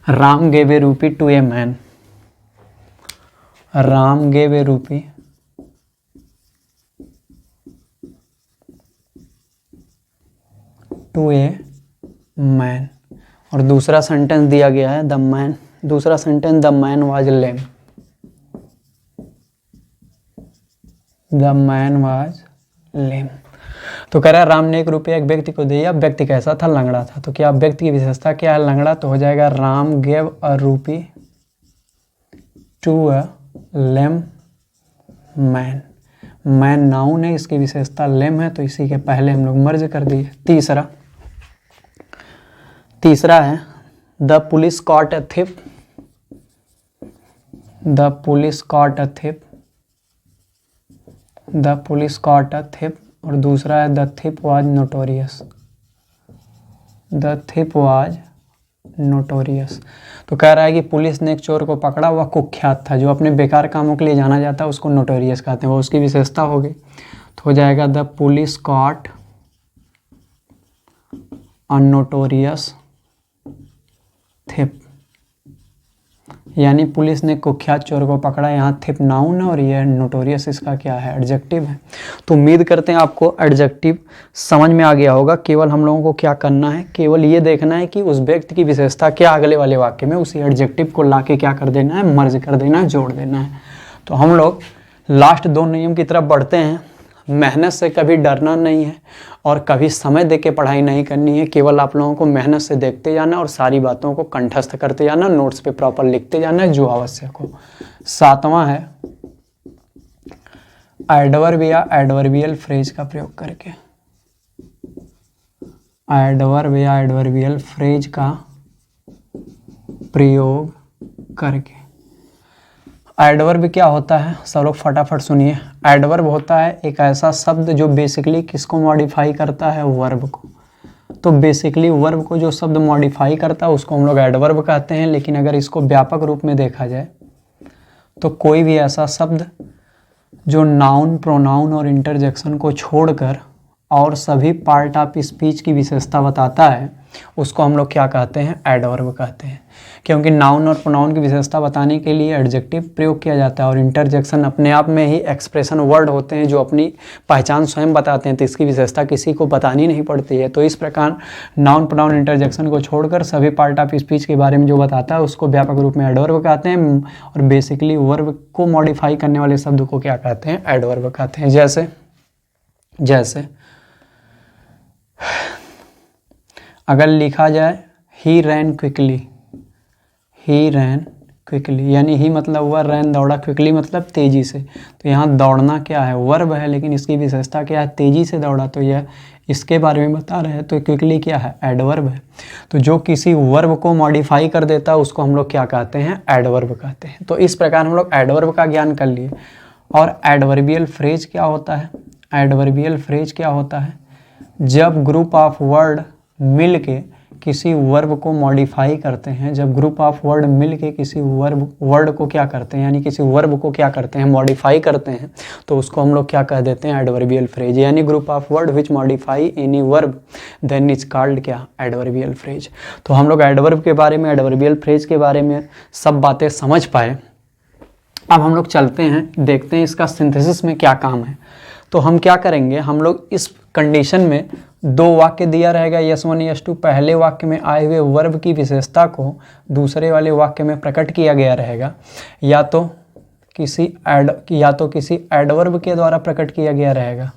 Speaker 1: Ram gave a rupee to a man. Ram gave a rupee to a man. और दूसरा सेंटेंस दिया गया है, द मैन, दूसरा sentence, the man was lame. The man was lame. तो कह रहा है राम ने 1 रुपया एक व्यक्ति को दिया, व्यक्ति कैसा था, लंगड़ा था। तो क्या व्यक्ति की विशेषता क्या है, लंगड़ा। तो हो जाएगा Ram gave a rupee to a lame man. Man noun है, इसकी विशेषता लेम है, तो इसी के पहले हम लोग मर्ज कर दिए। तीसरा है, the police caught a thief. The police caught a thief. The police caught a thief. और दूसरा है, the thief was notorious. The thief was notorious. तो कह रहा है कि पुलिस ने एक चोर को पकड़ा, वह कुख्यात था। जो अपने बेकार कामों के लिए जाना जाता है उसको नोटोरियस कहते हैं, वो उसकी विशेषता हो गई। तो हो जाएगा the police caught a notorious thief, यानी पुलिस ने कुख्यात चोर को पकड़ा। यहाँ थिप नाउन है और ये नोटोरियस इसका क्या है, एडजेक्टिव है। तो उम्मीद करते हैं आपको एडजेक्टिव समझ में आ गया होगा। केवल हम लोगों को क्या करना है, केवल ये देखना है कि उस व्यक्ति की विशेषता क्या अगले वाले वाक्य में, उसी एडजेक्टिव को लाके क्या कर देना है, मर्ज कर देना है, जोड़ देना है। तो हम लोग लास्ट 2 नियम की तरफ बढ़ते हैं। मेहनत से कभी डरना नहीं है और कभी समय दे के पढ़ाई नहीं करनी है। केवल आप लोगों को मेहनत से देखते जाना और सारी बातों को कंठस्थ करते जाना, नोट्स पे प्रॉपर लिखते जाना जो आवश्यक हो। 7वां है, एडवर्ब या एडवर्बियल फ्रेज का प्रयोग करके। एडवर्ब या एडवर्बियल फ्रेज का प्रयोग करके। एडवर्ब क्या होता है, सब लोग फटाफट सुनिए। एडवर्ब होता है एक ऐसा शब्द जो बेसिकली किसको मॉडिफाई करता है, वर्ब को। तो बेसिकली वर्ब को जो शब्द मॉडिफाई करता है उसको हम लोग एडवर्ब कहते हैं। लेकिन अगर इसको व्यापक रूप में देखा जाए तो कोई भी ऐसा शब्द जो नाउन, प्रोनाउन और इंटरजेक्शन को छोड़कर और सभी पार्ट ऑफ स्पीच की विशेषता बताता है उसको हम लोग क्या कहते हैं, एडवर्ब कहते हैं। क्योंकि नाउन और प्रोनाउन की विशेषता बताने के लिए एडजेक्टिव प्रयोग किया जाता है और इंटरजेक्शन अपने आप में ही एक्सप्रेशन वर्ड होते हैं जो अपनी पहचान स्वयं बताते हैं। तो इसकी विशेषता किसी को बतानी नहीं पड़ती है। तो इस प्रकार नाउन, प्रोनाउन, इंटरजेक्शन को छोड़कर सभी पार्ट ऑफ स्पीच के बारे में जो बताता है उसको व्यापक रूप में एडवर्ब कहते हैं। और बेसिकली वर्ब को मॉडिफाई करने वाले शब्द को क्या कहते हैं, एडवर्ब कहते हैं। जैसे अगर लिखा जाए ही रैन क्विकली, ही रैन क्विकली, यानी ही मतलब हुआ रैन दौड़ा, क्विकली मतलब तेजी से। तो यहाँ दौड़ना क्या है, वर्ब है, लेकिन इसकी विशेषता क्या है, तेजी से दौड़ा। तो यह इसके बारे में बता रहे हैं। तो क्विकली क्या है, एडवर्ब है। तो जो किसी वर्ब को मॉडिफाई कर देता है उसको हम लोग क्या कहते हैं, एडवर्ब कहते हैं। तो इस प्रकार हम लोग एडवर्ब का ज्ञान कर लिए। और एडवर्बियल फ्रेज क्या होता है, एडवर्बियल फ्रेज क्या होता है, जब ग्रुप ऑफ वर्ड मिल के किसी वर्ब को मॉडिफाई करते हैं, जब ग्रुप ऑफ वर्ड मिल के किसी वर्ड को क्या करते हैं, यानी किसी वर्ब को क्या करते हैं, मॉडिफाई करते हैं, तो उसको हम लोग क्या कह देते हैं, एडवर्बियल फ्रेज। यानी group of word which modify any verb then is called क्या, एडवर्बियल फ्रेज। तो हम लोग एडवर्ब के बारे में, एडवर्बियल फ्रेज के बारे में सब बातें समझ पाए। अब हम लोग चलते हैं, देखते हैं इसका सिंथेसिस में क्या काम है। तो हम क्या करेंगे, हम लोग इस कंडीशन में दो वाक्य दिया रहेगा S1 S2। पहले वाक्य में आए हुए वर्ब की विशेषता को दूसरे वाले वाक्य में प्रकट किया गया रहेगा, या तो किसी एडवर्ब के द्वारा प्रकट किया गया रहेगा,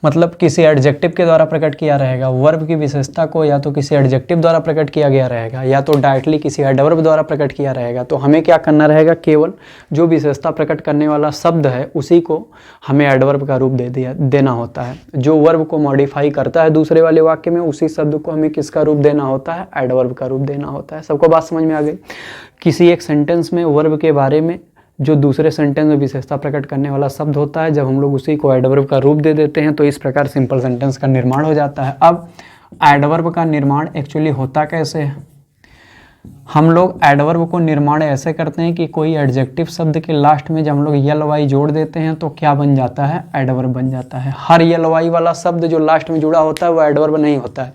Speaker 1: मतलब किसी एडजेक्टिव के द्वारा प्रकट किया रहेगा। वर्ब की विशेषता को या तो किसी एडजेक्टिव द्वारा प्रकट किया गया रहेगा, या तो डायरेक्टली किसी एडवर्ब द्वारा प्रकट किया रहेगा। तो हमें क्या करना रहेगा, केवल जो विशेषता प्रकट करने वाला शब्द है उसी को हमें एडवर्ब का रूप देना होता है। जो वर्ब को मॉडिफाई करता है दूसरे वाले वाक्य में, उसी शब्द को हमें किसका रूप देना होता है, एडवर्ब का रूप देना होता है। सबको बात समझ में आ गई। किसी एक सेंटेंस में वर्ब के बारे में जो दूसरे सेंटेंस में विशेषता प्रकट करने वाला शब्द होता है, जब हम लोग उसी को एडवर्ब का रूप दे देते हैं तो इस प्रकार सिंपल सेंटेंस का निर्माण हो जाता है। अब एडवर्ब का निर्माण एक्चुअली होता कैसे है, हम लोग एडवर्ब को निर्माण ऐसे करते हैं कि कोई एडजेक्टिव शब्द के लास्ट में जब हम लोग यल वाई जोड़ देते हैं तो क्या बन जाता है, एडवर्ब बन जाता है। हर यल वाई वाला शब्द जो लास्ट में जुड़ा होता है वह एडवर्ब नहीं होता है,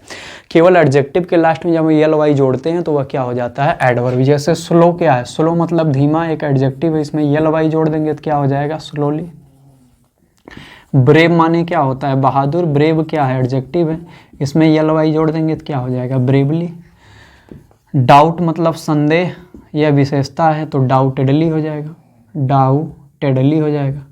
Speaker 1: केवल एडजेक्टिव के लास्ट में जब हम यल वाई जोड़ते हैं तो वह क्या हो जाता है, एडवर्ब। जैसे स्लो क्या है, स्लो मतलब धीमा, एक एडजेक्टिव है, इसमें यल वाई जोड़ देंगे तो क्या हो जाएगा, स्लोली। ब्रेव माने क्या होता है, बहादुर, ब्रेव क्या है, एडजेक्टिव है, इसमें यल वाई जोड़ देंगे तो क्या हो जाएगा, ब्रेवली। डाउट मतलब संदेह या विशेषता है तो डाउटेडली हो जाएगा, डाउटेडली हो जाएगा।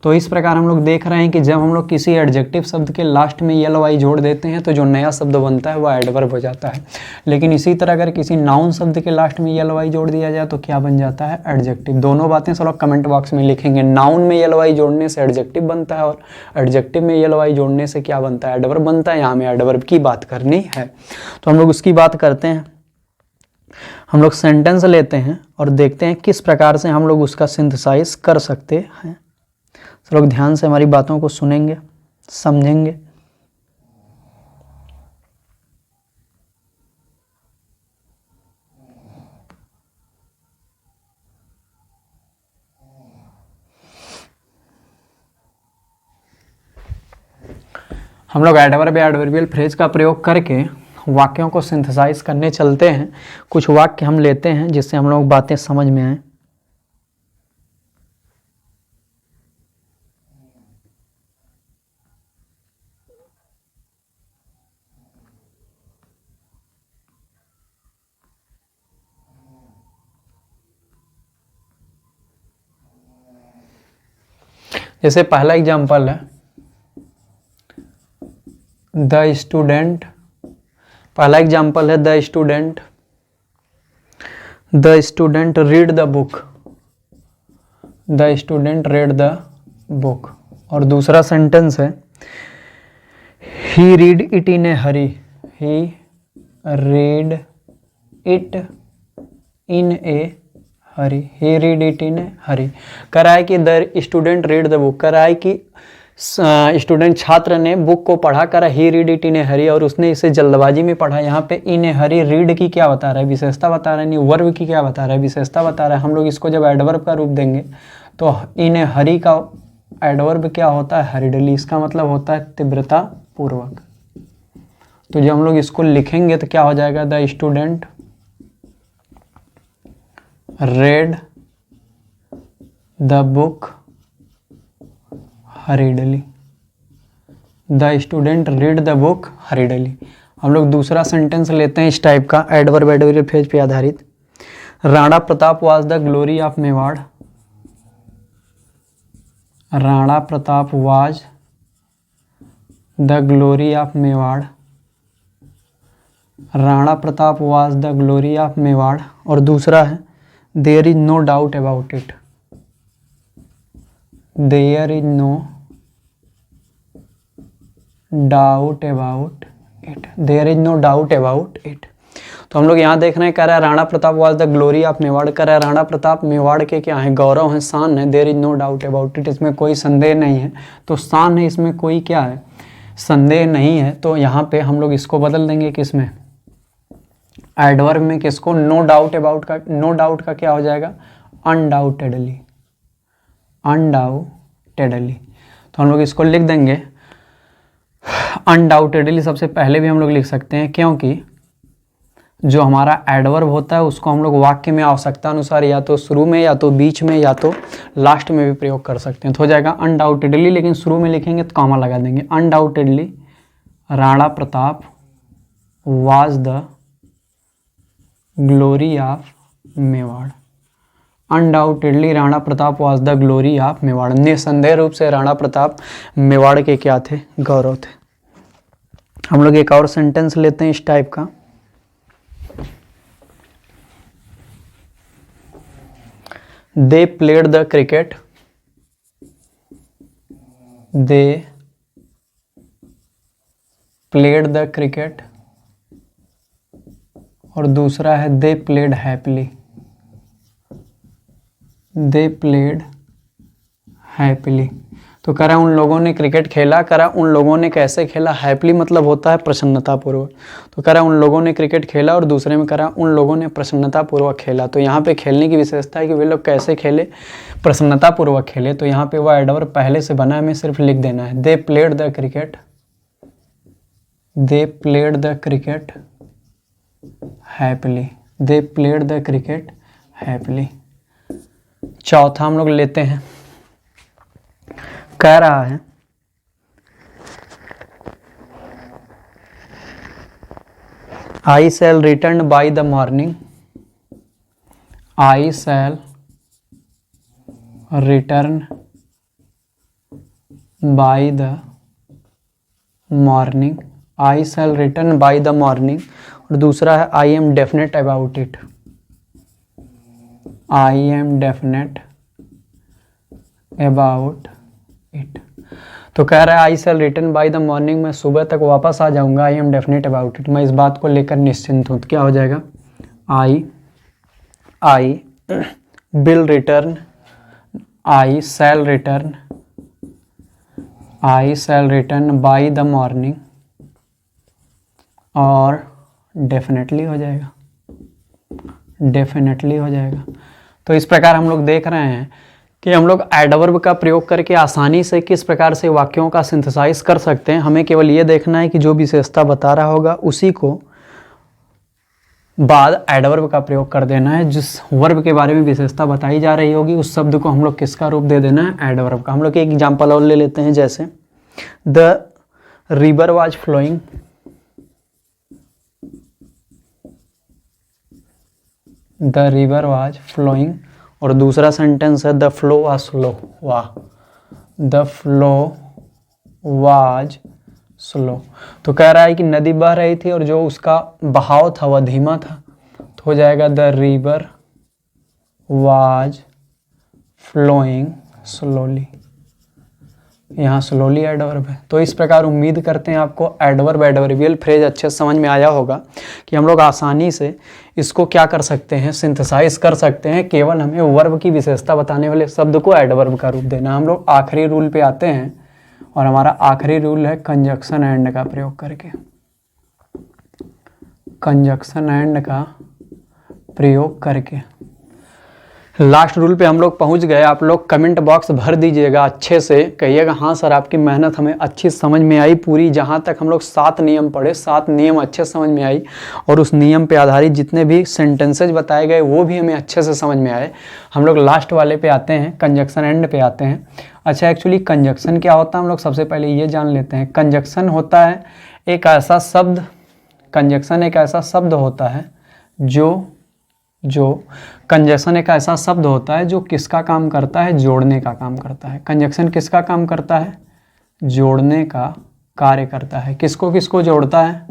Speaker 1: तो इस प्रकार हम लोग देख रहे हैं कि जब हम लोग किसी एडजेक्टिव शब्द के लास्ट में यल वाई जोड़ देते हैं तो जो नया शब्द बनता है वह एडवर्ब हो जाता है। लेकिन इसी तरह अगर किसी नाउन शब्द के लास्ट में यल वाई जोड़ दिया जाए तो क्या बन जाता है, एडजेक्टिव। दोनों बातें सब लोग कमेंट बॉक्स में लिखेंगे। नाउन में यल वाई जोड़ने से एडजेक्टिव बनता है और एडजेक्टिव में यल वाई जोड़ने से क्या बनता है, एडवर्ब बनता है। यहाँ में एडवर्ब की बात करनी है तो हम लोग उसकी बात करते हैं। हम लोग सेंटेंस लेते हैं और देखते हैं किस प्रकार से हम लोग उसका सिंथेसाइज कर सकते हैं। सब लोग ध्यान से हमारी बातों को सुनेंगे, समझेंगे। हम लोग एडवर्ब या एडवर्बियल फ्रेज का प्रयोग करके वाक्यों को सिंथेसाइज करने चलते हैं। कुछ वाक्य हम लेते हैं जिससे हम लोग बातें समझ में आए। जैसे पहला एग्जाम्पल है द स्टूडेंट। पहला एग्जाम्पल है the student read the book, the student read the book. और दूसरा सेंटेंस है he read it in a hurry, he read it in a hurry, he read it in a hurry. कह रहा है कि the student read the book, कह रहा है कि स्टूडेंट छात्र ने बुक को पढ़ा, कर ही रीड इट इन ए हरी, और उसने इसे जल्दबाजी में पढ़ा। यहाँ पे इन ए हरी रीड की क्या बता रहा है, विशेषता बता रहा है, नहीं वर्ब की क्या बता रहा है, विशेषता बता रहा है। हम लोग इसको जब एडवर्ब का रूप देंगे तो इन ए हरी का एडवर्ब क्या होता है, हरीडली। इसका मतलब होता है तीव्रता पूर्वक। तो जब हम लोग इसको लिखेंगे तो क्या हो जाएगा, the student read the book hurriedly, the student read the book hurriedly। हम लोग दूसरा सेंटेंस लेते हैं इस टाइप का, एडवर्ब एडवर्बियल फ्रेज पे आधारित। Rana Pratap was the glory of Mewar, Rana Pratap was the glory of Mewar, Rana Pratap was the glory of Mewar. और दूसरा है there is no doubt about it, there is no doubt about it, there is no doubt about it. तो हम लोग यहाँ देख रहे हैं, कह रहा है Rana Pratap was the glory of Mewar, कह रहा है राणा प्रताप मेवाड़ के क्या है, गौरव है, शान है। There is no doubt about it, इसमें कोई संदेह नहीं है। तो शान है, इसमें कोई क्या है, संदेह नहीं है, तो यहाँ पे हम लोग इसको बदल देंगे किसमें, एडवर्ब में। किसको, नो डाउट अबाउट का, नो डाउट का क्या हो जाएगा, अनडाउटेडली, अनडाउटेडली। तो हम लोग इसको लिख देंगे अनडाउटेडली। सबसे पहले भी हम लोग लिख सकते हैं, क्योंकि जो हमारा एडवर्ब होता है उसको हम लोग वाक्य में आवश्यकता अनुसार या तो शुरू में, या तो बीच में, या तो लास्ट में भी प्रयोग कर सकते हैं। तो हो जाएगा अनडाउटेडली, लेकिन शुरू में लिखेंगे तो कॉमा लगा देंगे। Undoubtedly Rana Pratap was the glory of Mewar. Undoubtedly Rana Pratap was the glory of Mewar. निसंदेह रूप से राणा प्रताप मेवाड़ के क्या थे, गौरव थे। हम लोग एक और सेंटेंस लेते हैं इस टाइप का। दे played the cricket, they played the cricket, और दूसरा है they played happily, they played happily. तो करा उन लोगों ने क्रिकेट खेला, करा उन लोगों ने कैसे खेला, हैप्पीली मतलब होता है प्रसन्नतापूर्वक। तो करा उन लोगों ने क्रिकेट खेला, और दूसरे में करा उन लोगों ने प्रसन्नतापूर्वक खेला। तो यहाँ पे खेलने की विशेषता है कि वे लोग कैसे खेले, प्रसन्नतापूर्वक खेले। तो यहाँ पे वह एडवर्ब पहले से बना है, हमें सिर्फ लिख देना है। They played the cricket, they played the cricket happily, they played the cricket happily. चौथा हम लोग लेते हैं, कह रहा है I shall return by the morning, I shall return by the morning, I shall return by the morning. और दूसरा है I am definite about it, I am definite about it. तो कह रहा है I shall return by the morning, मैं सुबह तक वापस आ जाऊंगा। आई एम डेफिनेट अबाउट इट, मैं इस बात को लेकर निश्चिंत हूँ। तो क्या हो जाएगा, I will return, I shall return, I shall return by the morning, और डेफिनेटली हो जाएगा, डेफिनेटली हो जाएगा। तो इस प्रकार हम लोग देख रहे हैं कि हम लोग एडवर्ब का प्रयोग करके आसानी से किस प्रकार से वाक्यों का सिंथेसाइज कर सकते हैं। हमें केवल ये देखना है कि जो विशेषता बता रहा होगा उसी को बाद एडवर्ब का प्रयोग कर देना है। जिस वर्ब के बारे में विशेषता बताई जा रही होगी उस शब्द को हम लोग किसका रूप दे देना है, एडवर्ब का। हम लोग एक एग्जाम्पल और ले लेते हैं, जैसे the river was flowing, the river was flowing, और दूसरा सेंटेंस है द फ्लो वाज स्लो। वाह, द फ्लो वाज स्लो। तो कह रहा है कि नदी बह रही थी और जो उसका बहाव था वह धीमा था। तो हो जाएगा the river was flowing slowly. यहाँ स्लोली एडवर्ब है। तो इस प्रकार उम्मीद करते हैं आपको एडवर्ब एडवर्बियल फ्रेज अच्छे से समझ में आया होगा कि हम लोग आसानी से इसको क्या कर सकते हैं, सिंथेसाइज कर सकते हैं। केवल हमें वर्ब की विशेषता बताने वाले शब्द को एडवर्ब का रूप देना। हम लोग आखिरी रूल पे आते हैं और हमारा आखिरी रूल है कंजक्शन एंड का प्रयोग करके। कंजक्शन एंड का प्रयोग करके लास्ट रूल पे हम लोग पहुंच गए। आप लोग कमेंट बॉक्स भर दीजिएगा, अच्छे से कहिएगा हाँ सर आपकी मेहनत हमें अच्छी समझ में आई पूरी। जहाँ तक हम लोग 7 नियम पढ़े, 7 नियम अच्छे समझ में आई और उस नियम पे आधारित जितने भी सेंटेंसेज बताए गए वो भी हमें अच्छे से समझ में आए। हम लोग लास्ट वाले पे आते हैं, कंजक्शन एंड पे आते हैं। अच्छा, एक्चुअली कंजक्शन क्या होता है हम लोग सबसे पहले ये जान लेते हैं। कंजक्शन होता है एक ऐसा शब्द, कंजक्शन एक ऐसा शब्द होता है जो कंजक्शन एक ऐसा शब्द होता है जो किसका काम करता है, जोड़ने का काम करता है। कंजक्शन किसका काम करता है, जोड़ने का कार्य करता है। किसको किसको जोड़ता है,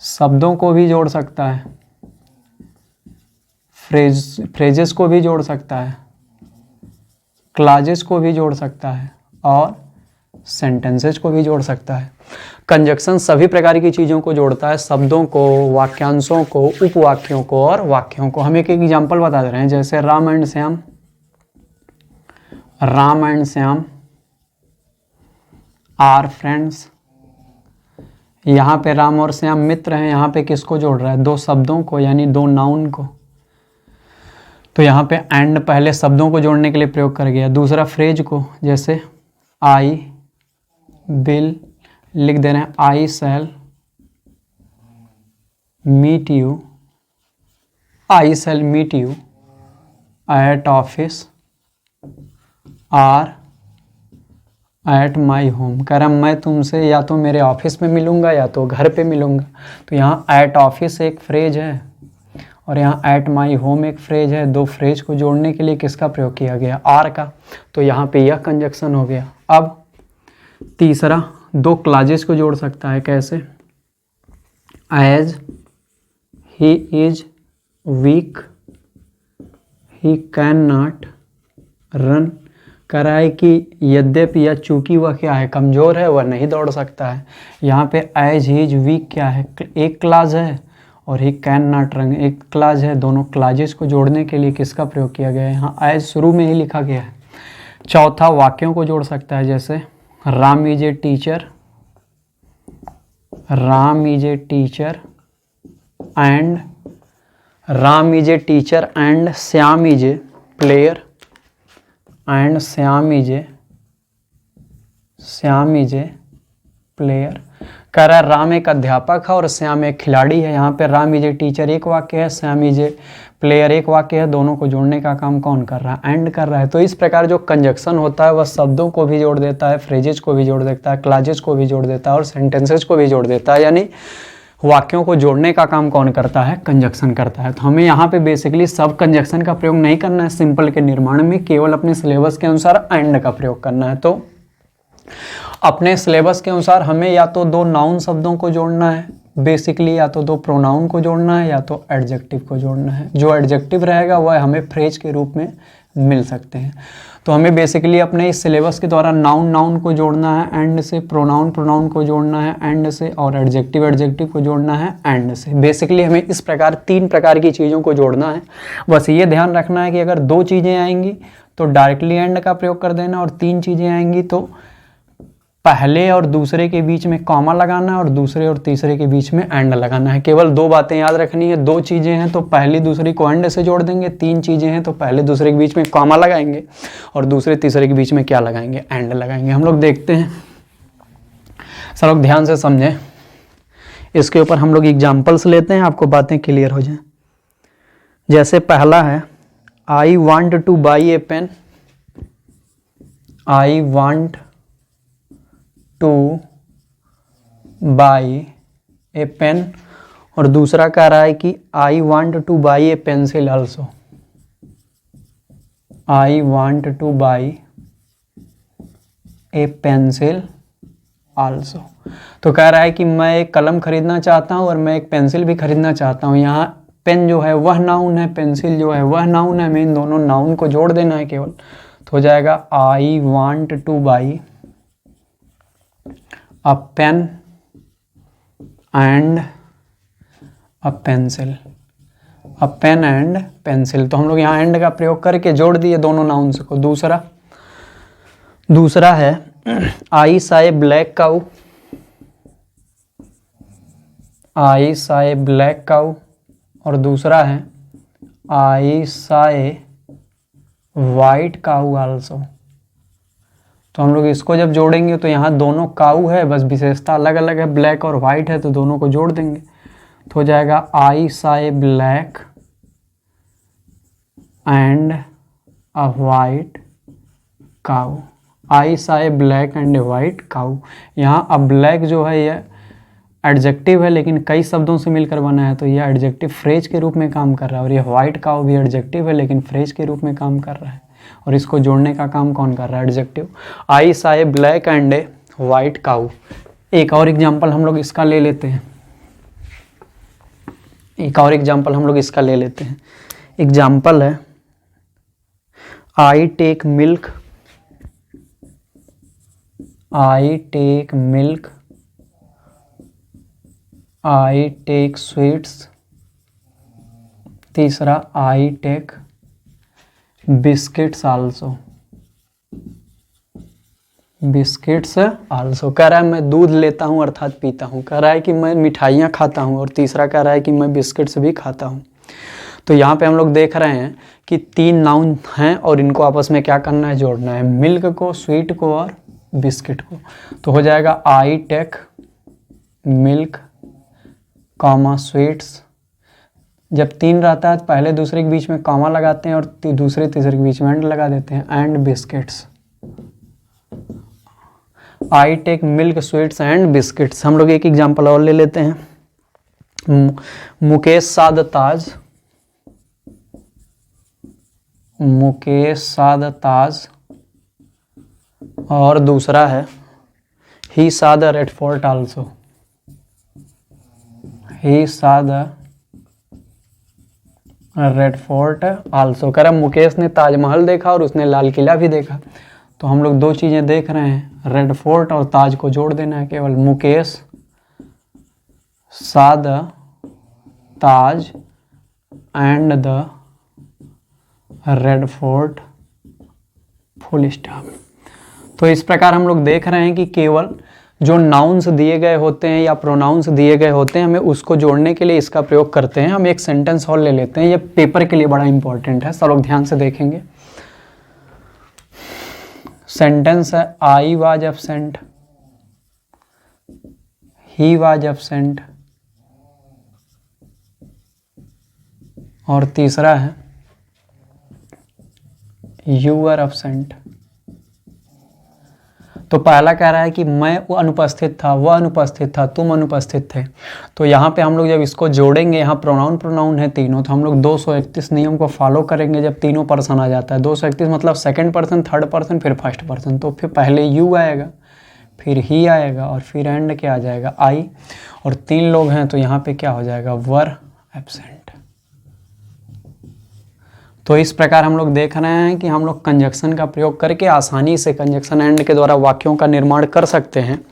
Speaker 1: शब्दों को भी जोड़ सकता है, फ्रेजेस को भी जोड़ सकता है, क्लॉजेस को भी जोड़ सकता है और सेंटेंसेज को भी जोड़ सकता है। कंजक्शन सभी प्रकार की चीज़ों को जोड़ता है, शब्दों को, वाक्यांशों को, उपवाक्यों को और वाक्यों को। हम एक एग्जाम्पल बता दे रहे हैं, जैसे Ram and Shyam, Ram and Shyam are friends. यहाँ पे राम और श्याम मित्र हैं, यहाँ पे किसको जोड़ रहा है? दो शब्दों को, यानी दो नाउन को। तो यहाँ पे एंड पहले शब्दों को जोड़ने के लिए प्रयोग कर गया। दूसरा फ्रेज को, जैसे आई विल लिख दे रहे हैं, I shall meet you, I shall meet you at office or at my home. कह रहा मैं तुमसे या तो मेरे ऑफिस में मिलूंगा या तो घर पे मिलूंगा। तो यहाँ एट ऑफिस एक फ्रेज है और यहाँ एट माई होम एक फ्रेज है। दो फ्रेज को जोड़ने के लिए किसका प्रयोग किया गया? आर का। तो यहाँ पे यह कंजक्शन हो गया। अब तीसरा, दो क्लॉजेस को जोड़ सकता है। कैसे? As he is weak he can not run. कह रहा है कि यद्यपि या चूंकि वह क्या है? कमज़ोर है, वह नहीं दौड़ सकता है। यहाँ पे एज ही इज वीक क्या है? एक क्लाज है, और ही कैन नॉट रन एक क्लाज है। दोनों क्लाजेस को जोड़ने के लिए किसका प्रयोग किया गया है? यहाँ एज शुरू में ही लिखा गया है। चौथा, वाक्यों को जोड़ सकता है। जैसे Ram is a teacher, Ram is a teacher and, Ram is a teacher and Shyam is a player, and Shyam is a player. कह रहा है राम एक अध्यापक है और श्याम एक खिलाड़ी है। यहाँ पे राम इज ए टीचर एक वाक्य है, श्याम इज ए प्लेयर एक वाक्य है। दोनों को जोड़ने का काम कौन कर रहा है? एंड कर रहा है। तो इस प्रकार जो कंजक्शन होता है वह शब्दों को भी जोड़ देता है, फ्रेजेस को भी जोड़ देता है, क्लॉजेस को भी जोड़ देता है और सेंटेंसेस को भी जोड़ देता है। यानी वाक्यों को जोड़ने का काम कौन करता है? कंजक्शन करता है। तो हमें यहाँ पे बेसिकली सब कंजक्शन का प्रयोग नहीं करना है सिंपल के निर्माण में, केवल अपने सिलेबस के अनुसार एंड का प्रयोग करना है। तो अपने सिलेबस के अनुसार हमें या तो दो नाउन शब्दों को जोड़ना है बेसिकली, या तो दो प्रोनाउन को जोड़ना है, या तो एडजेक्टिव को जोड़ना है। जो एडजेक्टिव रहेगा वह हमें फ्रेज के रूप में मिल सकते हैं। तो हमें बेसिकली अपने इस सिलेबस के द्वारा नाउन को जोड़ना है एंड से, प्रोनाउन को जोड़ना है एंड से, और एडजेक्टिव को जोड़ना है एंड से। बेसिकली हमें इस प्रकार 3 प्रकार की चीज़ों को जोड़ना है। बस ये ध्यान रखना है कि अगर 2 चीज़ें आएंगी तो डायरेक्टली एंड का प्रयोग कर देना, और 3 चीज़ें आएंगी तो पहले और दूसरे के बीच में कॉमा लगाना है और दूसरे और तीसरे के बीच में एंड लगाना है। केवल 2 बातें याद रखनी है। 2 चीज़ें हैं तो पहली दूसरी को एंड से जोड़ देंगे, 3 चीज़ें हैं तो पहले दूसरे के बीच में कॉमा लगाएंगे और दूसरे तीसरे के बीच में क्या लगाएंगे? एंड लगाएंगे। हम लोग देखते हैं, सब लोग ध्यान से समझें। इसके ऊपर हम लोग एग्जाम्पल्स लेते हैं, आपको बातें क्लियर हो जाएं। जैसे पहला है, I want to buy a pen, I want to buy a pen. और दूसरा कह रहा है कि I want to buy a pencil also, I want to buy a pencil also. तो कह रहा है कि मैं एक कलम खरीदना चाहता हूँ और मैं एक पेंसिल भी खरीदना चाहता हूँ। यहाँ पेन जो है वह नाउन है, पेंसिल जो है वह नाउन है। हमें इन दोनों नाउन को जोड़ देना है केवल। तो हो जाएगा I want to buy a pen and a pencil, a pen and pencil. तो हम लोग यहाँ एंड का प्रयोग करके जोड़ दिए दोनों नाउन्स को। दूसरा है, आई सा ए ब्लैक काऊ, आई सा ए ब्लैक काऊ। और दूसरा है, आई सा ए वाइट काऊ आल्सो। तो हम लोग इसको जब जोड़ेंगे तो यहाँ दोनों काऊ है, बस विशेषता अलग अलग है, ब्लैक और वाइट है, तो दोनों को जोड़ देंगे। तो हो जाएगा I saw A black and a white cow, I saw A black and A white काऊ। यहाँ अब ब्लैक जो है यह एडजेक्टिव है लेकिन कई शब्दों से मिलकर बना है, तो यह एडजेक्टिव फ्रेज के रूप में काम कर रहा है। और यह वाइट काऊ भी एडजेक्टिव है लेकिन फ्रेज के रूप में काम कर रहा है। और इसको जोड़ने का काम कौन कर रहा है? Adjective. I saw A black and A white काऊ। एक और एग्जाम्पल हम लोग इसका ले लेते हैं, एग्जाम्पल है, I take milk, I take milk, I take sweets. तीसरा, I take biscuits also. Biscuits also. कह रहा है मैं दूध लेता हूँ अर्थात पीता हूँ। कह रहा है कि मैं मिठाइयाँ खाता हूँ। और तीसरा कह रहा है कि मैं बिस्किट्स भी खाता हूँ। तो यहाँ पे हम लोग देख रहे हैं कि 3 नाउन हैं और इनको आपस में क्या करना है, जोड़ना है, मिल्क को, स्वीट को और बिस्किट को। तो हो जाएगा I take milk comma sweets. जब 3 रहता है तो पहले दूसरे के बीच में कॉमा लगाते हैं और दूसरे तीसरे के बीच में एंड लगा देते हैं, and biscuits. I take milk sweets and biscuits. हम लोग एक एग्जाम्पल और ले लेते हैं। मुकेश साद ताज, मुकेश साद ताज, और दूसरा है ही saw the red fort also, he saw the red fort also. कह रहा मुकेश ने ताजमहल देखा और उसने लाल किला भी देखा। तो हम लोग 2 चीजें देख रहे हैं, रेड फोर्ट और ताज को जोड़ देना है केवल। Mukesh saw the Taj and the red fort, full stop. तो इस प्रकार हम लोग देख रहे हैं कि केवल जो नाउन्स दिए गए होते हैं या प्रोनाउंस दिए गए होते हैं, हमें उसको जोड़ने के लिए इसका प्रयोग करते हैं। हम एक सेंटेंस और ले लेते हैं, ये पेपर के लिए बड़ा इंपॉर्टेंट है, सब लोग ध्यान से देखेंगे। सेंटेंस है I was absent, he was absent, और तीसरा है यू वर एब्सेंट। तो पहला कह रहा है कि मैं वो अनुपस्थित था, वह अनुपस्थित था, तुम अनुपस्थित थे। तो यहाँ पे हम लोग जब इसको जोड़ेंगे, यहाँ प्रोनाउन है तीनों, तो हम लोग 231 नियम को फॉलो करेंगे। जब तीनों पर्सन आ जाता है, 231 मतलब सेकंड पर्सन, थर्ड पर्सन, फिर फर्स्ट पर्सन। तो फिर पहले यू आएगा, फिर ही आएगा, और फिर एंड क्या आ जाएगा, आई। और 3 लोग हैं तो यहाँ पे क्या हो जाएगा, वर एब्सेंट। तो इस प्रकार हम लोग देख रहे हैं कि हम लोग कंजक्शन का प्रयोग करके आसानी से कंजक्शन एंड के द्वारा वाक्यों का निर्माण कर सकते हैं।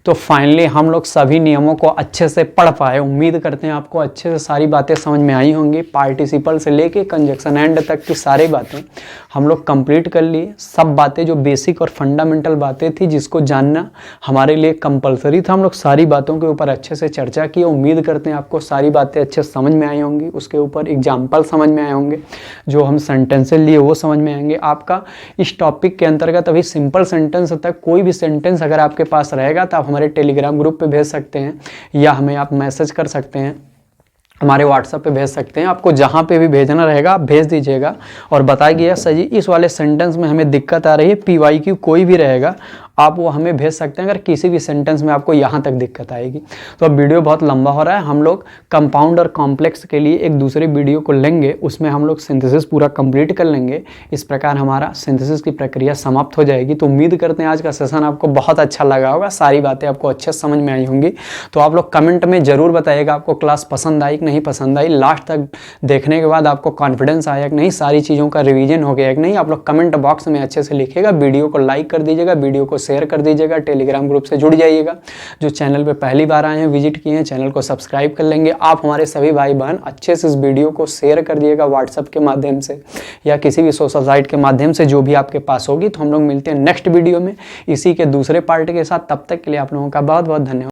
Speaker 1: तो फाइनली हम लोग सभी नियमों को अच्छे से पढ़ पाए। उम्मीद करते हैं आपको अच्छे से सारी बातें समझ में आई होंगी। पार्टिसिपल से लेके कंजक्शन एंड तक की सारी बातें हम लोग कंप्लीट कर लिए। सब बातें जो बेसिक और फंडामेंटल बातें थी, जिसको जानना हमारे लिए कंपलसरी था, हम लोग सारी बातों के ऊपर अच्छे से चर्चा की। उम्मीद करते हैं आपको सारी बातें अच्छे से समझ में आई होंगी। उसके ऊपर एग्जाम्पल समझ में आए होंगे, जो हम सेंटेंसेस लिए वो समझ में आएंगे। आपका इस टॉपिक के अंतर्गत अभी सिंपल सेंटेंस तक कोई भी सेंटेंस अगर आपके पास रहेगा तो आप हमारे टेलीग्राम ग्रुप पे भेज सकते हैं, या हमें आप मैसेज कर सकते हैं, हमारे व्हाट्सएप पे भेज सकते हैं। आपको जहाँ पे भी भेजना रहेगा आप भेज दीजिएगा और बताइए सर जी इस वाले सेंटेंस में हमें दिक्कत आ रही है। PYQ कोई भी रहेगा आप वो हमें भेज सकते हैं अगर किसी भी सेंटेंस में आपको यहाँ तक दिक्कत आएगी। तो अब वीडियो बहुत लंबा हो रहा है, हम लोग कंपाउंड और कॉम्प्लेक्स के लिए एक दूसरे वीडियो को लेंगे, उसमें हम लोग सिंथेसिस पूरा कंप्लीट कर लेंगे। इस प्रकार हमारा सिंथेसिस की प्रक्रिया समाप्त हो जाएगी। तो उम्मीद करते हैं आज का सेशन आपको बहुत अच्छा लगा होगा, सारी बातें आपको अच्छे समझ में आई होंगी। तो आप लोग कमेंट में ज़रूर बताइएगा आपको क्लास पसंद आई कि नहीं पसंद आई। लास्ट तक देखने के बाद आपको कॉन्फिडेंस आया कि नहीं, सारी चीज़ों का रिवीजन हो गया कि नहीं। आप लोग कमेंट बॉक्स में अच्छे से लिखिएगा। वीडियो को लाइक कर दीजिएगा, वीडियो को शेयर कर दीजिएगा, टेलीग्राम ग्रुप से जुड़ जाइएगा। जो चैनल पे पहली बार आए हैं, विजिट किए हैं, चैनल को सब्सक्राइब कर लेंगे। आप हमारे सभी भाई बहन अच्छे से इस वीडियो को शेयर कर दिएगा व्हाट्सएप के माध्यम से या किसी भी सोशल साइट के माध्यम से, जो भी आपके पास होगी। तो हम लोग मिलते हैं नेक्स्ट वीडियो में इसी के दूसरे पार्ट के साथ। तब तक के लिए आप लोगों का बहुत बहुत धन्यवाद।